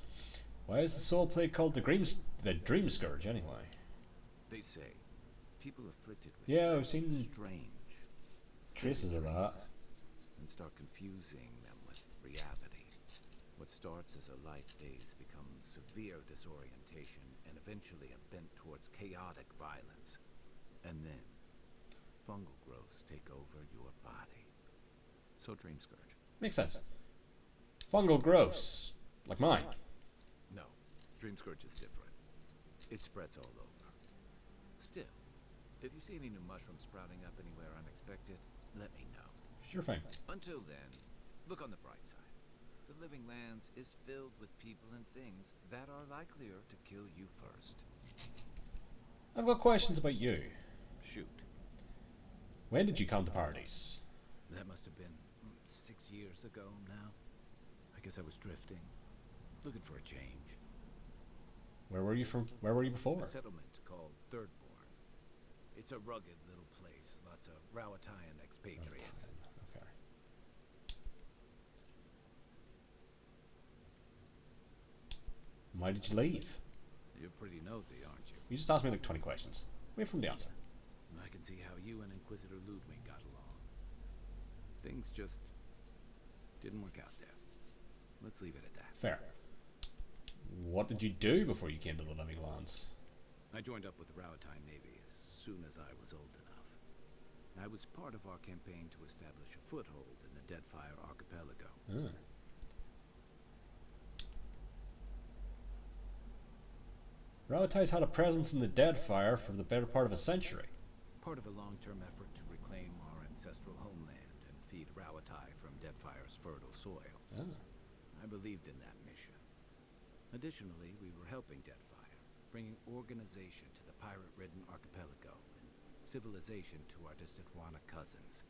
Why is the soul plague called the Dream Scourge anyway? They say people afflicted with I've seen strange traces of that. and start confusing them with reality. What starts as a light daze becomes severe disorientation and eventually a bent towards chaotic violence. And then fungal growths take over your body. So Dream Scourge. Makes sense. Fungal growths, like mine. No, Dream Scourge is different. It spreads all over. Still, if you see any new mushrooms sprouting up anywhere unexpected, let me know. Sure thing. Until then, look on the bright side. The Living Lands is filled with people and things that are likelier to kill you first. I've got questions about you. Shoot. When did you come to Paradise? That must have been 6 years ago now. I guess I was drifting, looking for a change. Where were you before? A settlement called Thirdborn. It's a rugged little place, lots of Rawatayan expatriates. Okay. Why did you leave? You're pretty nosy, aren't you? You just asked me like 20 questions. Wait for the answer. I can see how you and Inquisitor Ludwig got along. Things just didn't work out there. Let's leave it at that. Fair. What did you do before you came to the Living Lands? I joined up with the Rawatayan Navy as soon as I was old enough. I was part of our campaign to establish a foothold in the Deadfire Archipelago. Rawatai's had a presence in the Deadfire for the better part of a century. Part of a long-term effort to reclaim our ancestral homeland and feed Rawatai from Deadfire's fertile soil. I believed in that mission. Additionally, we were helping Deadfire, bringing organization to the pirate-ridden archipelago and civilization to our distant Wana cousins.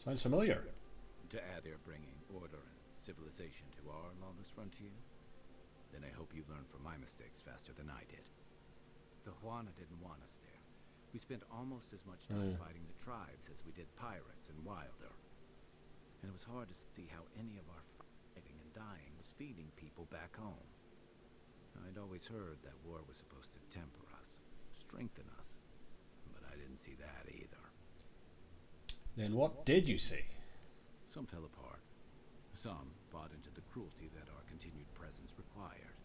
Sounds familiar. To add, they're bringing order and civilization to our lawless frontier. Then I hope you learn from my mistakes faster than I did. The Huana didn't want us there. We spent almost as much time fighting the tribes as we did pirates and Wilder. And it was hard to see how any of our fighting and dying was feeding people back home. I'd always heard that war was supposed to temper us, strengthen us, but I didn't see that either. Then what did you see? Some fell apart. Some bought into the cruelty that our continued presence required.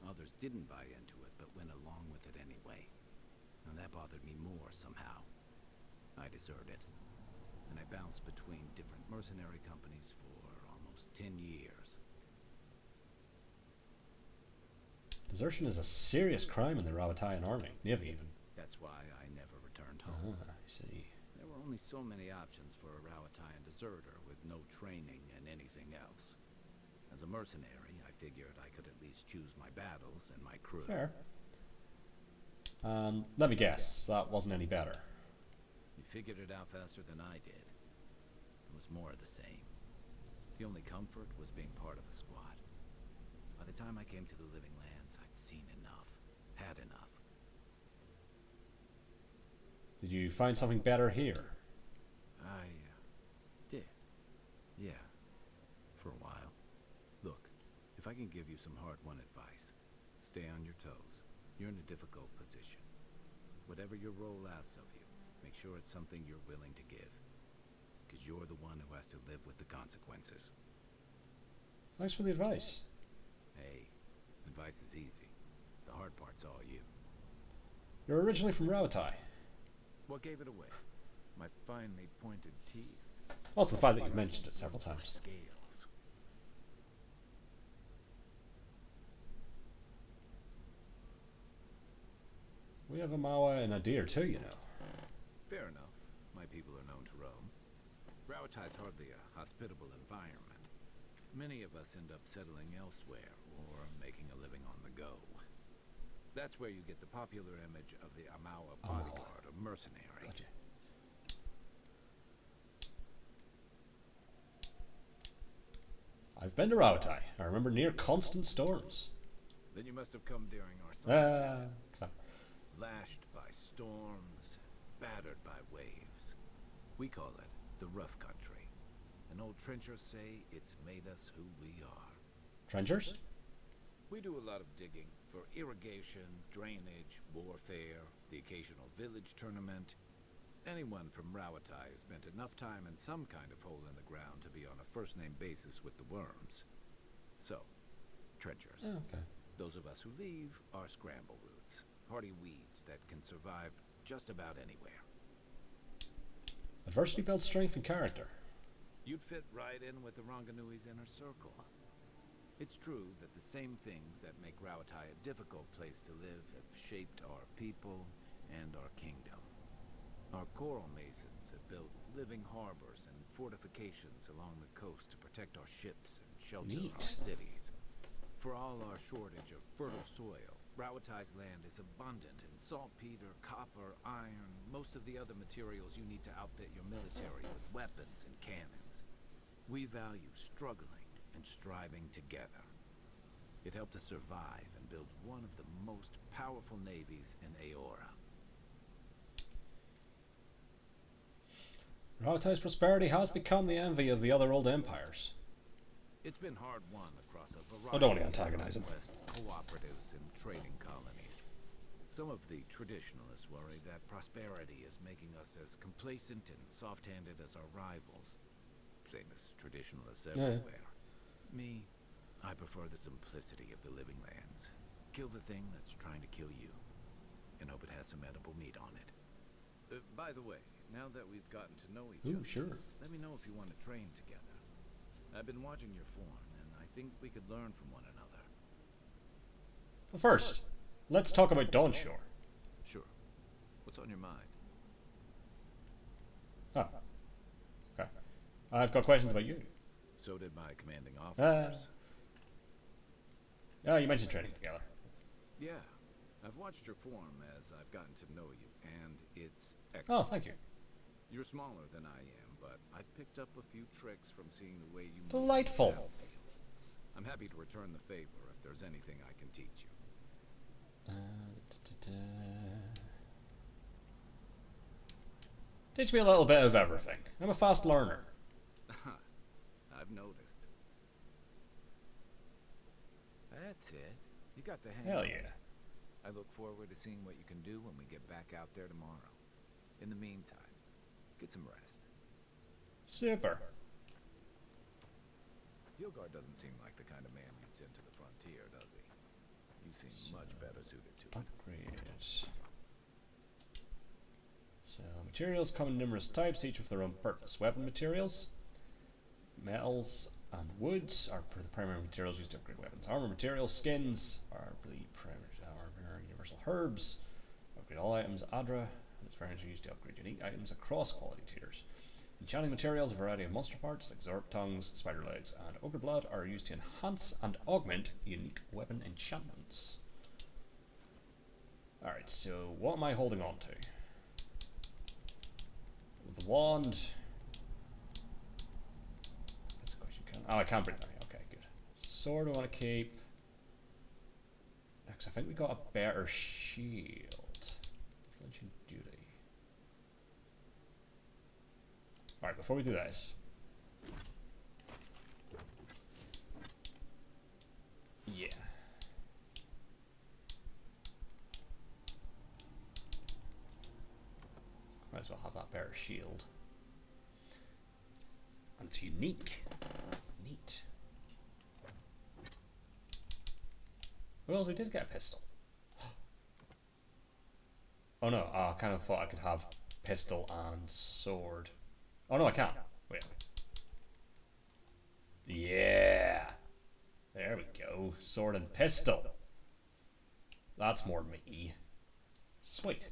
Others didn't buy into it, but went along with it anyway. And that bothered me more somehow. I deserted. And I bounced between different mercenary companies for almost 10 years. Desertion is a serious crime in the Rawatayan army. Navy even. That's why I never returned home. I see. There were only so many options for a Rawatayan deserter with no training and anything else. As a mercenary, I figured I could at least choose my battles and my crew. Fair. Let me guess, that wasn't any better. You figured it out faster than I did. It was more of the same. The only comfort was being part of a squad. By the time I came to the Living Lands, I'd seen enough. Had enough. Did you find something better here? I did. Yeah. For a while. Look, if I can give you some hard-won advice, stay on your toes. You're in a difficult position. Whatever your role asks of you, make sure it's something you're willing to give. Because you're the one who has to live with the consequences. Thanks for the advice. Hey, advice is easy. The hard part's all you. You're originally from Rautai. What gave it away? My finely pointed teeth. Also the fact that you've mentioned it several times. Scales. We have a Mawa and a deer too, you know. Fair enough. My people are known to roam. Rauatai's hardly a hospitable environment. Many of us end up settling elsewhere or making a living on the go. That's where you get the popular image of the Amawa bodyguard or mercenary. Gotcha. I've been to Rautai. I remember near constant storms. Then you must have come during our summer season. Clever. Lashed by storms, battered by waves. We call it the rough country. And old trenchers say it's made us who we are. Trenchers? We do a lot of digging for irrigation, drainage, warfare, the occasional village tournament. Anyone from Rauatai has spent enough time in some kind of hole in the ground to be on a first-name basis with the worms. So, trenchers. Oh, okay. Those of us who leave are scramble roots, hardy weeds that can survive just about anywhere. Adversity builds strength and character. You'd fit right in with the Ranganui's inner circle. It's true that the same things that make Rauatai a difficult place to live have shaped our people and our kingdom. Our coral masons have built living harbors and fortifications along the coast to protect our ships and shelter our cities. For all our shortage of fertile soil, Rauatai's land is abundant in saltpeter, copper, iron, most of the other materials you need to outfit your military with weapons and cannons. We value struggling and striving together. It helped us survive and build one of the most powerful navies in Aora. Rautai's prosperity has become the envy of the other old empires. It's been hard-won across a variety I don't want to antagonize him. of West cooperatives and trading colonies. Some of the traditionalists worry that prosperity is making us as complacent and soft-handed as our rivals. Same as traditionalists everywhere. Me, I prefer the simplicity of the living lands. Kill the thing that's trying to kill you, and hope it has some edible meat on it. By the way, now that we've gotten to know each other, Sure. let me know if you want to train together. I've been watching your form, and I think we could learn from one another. But first, let's talk about Dawnshore. Sure. What's on your mind? Ah. Okay. I've got questions about you. So did my commanding officers. Yeah, you mentioned training together. Yeah. I've watched your form as I've gotten to know you, and it's Oh, excellent. thank you. You're smaller than I am, but I picked up a few tricks from seeing the way you move Delightful. on the battlefield. I'm happy to return the favor if there's anything I can teach you. Teach me a little bit of everything. I'm a fast learner. I've noticed. That's it. You got the hang Hell of it. yeah. I look forward to seeing what you can do when we get back out there tomorrow. In the meantime, get some rest. Super. Hilgard doesn't seem like the kind of man you'd send to the frontier, does he? You seem much better suited to it. Upgrades. So, materials come in numerous types, each with their own purpose. Weapon materials, metals, and woods are the primary materials used to upgrade weapons. Armor materials, skins are the primary universal herbs. Upgrade all items, Adra, and its variants are used to upgrade unique items across quality tiers. Enchanting materials, a variety of monster parts like Zorp tongues, spider legs, and ogre blood are used to enhance and augment unique weapon enchantments. Alright, so what am I holding on to? With the wand. That's a question. Can Oh, I can't bring that. Okay, good. Sword I want to keep. Because I think we got a better shield. Flinching duty. Alright, before we do this. Yeah. Might as well have that better shield. And it's unique. Neat. Well, we did get a pistol. Oh no, I kind of thought I could have pistol and sword. Oh no, I can't. Wait. Yeah. There we go. Sword and pistol. That's more me. Sweet.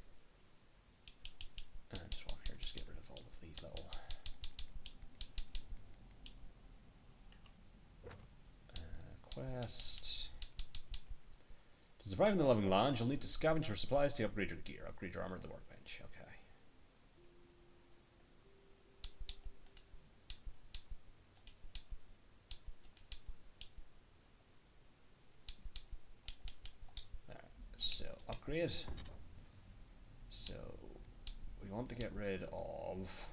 And just while I'm here, just get rid of all of these little quest. To survive in the living lands, you'll need to scavenge for supplies to upgrade your gear. Upgrade your armor at the workbench. Okay. Alright, so upgrade. So we want to get rid of.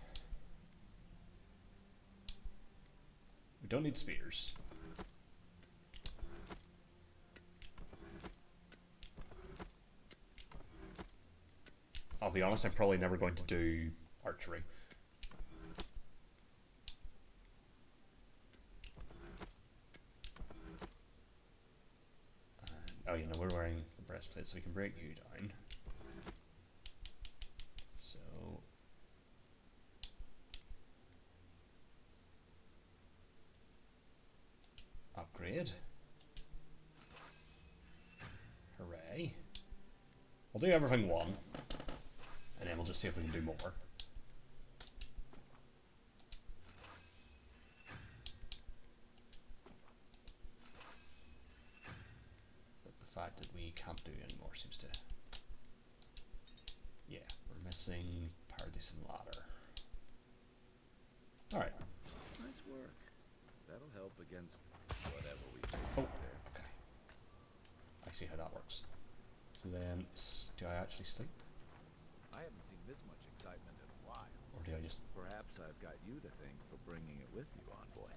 We don't need spears. I'll be honest, I'm probably never going to do archery. Oh, you know, we're wearing the breastplate, so we can break you down. So upgrade. Hooray. We'll do everything one. And then we'll just see if we can do more. But the fact that we can't do any more seems to... Yeah, we're missing Paradise and Ladder. Alright. Nice work. That'll help against whatever we face Oh, out there. okay. I see how that works. So then, do I actually sleep? I haven't seen this much excitement in a while. Or do I just... Perhaps I've got you to thank for bringing it with you, envoy.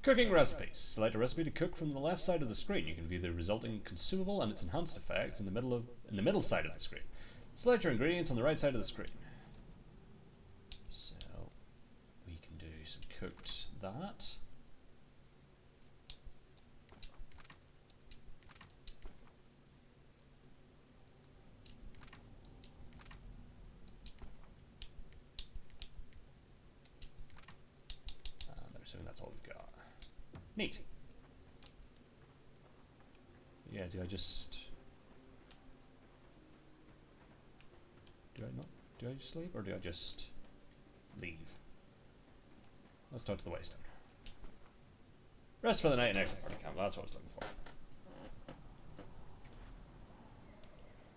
Cooking recipes. Select a recipe to cook from the left side of the screen. You can view the resulting consumable and its enhanced effects in the middle side of the screen. Select your ingredients on the right side of the screen. So we can do some cooked that. And I'm assuming that's all we've got. Neat. Yeah, do I just... Do I just leave, or do I just leave? Let's talk to the Waystone. Rest for the night and exit party camp. That's what I was looking for.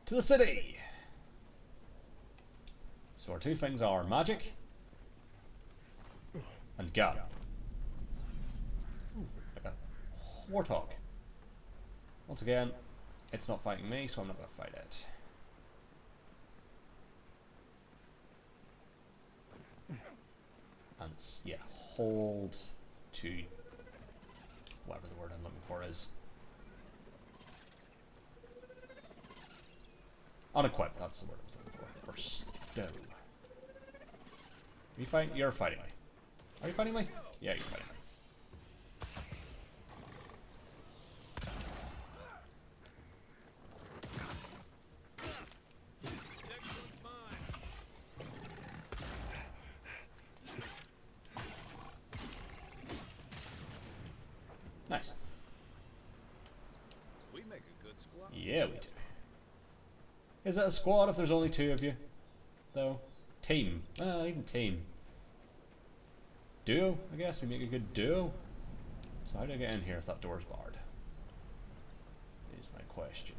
To the city! So our two things are magic and gun. Ooh, like a warthog. Once again, it's not fighting me, so I'm not going to fight it. And it's, yeah, hold to whatever the word I'm looking for is. Unequip, that's the word I was looking for. Or stow. Are you fighting? You're fighting me. Are you fighting me? Yeah, you're fighting me. Nice. We make a good squad. Yeah, we do. Is it a squad if there's only two of you? Though? Team. Even team. Duo, I guess. We make a good duo. So how do I get in here if that door's barred? Is my question.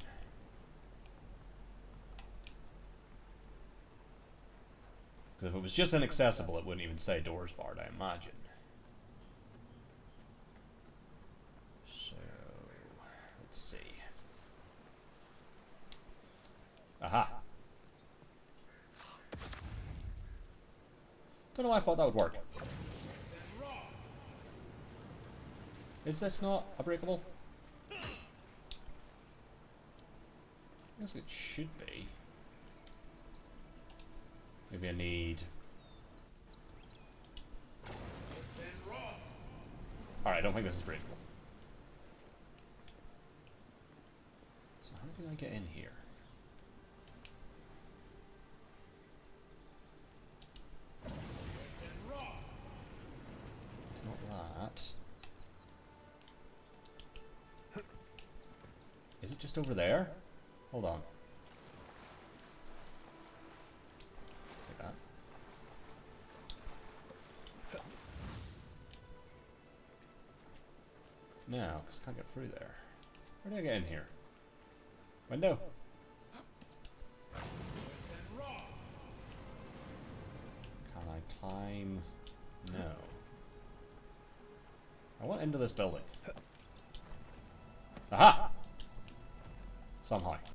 Because if it was just inaccessible, it wouldn't even say doors barred, I imagine. So, let's see. Aha! Don't know why I thought that would work. Is this not unbreakable? I guess it should be. Maybe I need... Alright, I don't think this is breakable. So how do I get in here? It's not that. Is it just over there? Hold on. Like that. No, because I can't get through there. Where do I get in here? Window? Can I climb? No. I want into this building. Aha! Somehow.